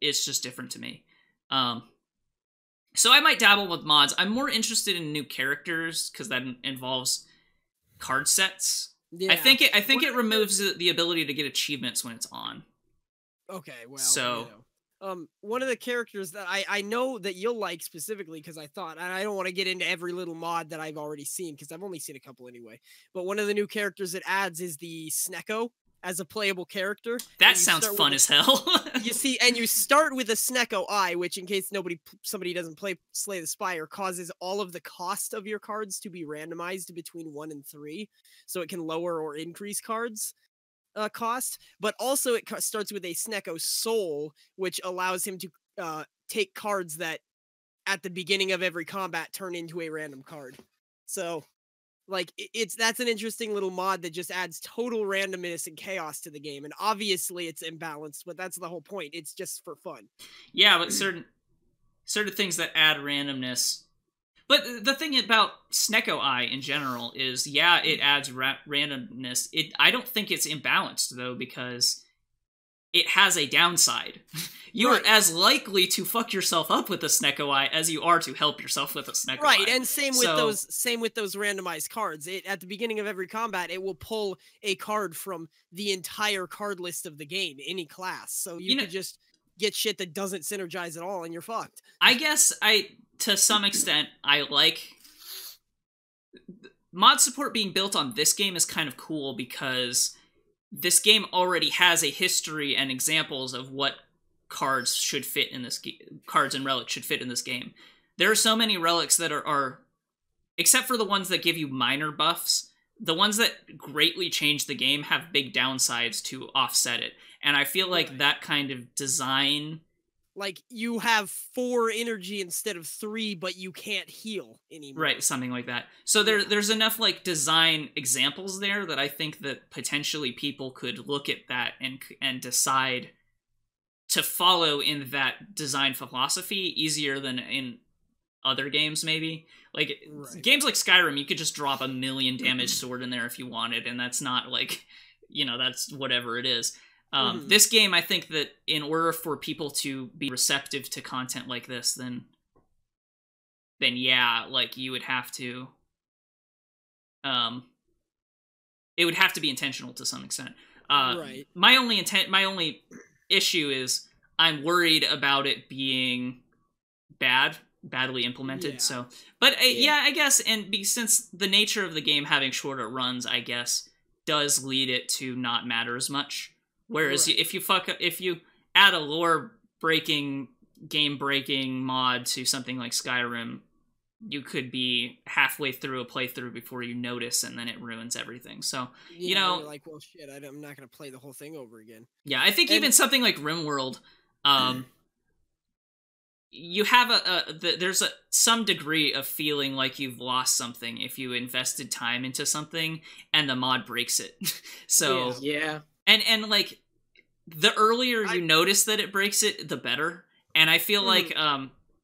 S1: it's just different to me. So I might dabble with mods. I'm more interested in new characters because that involves card sets.
S2: Yeah.
S1: I think it removes the ability to get achievements when it's on.
S2: Okay, well,
S1: so
S2: you know. One of the characters that I know that you'll like specifically, because I thought, and I don't want to get into every little mod that I've already seen, because I've only seen a couple anyway, but one of the new characters it adds is the Snecko as a playable character.
S1: That sounds fun as hell.
S2: You start with a Snecko eye, which, in case somebody doesn't play Slay the Spire, causes all of the cost of your cards to be randomized between 1 and 3, so it can lower or increase cards cost. But also it starts with a Snecko Soul, which allows him to take cards that at the beginning of every combat turn into a random card. So like that's an interesting little mod that just adds total randomness and chaos to the game. And obviously it's imbalanced, but that's the whole point. It's just for fun.
S1: Yeah, but certain things that add randomness. But the thing about Snecko Eye in general is, yeah, it adds randomness. I don't think it's imbalanced, though, because it has a downside. You are as likely to fuck yourself up with a Snecko Eye as you are to help yourself with a Snecko Eye.
S2: Right, and same with those randomized cards. At the beginning of every combat, it will pull a card from the entire card list of the game, any class. So you could just get shit that doesn't synergize at all, and you're fucked.
S1: I guess to some extent, I like mod support being built on this game is kind of cool because this game already has a history and examples of what cards should fit in this cards and relics should fit in this game. There are so many relics that are except for the ones that give you minor buffs, the ones that greatly change the game have big downsides to offset it. And I feel like that kind of design,
S2: like you have 4 energy instead of 3, but you can't heal anymore.
S1: Right, something like that. So there's enough like design examples there that I think that potentially people could look at that and decide to follow in that design philosophy easier than in other games, maybe. Like games like Skyrim, you could just drop a 1,000,000 damage sword in there if you wanted, and that's not like, that's whatever it is. This game, I think that in order for people to be receptive to content like this, then yeah, like you would have to, it would have to be intentional to some extent.
S2: Right.
S1: My only issue is I'm worried about it being badly implemented. Yeah. So, but I guess, and since the nature of the game having shorter runs, I guess, does lead it to not matter as much. Whereas if you add a lore-breaking, game-breaking mod to something like Skyrim, you could be halfway through a playthrough before you notice, and then it ruins everything. So,
S2: you're like, well, shit, I'm not going to play the whole thing over again.
S1: Yeah, I think even something like RimWorld, you have there's some degree of feeling like you've lost something if you invested time into something and the mod breaks it. So
S3: yeah.
S1: And like, the earlier you notice that it breaks it, the better. And I feel like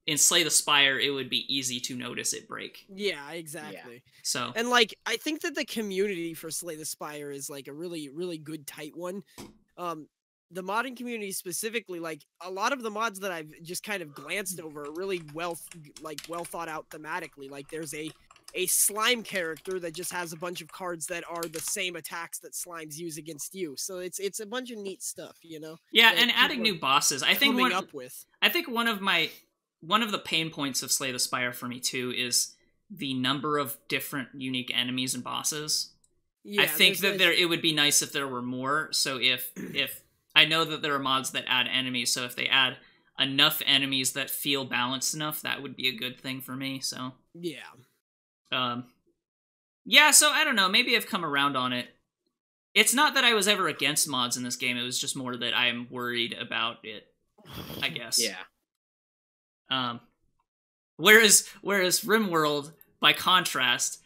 S1: in Slay the Spire, it would be easy to notice it break.
S2: Yeah, exactly.
S1: Yeah. So,
S2: and like, I think that the community for Slay the Spire is like a really, really good, tight one. The modding community specifically, like a lot of the mods that I've just kind of glanced over are really well thought out thematically. Like there's a slime character that just has a bunch of cards that are the same attacks that slimes use against you. So it's a bunch of neat stuff,
S1: Yeah, and adding new bosses. I think one of one of the pain points of Slay the Spire for me too is the number of different unique enemies and bosses.
S2: Yeah,
S1: I think that it would be nice if there were more. So if I know that there are mods that add enemies, so if they add enough enemies that feel balanced enough, that would be a good thing for me. So
S2: yeah.
S1: Yeah, so I don't know, maybe I've come around on it. It's not that I was ever against mods in this game, it was just more that I am worried about it, I guess.
S3: Yeah.
S1: Whereas RimWorld, by contrast,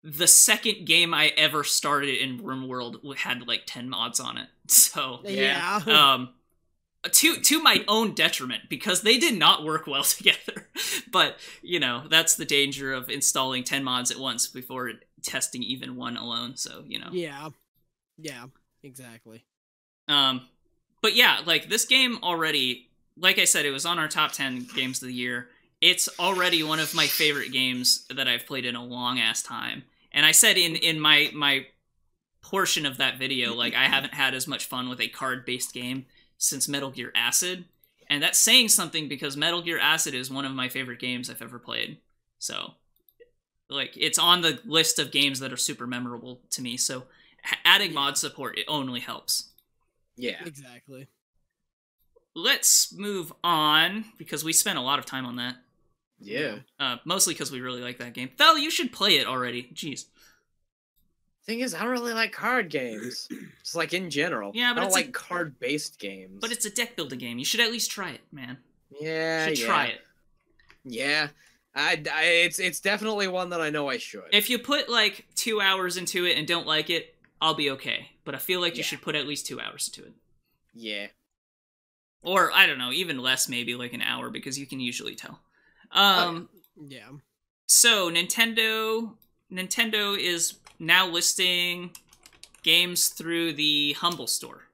S1: the second game I ever started in RimWorld had like 10 mods on it. So
S2: yeah.
S1: To my own detriment, because they did not work well together. But, you know, that's the danger of installing 10 mods at once before testing even one alone, so, you know.
S2: Yeah. Yeah, exactly.
S1: But yeah, like, this game already, like I said, it was on our top 10 games of the year. It's already one of my favorite games that I've played in a long-ass time. And I said in my portion of that video, like, I haven't had as much fun with a card-based game since Metal Gear Acid. And that's saying something because Metal Gear Acid is one of my favorite games I've ever played. So, like, it's on the list of games that are super memorable to me. So, adding mod support, it only helps.
S3: Yeah.
S2: Exactly.
S1: Let's move on, because we spent a lot of time on that.
S3: Yeah.
S1: Mostly because we really like that game. Thel, you should play it already. Jeez.
S3: Thing is, I don't really like card games. Just like in general.
S1: Yeah, but
S3: I don't
S1: it's
S3: like card-based games.
S1: But it's a deck building game. You should at least try it, man.
S3: Yeah,
S1: You should try it.
S3: Yeah. It's definitely one that I know I should.
S1: If you put like 2 hours into it and don't like it, I'll be okay. But I feel like you
S3: Yeah.
S1: should put at least 2 hours into it.
S3: Yeah.
S1: Or, I don't know, even less, maybe like an hour, because you can usually tell.
S2: Yeah.
S1: So, Nintendo is now listing games through the Humble Store.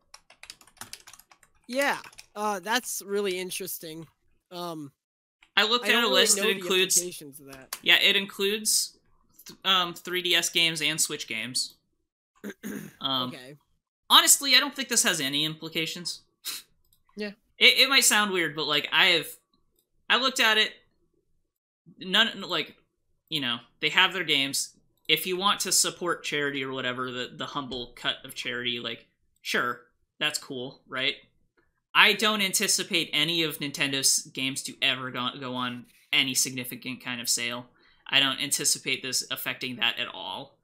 S2: Yeah. That's really interesting.
S1: I looked
S2: I
S1: at
S2: don't
S1: a
S2: really
S1: list.
S2: know
S1: It
S2: the
S1: includes,
S2: implications of that.
S1: yeah, it includes 3DS games and Switch games.
S2: Okay.
S1: Honestly, I don't think this has any implications.
S3: Yeah.
S1: It might sound weird, but like I looked at it. None, like, you know, they have their games. If you want to support charity or whatever, the humble cut of charity, like, sure, that's cool, right? I don't anticipate any of Nintendo's games to ever go on any significant kind of sale. I don't anticipate this affecting that at all.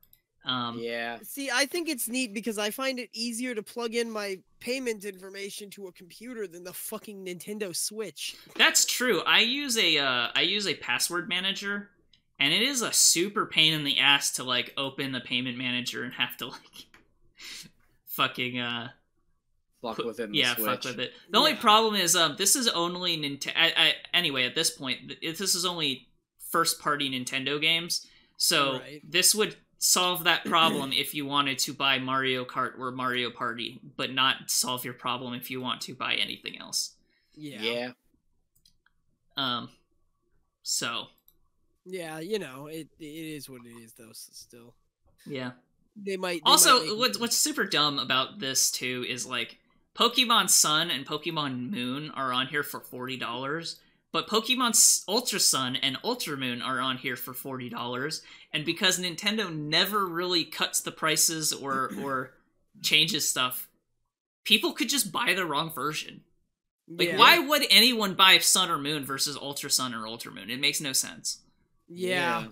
S3: Yeah.
S2: See, I think it's neat because I find it easier to plug in my payment information to a computer than the fucking Nintendo Switch.
S1: That's true. I use a password manager, and it is a super pain in the ass to like open the payment manager and have to like fucking
S3: Fuck within the Switch.
S1: fuck with it. The only problem is this is only Nintendo. Anyway, at this point, this is only first party Nintendo games, so this would solve that problem if you wanted to buy Mario Kart or Mario Party, but not solve your problem if you want to buy anything else.
S2: Yeah.
S1: So.
S2: Yeah, you know, it is what it is, though. So still.
S1: Yeah.
S2: They might.
S1: Also, what's super dumb about this too is like Pokemon Sun and Pokemon Moon are on here for $40. But Pokemon Ultra Sun and Ultra Moon are on here for $40, and because Nintendo never really cuts the prices or changes stuff, people could just buy the wrong version. Like, why would anyone buy Sun or Moon versus Ultra Sun or Ultra Moon? It makes no sense.
S2: Yeah,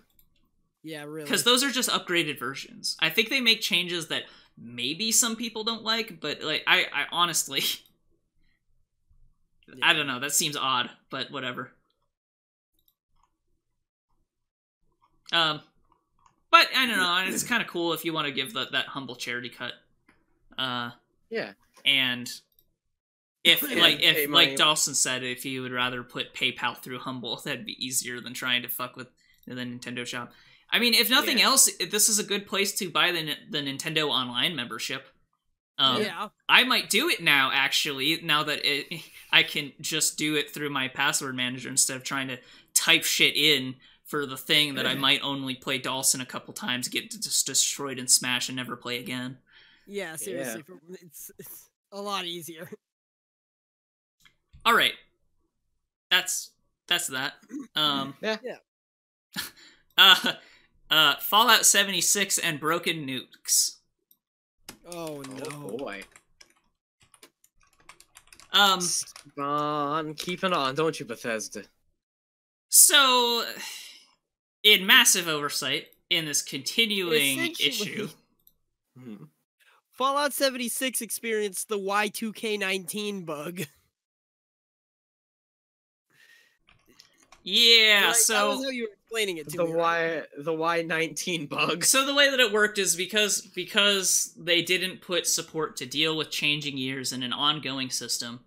S2: really.
S1: Because those are just upgraded versions. I think they make changes that maybe some people don't like, but like I honestly... I don't know, that seems odd, but whatever. But I don't know, it's kind of cool if you want to give that humble charity cut.
S3: Yeah.
S1: And if like Dalsson said, if you would rather put PayPal through Humble, that'd be easier than trying to fuck with the Nintendo shop. I mean, if nothing else, this is a good place to buy the Nintendo Online membership. I might do it now, actually, now that I can just do it through my password manager instead of trying to type shit in for the thing that I might only play Dalsson a couple times, get just destroyed in Smash, and never play again.
S2: Yeah, seriously, it's a lot easier.
S1: All right. That's that's that.
S3: Yeah.
S1: Fallout 76 and Broken Nukes.
S2: Oh no.
S3: Oh boy. Keep it on, don't you, Bethesda?
S1: So, in massive oversight, in this continuing
S2: Essentially,
S1: issue...
S2: Fallout 76 experienced the Y2K19 bug.
S1: Yeah,
S2: Right,
S1: so...
S2: that was how you were explaining it to me, right?
S3: The Y19 bug.
S1: So the way that it worked is because they didn't put support to deal with changing years in an ongoing system,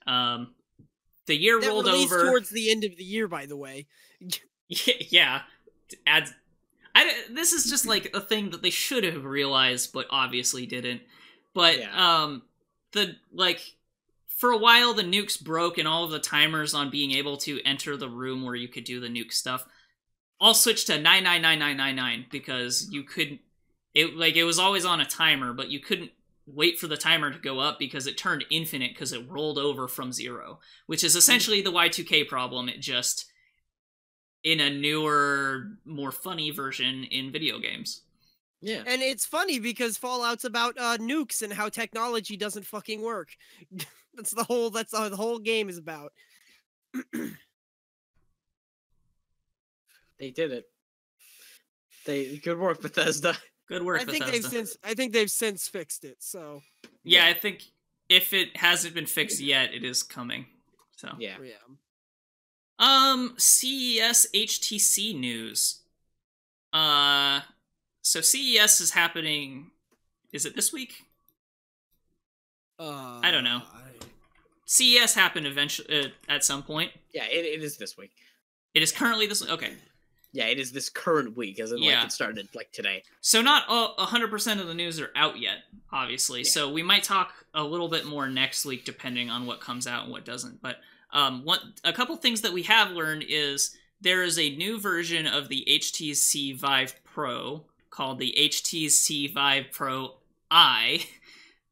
S1: the year
S2: That
S1: rolled
S2: released
S1: over...
S2: towards the end of the year, by the way.
S1: Yeah. This is just, like, a thing that they should have realized, but obviously didn't. But, for a while, the nukes broke, and all of the timers on being able to enter the room where you could do the nuke stuff all switched to 999999, because you couldn't... It was always on a timer, but you couldn't wait for the timer to go up because it turned infinite because it rolled over from 0, which is essentially the Y2K problem. It just... in a newer, more funny version in video games.
S3: Yeah.
S2: And it's funny because Fallout's about nukes and how technology doesn't fucking work. That's all the whole game is about.
S3: They did it. Good work, Bethesda.
S1: Good work,
S2: I think
S1: Bethesda.
S2: they've since fixed it, so
S1: Yeah, I think if it hasn't been fixed yet, it is coming. So
S3: Yeah.
S1: CES HTC news. So CES is happening. Is it this week? I don't know. CES happened eventually at some point.
S3: Yeah, it is this week.
S1: It is currently this. Okay.
S3: Yeah, it is this current week, as in
S1: Yeah.
S3: like it started like today.
S1: So not 100% of the news are out yet, obviously.
S3: Yeah.
S1: So we might talk a little bit more next week, depending on what comes out and what doesn't. But a couple things that we have learned is there is a new version of the HTC Vive Pro called the HTC Vive Pro I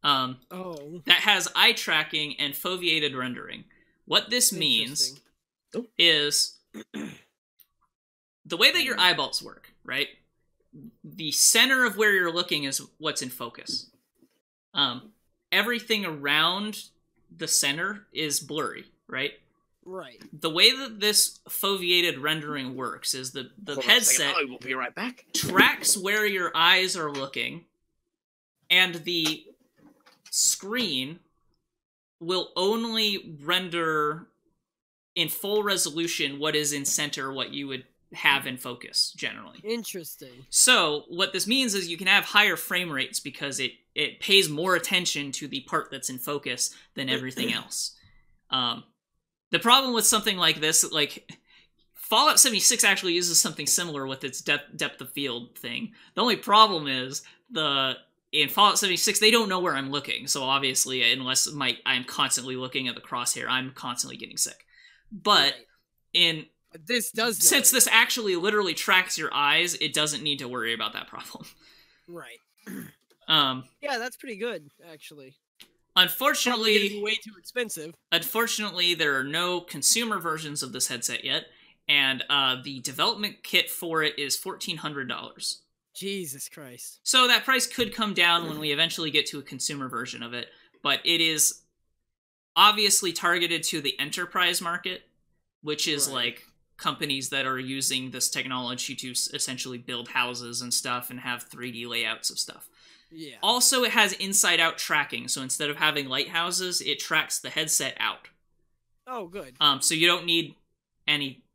S1: that has eye tracking and foveated rendering. What this means is the way that your eyeballs work, right? The center of where you're looking is what's in focus. Everything around the center is blurry, right?
S2: Right.
S1: The way that this foveated rendering works is the headset
S3: I will be right back.
S1: tracks where your eyes are looking, and the screen will only render in full resolution what is in center, what you would have in focus, generally.
S2: Interesting.
S1: So, what this means is you can have higher frame rates because it pays more attention to the part that's in focus than everything else. The problem with something like this, like, Fallout 76 actually uses something similar with its depth of field thing. The only problem is, in Fallout 76, they don't know where I'm looking, so obviously, unless I'm constantly looking at the crosshair, I'm constantly getting sick. But, since this actually literally tracks your eyes, it doesn't need to worry about that problem.
S2: Right.
S1: Yeah,
S2: that's pretty good, actually.
S1: Unfortunately,
S2: Probably gonna be way too expensive.
S1: Unfortunately, there are no consumer versions of this headset yet, and the development kit for it is $1,400.
S2: Jesus Christ.
S1: So that price could come down when we eventually get to a consumer version of it, but it is obviously targeted to the enterprise market, which is like companies that are using this technology to essentially build houses and stuff and have 3D layouts of stuff.
S2: Yeah.
S1: Also, it has inside-out tracking, so instead of having lighthouses, it tracks the headset out.
S2: Oh, good.
S1: So you don't need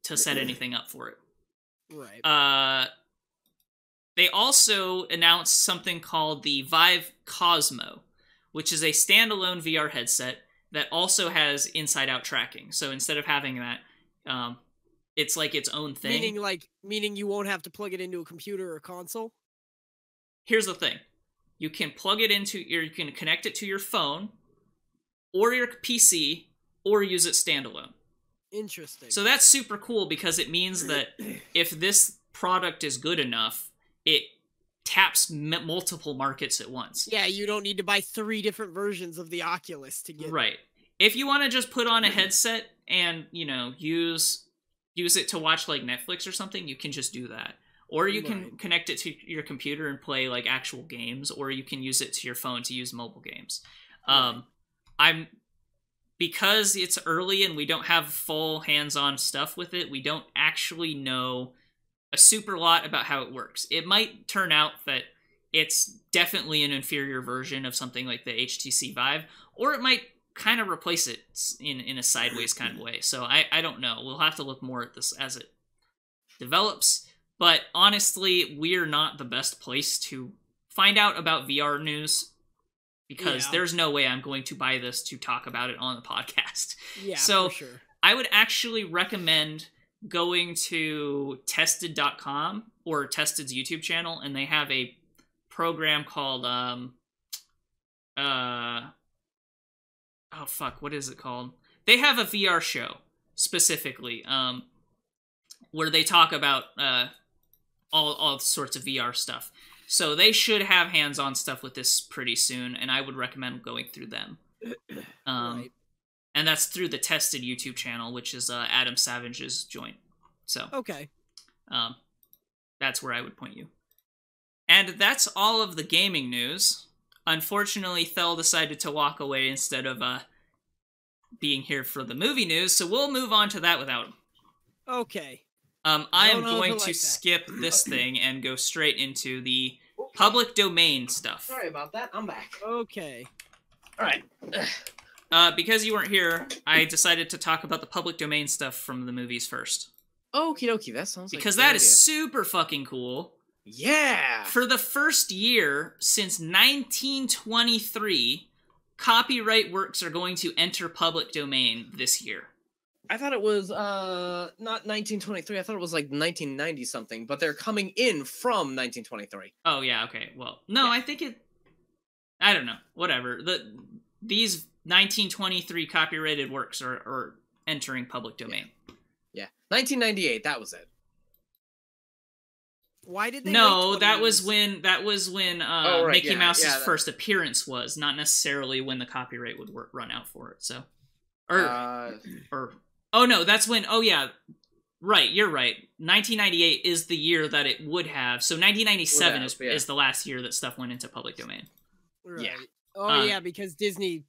S1: to set anything up for it.
S2: Right.
S1: They also announced something called the Vive Cosmo, which is a standalone VR headset that also has inside-out tracking. So instead of having that, it's like its own thing.
S2: Meaning you won't have to plug it into a computer or console?
S1: Here's the thing. You can you can connect it to your phone, or your PC, or use it standalone.
S2: Interesting.
S1: So that's super cool because it means that if this product is good enough, it taps multiple markets at once.
S2: Yeah, you don't need to buy 3 different versions of the Oculus to get...
S1: Right. If you want to just put on a headset and, use use it to watch like Netflix or something, you can just do that. Or you can connect it to your computer and play like actual games, or you can use it to your phone to use mobile games. Because it's early and we don't have full hands-on stuff with it, we don't actually know a super lot about how it works. It might turn out that it's definitely an inferior version of something like the HTC Vive, or it might kind of replace it in a sideways kind of way. So I don't know. We'll have to look more at this as it develops. But honestly, we're not the best place to find out about VR news, because there's no way I'm going to buy this to talk about it on the podcast.
S2: Yeah,
S1: so
S2: for sure.
S1: I would actually recommend going to tested.com or Tested's YouTube channel, and they have a program called what is it called? They have a VR show specifically, where they talk about all sorts of VR stuff. So they should have hands-on stuff with this pretty soon, and I would recommend going through them. And that's through the Tested YouTube channel, which is Adam Savage's joint. So
S2: okay,
S1: that's where I would point you. And that's all of the gaming news. Unfortunately, Thel decided to walk away instead of being here for the movie news, so we'll move on to that without him.
S2: Okay.
S1: I am going to skip this thing and go straight into the public domain stuff.
S3: Sorry about that. I'm back.
S2: Okay.
S3: All right.
S1: Because you weren't here, I decided to talk about the public domain stuff from the movies first.
S3: Okie dokie, that sounds like
S1: because that is super fucking cool.
S3: Yeah!
S1: For the first year since 1923, copyright works are going to enter public domain this year.
S3: I thought it was, not 1923, I thought it was like 1990 something, but they're coming in from 1923.
S1: Oh, yeah, okay, well, no, yeah. I think I don't know, whatever. These 1923 copyrighted works are entering public domain.
S3: Yeah, 1998, that was it.
S2: Why did they?
S1: No, that was when Mickey Mouse's first appearance was, not necessarily when the copyright would run out for it. So, oh no, that's when. Oh yeah, right. You're right. 1998 is the year that it would have. So 1997 is the last year that stuff went into public domain.
S2: Right. Yeah. Oh yeah, because Disney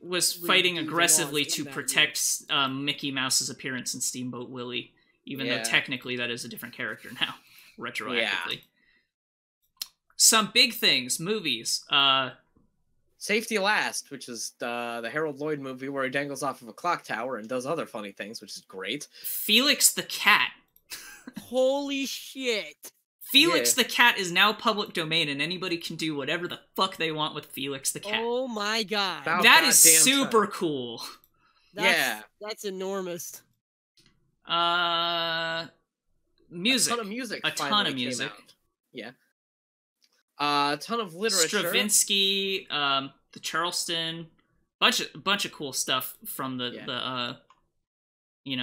S1: was fighting aggressively to protect Mickey Mouse's appearance in Steamboat Willie. Even though technically that is a different character now, retroactively. Yeah. Some big things, movies.
S3: Safety Last, which is the Harold Lloyd movie where he dangles off of a clock tower and does other funny things, which is great.
S1: Felix the Cat.
S2: Holy shit.
S1: Felix the Cat is now public domain, and anybody can do whatever the fuck they want with Felix the Cat.
S2: Oh my god.
S1: That is super cool.
S2: That's enormous.
S1: Music.
S3: A ton of music. Yeah. A ton of literature.
S1: Stravinsky, the Charleston, bunch of cool stuff from the 20s. A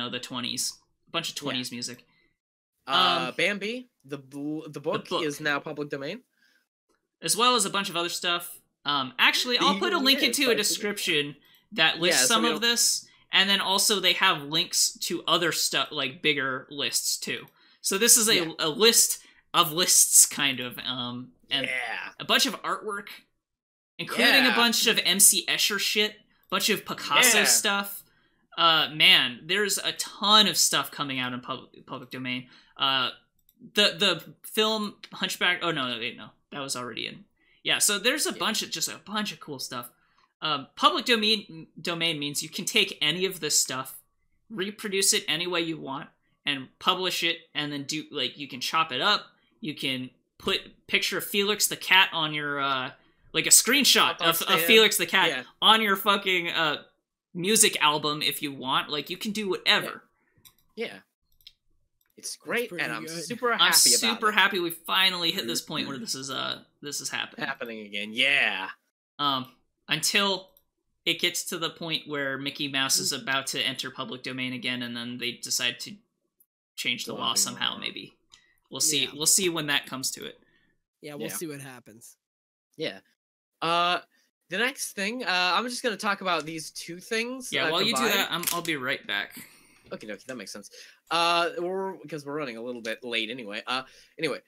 S1: bunch of 20s music.
S3: Bambi, the book is now public domain.
S1: As well as a bunch of other stuff. Actually, I'll put a link into a description that lists some of this. And then also they have links to other stuff, like bigger lists too. So this is a list of lists, kind of. And a bunch of artwork, including a bunch of MC Escher shit, a bunch of Picasso stuff. Man, there's a ton of stuff coming out in public domain. The film Hunchback. Oh no, that was already in. Yeah, so there's a bunch of cool stuff. Public domain means you can take any of this stuff, reproduce it any way you want, and publish it, and then you can chop it up. You can put picture of Felix the Cat on your like a screenshot of Felix the Cat on your fucking music album if you want. Like, you can do whatever.
S3: Yeah. It's great, and I'm super happy about it. I'm
S1: super happy we finally hit this point where this is happening
S3: again. Yeah.
S1: Until it gets to the point where Mickey Mouse is about to enter public domain again, and then they decide to change the law somehow, maybe. We'll see. Yeah. We'll see when that comes to it.
S2: Yeah, we'll see what happens.
S3: Yeah. The next thing, I'm just going to talk about these two things.
S1: Yeah, while you do that, I'll be right back.
S3: Okay, that makes sense. Because we're running a little bit late anyway. Anyway,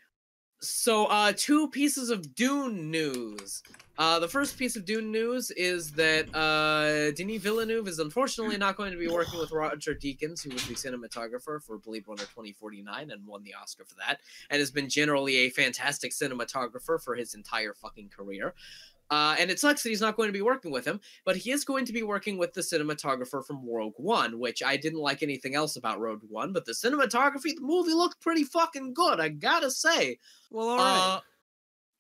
S3: so two pieces of Dune news. The first piece of Dune news is that Denis Villeneuve is unfortunately not going to be working with Roger Deakins, who was the cinematographer for Blade Runner 2049 and won the Oscar for that, and has been generally a fantastic cinematographer for his entire fucking career. And it sucks that he's not going to be working with him, but he is going to be working with the cinematographer from Rogue One, which I didn't like anything else about Rogue One, but the cinematography, the movie looked pretty fucking good, I gotta say.
S2: Well, all right.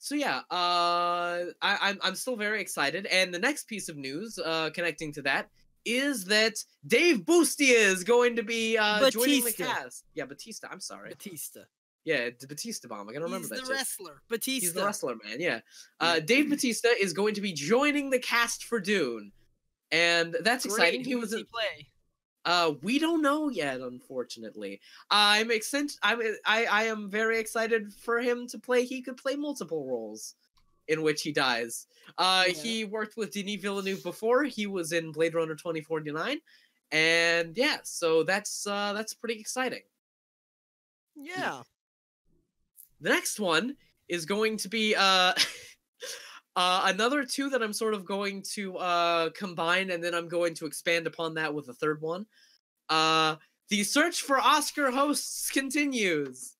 S3: So yeah, I'm still very excited, and the next piece of news connecting to that is that Dave Bautista is going to be joining the cast. Yeah, Bautista. I'm sorry.
S2: Bautista.
S3: Yeah, the Bautista bomb. I gotta remember that.
S2: He's the wrestler. Bautista.
S3: He's the wrestler, man. Yeah. Dave Bautista is going to be joining the cast for Dune, and that's exciting.
S2: Who does he play?
S3: We don't know yet, unfortunately. I am very excited for him to play. He could play multiple roles in which he dies. He worked with Denis Villeneuve before. He was in Blade Runner 2049, and yeah, so that's pretty exciting.
S2: Yeah.
S3: The next one is going to be another two that I'm sort of going to combine, and then I'm going to expand upon that with a third one. The search for Oscar hosts continues,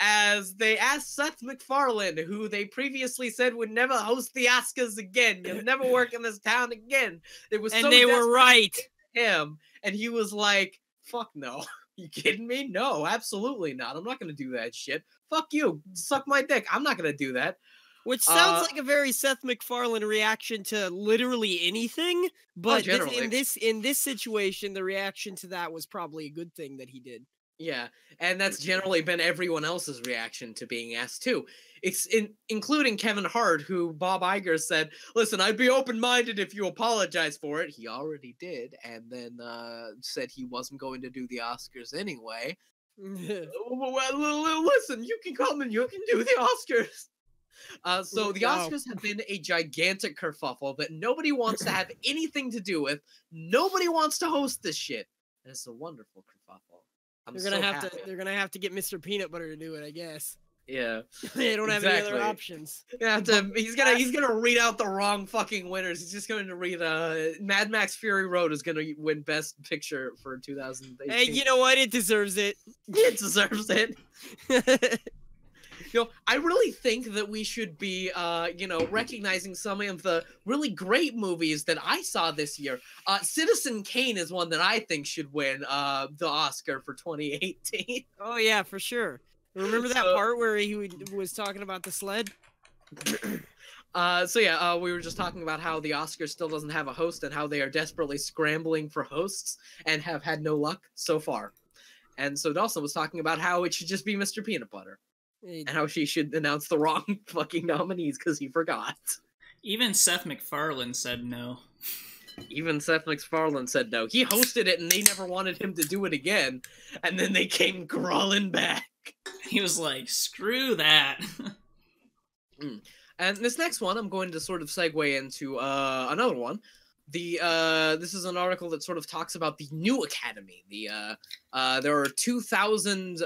S3: as they asked Seth MacFarlane, who they previously said would never host the Oscars again. You'll never work in this town again. They were
S2: right.
S3: Him, and he was like, "Fuck no." You kidding me? No, absolutely not. I'm not gonna do that shit. Fuck you. Suck my dick. I'm not gonna do that.
S2: Which sounds like a very Seth MacFarlane reaction to literally anything, but in this situation, the reaction to that was probably a good thing that he did.
S3: Yeah, and that's generally been everyone else's reaction to being asked too. Including Kevin Hart, who Bob Iger said, "Listen, I'd be open-minded if you apologize for it." He already did, and then said he wasn't going to do the Oscars anyway. Well, listen, you can come and you can do the Oscars. So the Oscars have been a gigantic kerfuffle that nobody wants to have anything to do with. Nobody wants to host this shit. And it's a wonderful kerfuffle.
S2: They're gonna have to get Mr. Peanut Butter to do it, I guess.
S3: Yeah,
S2: they don't have any other options.
S3: Yeah, he's gonna read out the wrong fucking winners. He's just going to read Mad Max Fury Road is gonna win Best Picture for 2018.
S2: Hey, you know what? It deserves it.
S3: It deserves it. I really think that we should be, recognizing some of the really great movies that I saw this year. Citizen Kane is one that I think should win the Oscar for 2018.
S2: Oh, yeah, for sure. Remember that part where he was talking about the sled?
S3: We were just talking about how the Oscar still doesn't have a host and how they are desperately scrambling for hosts and have had no luck so far. And so Dalsson was talking about how it should just be Mr. Peanut Butter. And how she should announce the wrong fucking nominees because he forgot.
S1: Even Seth MacFarlane said no.
S3: Even Seth MacFarlane said no. He hosted it and they never wanted him to do it again. And then they came crawling back.
S1: He was like, screw that.
S3: And this next one, I'm going to sort of segue into another one. This is an article that sort of talks about the new Academy. There are 2,000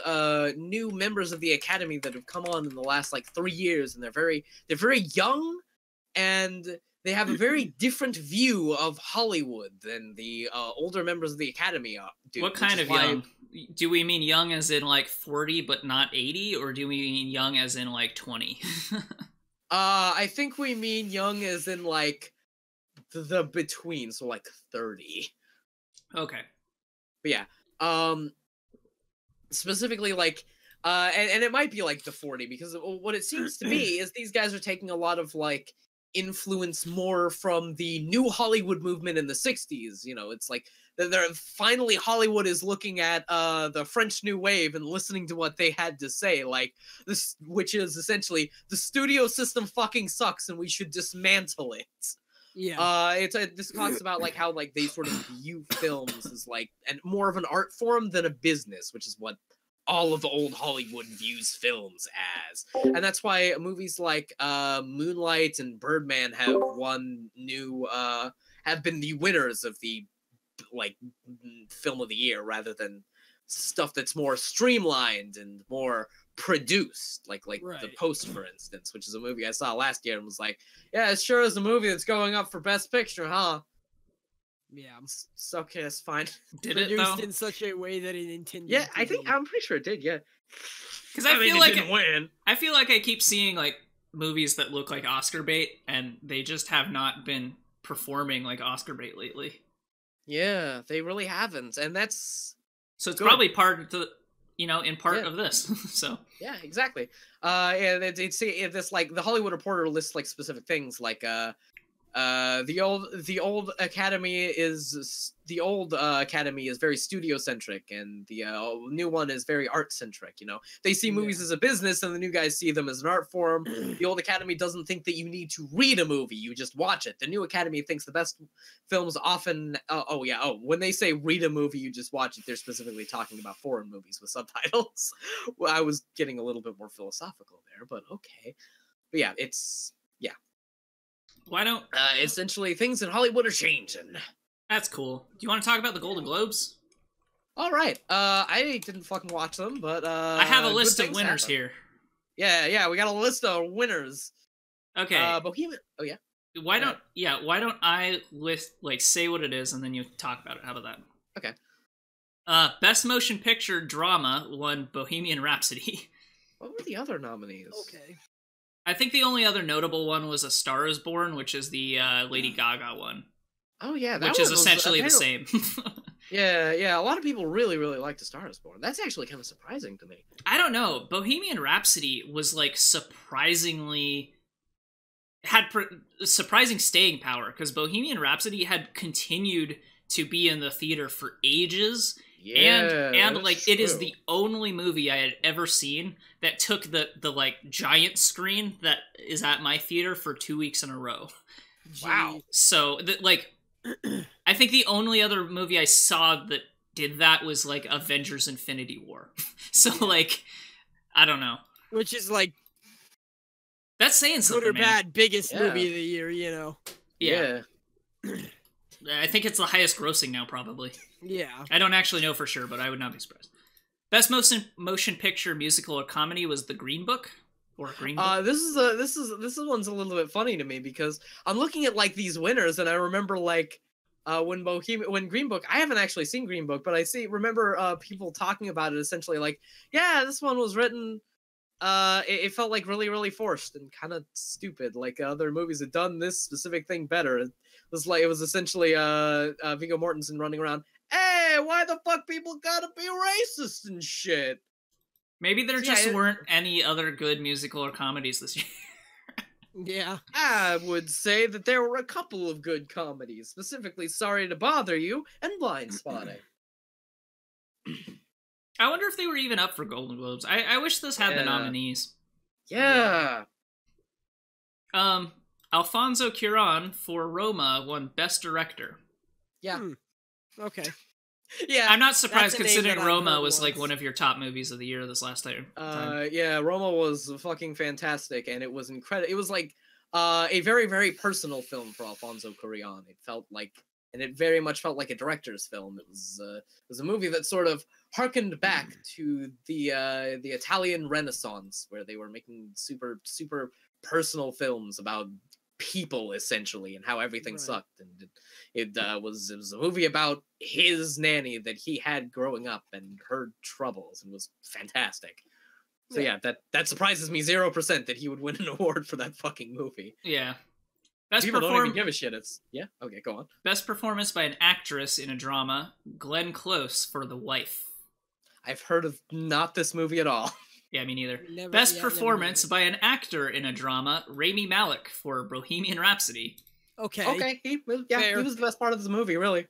S3: new members of the Academy that have come on in the last 3 years, and they're very young, and they have a very different view of Hollywood than the older members of the Academy do.
S1: What kind of young? Do we mean young as in 40 but not 80, or do we mean young as in 20?
S3: I think we mean young as in the between, so 30.
S1: Okay.
S3: But yeah, specifically and it might be the 40, because what it seems to be is these guys are taking a lot of influence more from the new Hollywood movement in the 60s. It's they're finally Hollywood is looking at the French New Wave and listening to what they had to say, this, which is essentially the studio system fucking sucks and we should dismantle it.
S2: Yeah.
S3: This talks about how they sort of view films as and more of an art form than a business, which is what all of old Hollywood views films as. And that's why movies like Moonlight and Birdman have been the winners of the like film of the year rather than stuff that's more streamlined and more produced, like
S2: Right.
S3: The Post, for instance, which is a movie I saw last year and was like, yeah, it sure is a movie that's going up for Best Picture, huh?
S2: Yeah.
S3: So okay, that's fine.
S1: Did it
S2: Produced
S1: though?
S2: in such a way that it intended.
S3: Yeah,
S2: to
S3: I think
S2: be.
S3: I'm pretty sure it did. Yeah,
S1: Because I feel
S3: it
S1: like
S3: didn't win.
S1: I feel like I keep seeing like movies that look like Oscar bait, and they just have not been performing like Oscar bait lately.
S3: Yeah, they really haven't, and that's
S1: So it's
S3: good.
S1: probably part of the, in part
S3: Yeah.
S1: of this. So
S3: Yeah, exactly. And it's this like the Hollywood Reporter lists like specific things like the old Academy is very studio centric, and the new one is very art centric. They see movies as a business, and the new guys see them as an art form. The old Academy doesn't think that you need to read a movie; you just watch it. The new Academy thinks the best films often. When they say read a movie, you just watch it. They're specifically talking about foreign movies with subtitles. Well, I was getting a little bit more philosophical there, but okay. But yeah, it's.
S1: why don't
S3: Essentially, things in Hollywood are changing.
S1: that's cool. Do you want to talk about the Golden Globes?
S3: All right. I didn't fucking watch them, but
S1: I have a
S3: good
S1: list of
S3: things
S1: winners
S3: happen.
S1: here.
S3: Yeah, we got a list of winners.
S1: Okay.
S3: Bohemian. Oh yeah.
S1: why don't I say what it is and then you talk about it? How about that?
S3: Okay.
S1: Best Motion Picture Drama won Bohemian Rhapsody.
S3: What were the other nominees?
S2: Okay.
S1: I think the only other notable one was A Star Is Born, which is the Lady Gaga one.
S3: Oh yeah, that
S1: Which
S3: one
S1: is
S3: was
S1: essentially the
S3: apparently-
S1: same.
S3: Yeah. A lot of people really, really liked A Star Is Born. That's actually kind of surprising to me.
S1: I don't know. Bohemian Rhapsody was like surprisingly had surprising staying power because Bohemian Rhapsody had continued to be in the theater for ages.
S3: Yeah,
S1: and
S3: that's
S1: like it is
S3: true.
S1: the only movie I had ever seen that took the like giant screen that is at my theater for 2 weeks in a row.
S3: Wow.
S2: Gee.
S1: So I think the only other movie I saw that did that was like Avengers Infinity War. So like I don't know.
S2: Which is like
S1: That's saying
S2: good
S1: something,
S2: or
S1: man.
S2: bad biggest
S3: Yeah.
S2: movie of the year,
S1: Yeah. I think it's the highest grossing now, probably.
S2: Yeah.
S1: I don't actually know for sure, but I would not be surprised. Best motion picture musical or comedy was The Green Book or Green Book.
S3: This one's a little bit funny to me because I'm looking at like these winners and I remember like when Green Book, I haven't actually seen Green Book, but remember people talking about it essentially like, yeah, this one was written it felt like really, really forced and kind of stupid. Like other movies had done this specific thing better. It was essentially Viggo Mortensen running around. Hey, why the fuck people gotta be racist and shit?
S1: Maybe there
S3: Yeah,
S1: just weren't any other good musical or comedies this year.
S2: Yeah.
S3: I would say that there were a couple of good comedies, specifically Sorry to Bother You and Blind Spotting.
S1: I wonder if they were even up for Golden Globes. I wish this had the
S3: Yeah.
S1: nominees.
S3: Yeah.
S1: Alfonso Cuarón for Roma won Best Director.
S3: Yeah.
S2: Okay.
S3: Yeah.
S1: I'm not surprised
S2: That's a name
S1: considering
S2: that I've
S1: Roma
S2: heard
S1: was like
S2: once.
S1: one of your top movies of the year this last time.
S3: Yeah, Roma was fucking fantastic, and it was incredible. It was like a very, very personal film for Alfonso Cuarón. It felt like, and it very much felt like a director's film. It was a movie that sort of harkened back to the Italian Renaissance, where they were making super, super personal films about people essentially and how everything
S2: Right.
S3: sucked. And it was a movie about his nanny that he had growing up and her troubles, and was fantastic. So yeah, that surprises me 0% that he would win an award for that fucking movie.
S1: Yeah. Best
S3: People don't even give a shit. It's okay, go on.
S1: Best performance by an actress in a drama, Glenn Close for The Wife.
S3: I've heard of not this movie at all.
S1: Yeah, me neither.
S2: Never-
S1: Best
S2: yeah, never
S1: performance
S2: heard
S1: by an actor in a drama, Rami Malek for Bohemian Rhapsody.
S2: Okay.
S3: Okay, he was the best part of this movie, really.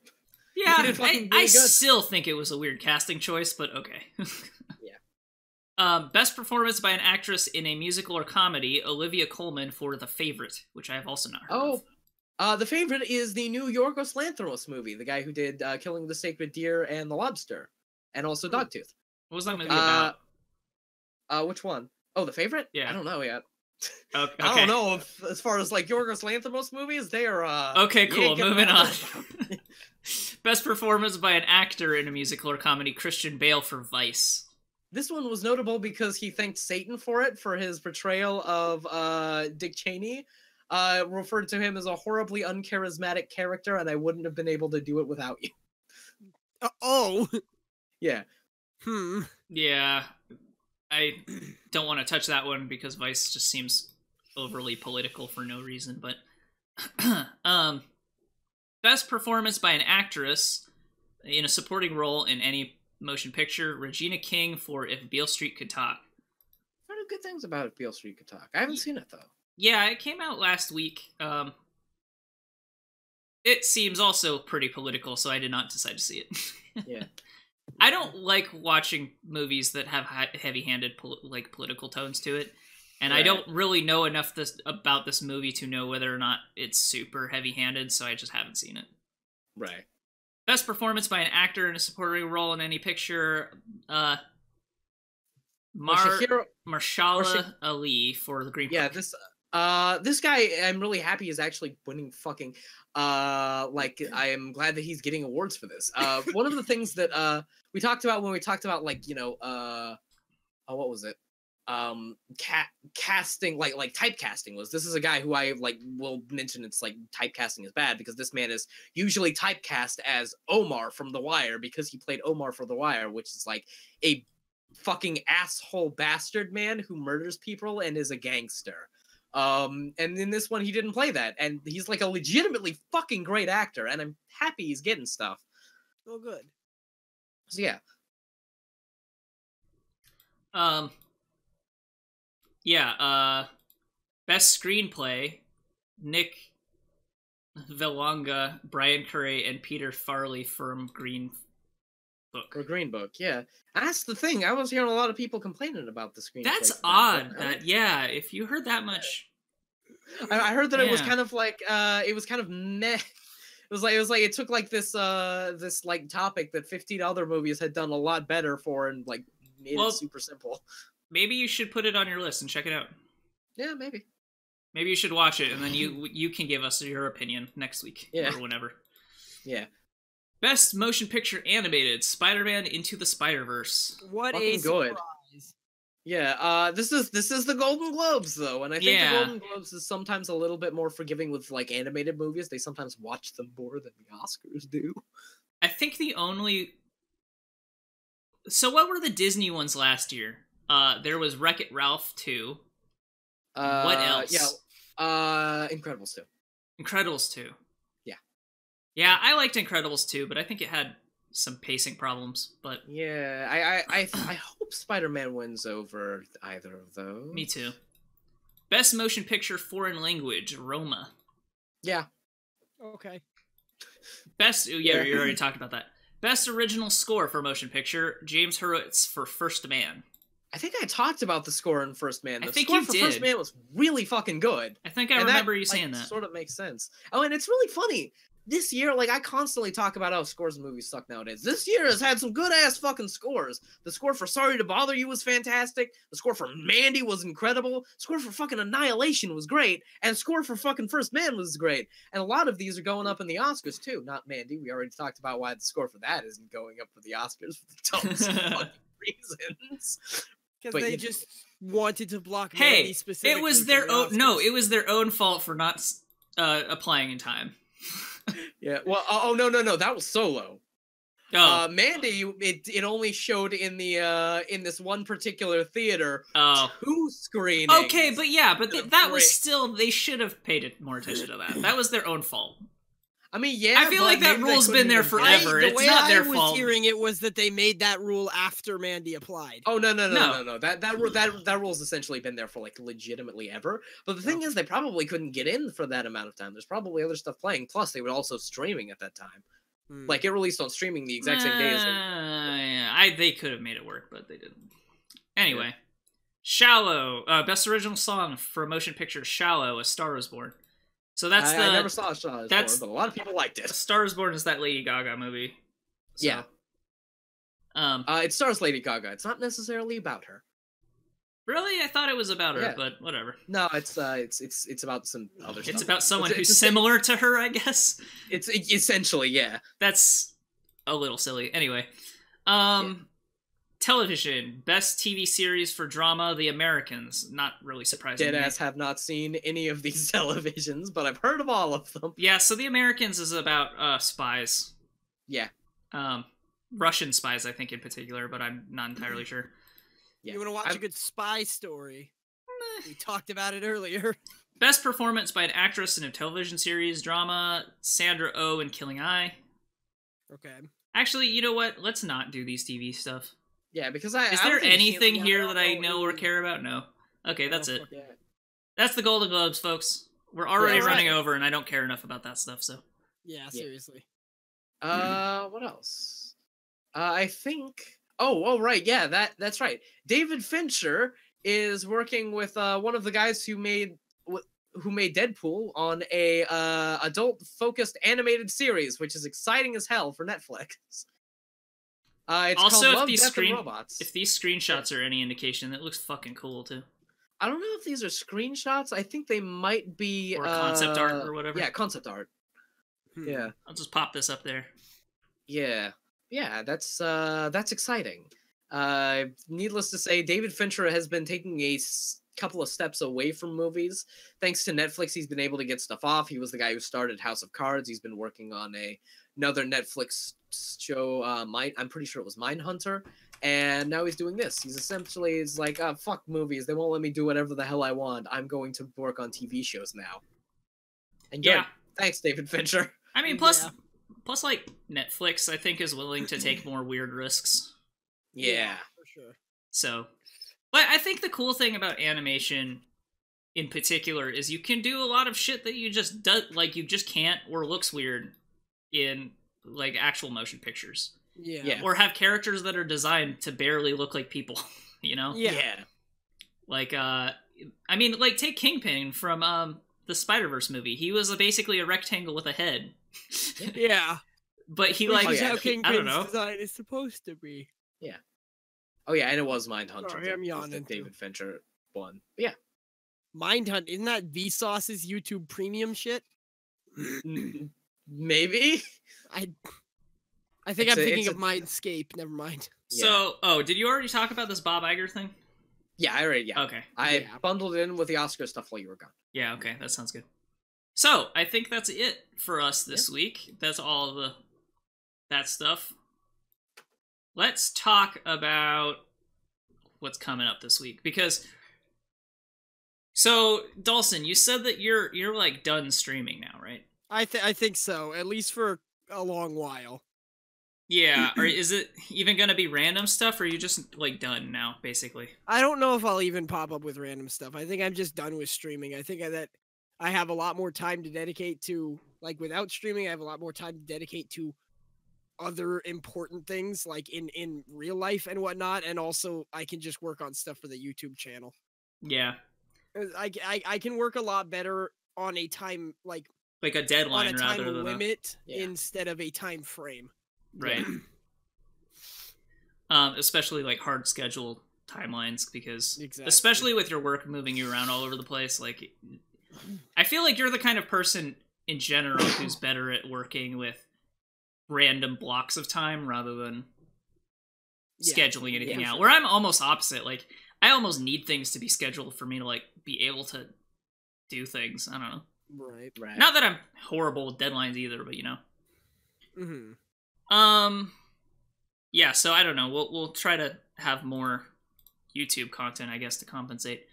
S1: Yeah,
S3: He did fucking
S1: I
S3: really good.
S1: still think it was a weird casting choice, but okay.
S3: Yeah.
S1: Best performance by an actress in a musical or comedy, Olivia Colman for The Favorite, which I have also not heard of.
S3: The Favorite is the new Yorgos Lanthimos movie, the guy who did Killing the Sacred Deer and The Lobster, and also Dogtooth.
S1: What was that movie about?
S3: Which one? Oh, The Favorite?
S1: Yeah.
S3: I don't know yet.
S1: Okay.
S3: I don't know as far as like Yorgos Lanthimos movies, they are.
S1: Okay,
S3: you
S1: cool.
S3: ain't getting
S1: Moving
S3: all
S1: on.
S3: those.
S1: Best performance by an actor in a musical or comedy, Christian Bale for Vice.
S3: This one was notable because he thanked Satan for it, for his portrayal of Dick Cheney. Referred to him as a horribly uncharismatic character, and I wouldn't have been able to do it without you.
S2: Oh.
S3: Yeah.
S1: Yeah. I don't want to touch that one because Vice just seems overly political for no reason, but best performance by an actress in a supporting role in any motion picture, Regina King for If Beale Street Could Talk.
S3: I've heard good things about If Beale Street Could Talk. I haven't seen it, though.
S1: Yeah, it came out last week. It seems also pretty political, so I did not decide to see it.
S3: Yeah.
S1: I don't like watching movies that have heavy-handed political tones to it, and right. I don't really know enough about this movie to know whether or not it's super heavy-handed, so I just haven't seen it.
S3: Right.
S1: Best performance by an actor in a supporting role in any picture, Marshala Ali for The Green Book.
S3: Yeah, this guy, I'm really happy is actually winning fucking, I am glad that he's getting awards for this. One of the things that, we talked about when we talked about, what was it? Casting, like typecasting was. This is a guy who I, will mention it's, typecasting is bad because this man is usually typecast as Omar from The Wire because he played Omar for The Wire, which is, a fucking asshole bastard man who murders people and is a gangster. And in this one, he didn't play that, and he's a legitimately fucking great actor, and I'm happy he's getting stuff.
S2: Oh, good.
S3: So yeah.
S1: Best screenplay, Nick Vellonga, Brian Curry, and Peter Farley from Green Book.
S3: Or Green Book, yeah. That's the thing. I was hearing a lot of people complaining about the screenplay.
S1: That's odd. If you heard that much,
S3: I heard that it was kind of it was kind of meh. It took this topic that 15 other movies had done a lot better for and made it super simple.
S1: Maybe you should put it on your list and check it out.
S3: Yeah, maybe.
S1: Maybe you should watch it and then you can give us your opinion next week or whenever.
S3: Yeah.
S1: Best motion picture animated, Spider-Man Into the Spider-Verse.
S2: What a surprise. Good.
S3: Yeah, this is the Golden Globes though, and I think the Golden Globes is sometimes a little bit more forgiving with animated movies. They sometimes watch them more than the Oscars do.
S1: I think So what were the Disney ones last year? There was Wreck-It Ralph 2. What else?
S3: Yeah, Incredibles 2.
S1: Incredibles 2.
S3: Yeah.
S1: Yeah, I liked Incredibles 2, but I think it had some pacing problems, but...
S3: Yeah, I hope Spider-Man wins over either of those.
S1: Me too. Best motion picture foreign language, Roma.
S3: Yeah.
S2: Okay.
S1: Best... Yeah, you already talked about that. Best original score for motion picture, James Hurwitz for First Man.
S3: I think I talked about the score in First Man.
S1: I think you did.
S3: First Man was really fucking good.
S1: I think I remember you saying that.
S3: Sort of makes sense. Oh, and it's really funny. This year, I constantly talk about how scores in movies suck nowadays. This year has had some good-ass fucking scores. The score for Sorry to Bother You was fantastic. The score for Mandy was incredible. The score for fucking Annihilation was great. And the score for fucking First Man was great. And a lot of these are going up in the Oscars, too. Not Mandy. We already talked about why the score for that isn't going up for the Oscars for the dumbest fucking reasons.
S2: Because they just wanted to block Mandy specifically.
S1: It was their own... No, it was their own fault for not applying in time.
S3: Yeah, well, no, that was Solo.
S1: Oh.
S3: Mandy, it only showed in the in this one particular theater. 2 screenings.
S1: Okay, but that was still, they should have paid more attention to that. That was their own fault.
S3: I mean, yeah,
S1: I feel like that rule's been there forever. It's not their fault.
S2: The way I was hearing it was that they made that rule after Mandy applied.
S3: Oh no. That rule's essentially been there for legitimately ever. But the thing is, they probably couldn't get in for that amount of time. There's probably other stuff playing. Plus, they were also streaming at that time. It released on streaming the exact same day as it.
S1: Yeah, they could have made it work, but they didn't. Anyway, Shallow, best original song for a motion picture, Shallow, A Star Is Born. So that's
S3: I never saw A Star Is Born, but a lot of people liked it.
S1: A Star Is Born is that Lady Gaga movie. So,
S3: yeah. It stars Lady Gaga. It's not necessarily about her.
S1: Really? I thought it was about her, but whatever.
S3: No, it's about some other stuff.
S1: It's about someone who's similar to her, I guess.
S3: It's essentially, yeah.
S1: That's a little silly. Anyway, television, best TV series for drama, The Americans. Not really surprising.
S3: Deadass have not seen any of these televisions, but I've heard of all of them.
S1: Yeah, so The Americans is about spies.
S3: Yeah.
S1: Russian spies, I think, in particular, but I'm not entirely sure.
S2: Yeah. You want to watch a good spy story? We talked about it earlier.
S1: Best performance by an actress in a television series, drama, Sandra Oh in Killing Eye.
S2: Okay.
S1: Actually, you know what? Let's not do these TV stuff.
S3: Yeah, because
S1: Is there anything here that I know or care about? No. Okay, that's it.
S3: Yeah.
S1: That's the Golden Globes, folks. We're already running over, and I don't care enough about that stuff, so.
S2: Yeah, seriously.
S3: What else? I think... Oh, right, yeah, that's right. David Fincher is working with one of the guys who made Deadpool on a adult-focused animated series, which is exciting as hell for Netflix. It's
S1: also,
S3: called Love, Death, and Robots.
S1: If these screenshots are any indication, it looks fucking cool, too.
S3: I don't know if these are screenshots. I think they might be...
S1: Or concept art or whatever.
S3: Yeah, concept art. Yeah.
S1: I'll just pop this up there.
S3: Yeah. Yeah, that's exciting. Needless to say, David Fincher has been taking a couple of steps away from movies. Thanks to Netflix, he's been able to get stuff off. He was the guy who started House of Cards. He's been working on another Netflix show, I'm pretty sure it was Mindhunter, and now he's doing this. He's essentially like, fuck movies. They won't let me do whatever the hell I want. I'm going to work on TV shows now. And good. Thanks, David Fincher.
S1: I mean, plus, like, Netflix, I think, is willing to take more weird risks.
S3: Yeah.
S2: For sure.
S1: So, but I think the cool thing about animation, in particular, is you can do a lot of shit that you just can't or looks weird in, like, actual motion pictures.
S2: Yeah.
S1: Or have characters that are designed to barely look like people, you know?
S3: Yeah.
S1: Like, I mean, like, take Kingpin from, the Spider-Verse movie. He was basically a rectangle with a head.
S2: Yeah.
S1: But he, like,
S2: how
S1: I don't know.
S2: Design is supposed to be.
S3: Yeah. Oh, yeah, and it was Mindhunter.
S2: Sorry, I'm yawning.
S3: David Fincher one. But yeah.
S2: Mindhunt, isn't that Vsauce's YouTube premium shit?
S3: Maybe?
S2: I think I'm thinking of Mindscape. Never mind.
S1: So, did you already talk about this Bob Iger thing?
S3: Yeah, I already,
S1: Okay.
S3: I bundled it in with the Oscar stuff while you were gone.
S1: Yeah, okay, that sounds good. So, I think that's it for us this week. That's all that stuff. Let's talk about what's coming up this week, because... So, Dalsson, you said that you're like done streaming now, right?
S2: I think so, at least for a long while.
S1: Yeah, or is it even gonna be random stuff, or are you just like done now, basically?
S2: I don't know if I'll even pop up with random stuff. I think I'm just done with streaming. I think that I have a lot more time to dedicate to, like, without streaming, I have a lot more time to dedicate to other important things, like in real life and whatnot, and also I can just work on stuff for the YouTube channel.
S1: Yeah.
S2: I can work a lot better on a time, like
S1: a deadline
S2: on a time
S1: rather than
S2: limit instead of a time frame.
S1: Right. Especially like hard schedule timelines, because especially with your work moving you around all over the place, like I feel like you're the kind of person in general who's better at working with random blocks of time rather than scheduling anything out. Where I'm almost opposite. Like, I almost need things to be scheduled for me to like be able to do things. I don't know.
S2: Right.
S1: Not that I'm horrible with deadlines either, but you know.
S2: Mm-hmm.
S1: Yeah, so I don't know. We'll try to have more YouTube content, I guess, to compensate.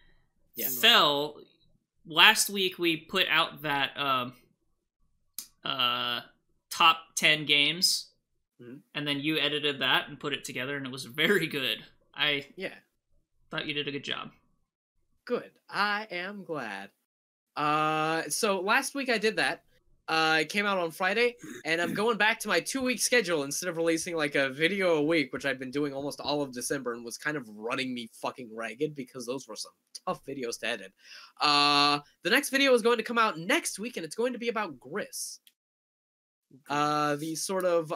S3: Yeah.
S1: Thel, last week we put out that top 10 games, and then you edited that and put it together, and it was very good. I thought you did a good job.
S3: Good. I am glad. So last week I did that. It came out on Friday, and I'm going back to my 2-week schedule instead of releasing like a video a week, which I've been doing almost all of December and was kind of running me fucking ragged because those were some tough videos to edit. The next video is going to come out next week, and it's going to be about Gris. The sort of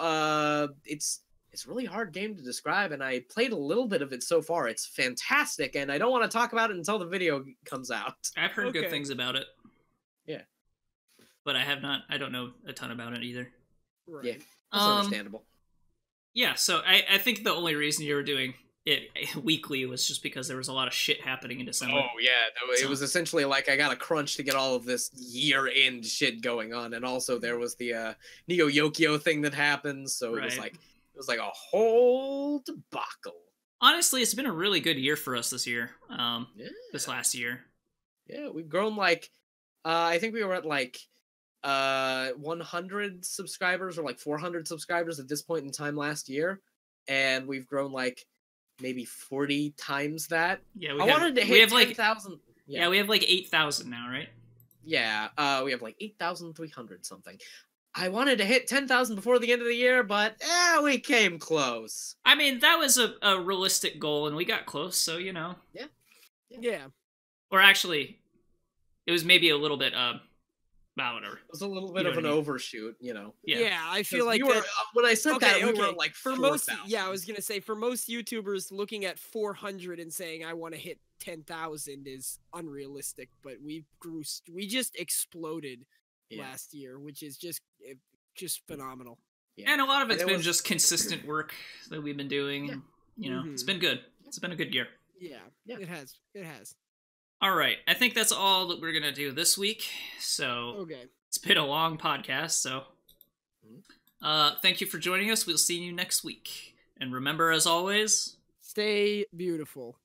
S3: it's a really hard game to describe, and I played a little bit of it so far. It's fantastic, and I don't want to talk about it until the video comes out.
S1: I've heard good things about it.
S3: Yeah.
S1: But I don't know a ton about it either.
S2: Right.
S3: Yeah, that's understandable.
S1: Yeah, so I think the only reason you were doing it weekly was just because there was a lot of shit happening in December.
S3: Oh yeah, it was essentially like I got a crunch to get all of this year-end shit going on, and also there was the Neo Yokio thing that happened, so it was like a whole debacle.
S1: Honestly, it's been a really good year for us this year. This last year.
S3: Yeah, we've grown like I think we were at like 100 subscribers or like 400 subscribers at this point in time last year, and we've grown like maybe 40 times that.
S1: Yeah,
S3: I wanted to hit 10,000.
S1: Yeah, we have like 8,000 now, right?
S3: Yeah, we have like 8,300 something. I wanted to hit 10,000 before the end of the year, but we came close.
S1: I mean, that was a realistic goal, and we got close, so, you know.
S2: Yeah.
S1: Or actually, it was maybe a little bit, whatever.
S3: It was a little bit of an overshoot, you know.
S2: Yeah, I feel like
S3: when I said that, we were like
S2: for
S3: 4,
S2: most.
S3: 000.
S2: Yeah, I was gonna say for most YouTubers, looking at 400 and saying I want to hit 10,000 is unrealistic. But we just exploded last year, which is just phenomenal.
S1: Yeah. And a lot of it's been just consistent work that we've been doing.
S3: Yeah.
S1: You know, it's been good. It's been a good year.
S2: Yeah, it has. It has.
S1: All right, I think that's all that we're gonna do this week. So it's been a long podcast. So thank you for joining us. We'll see you next week. And remember, as always,
S2: stay beautiful.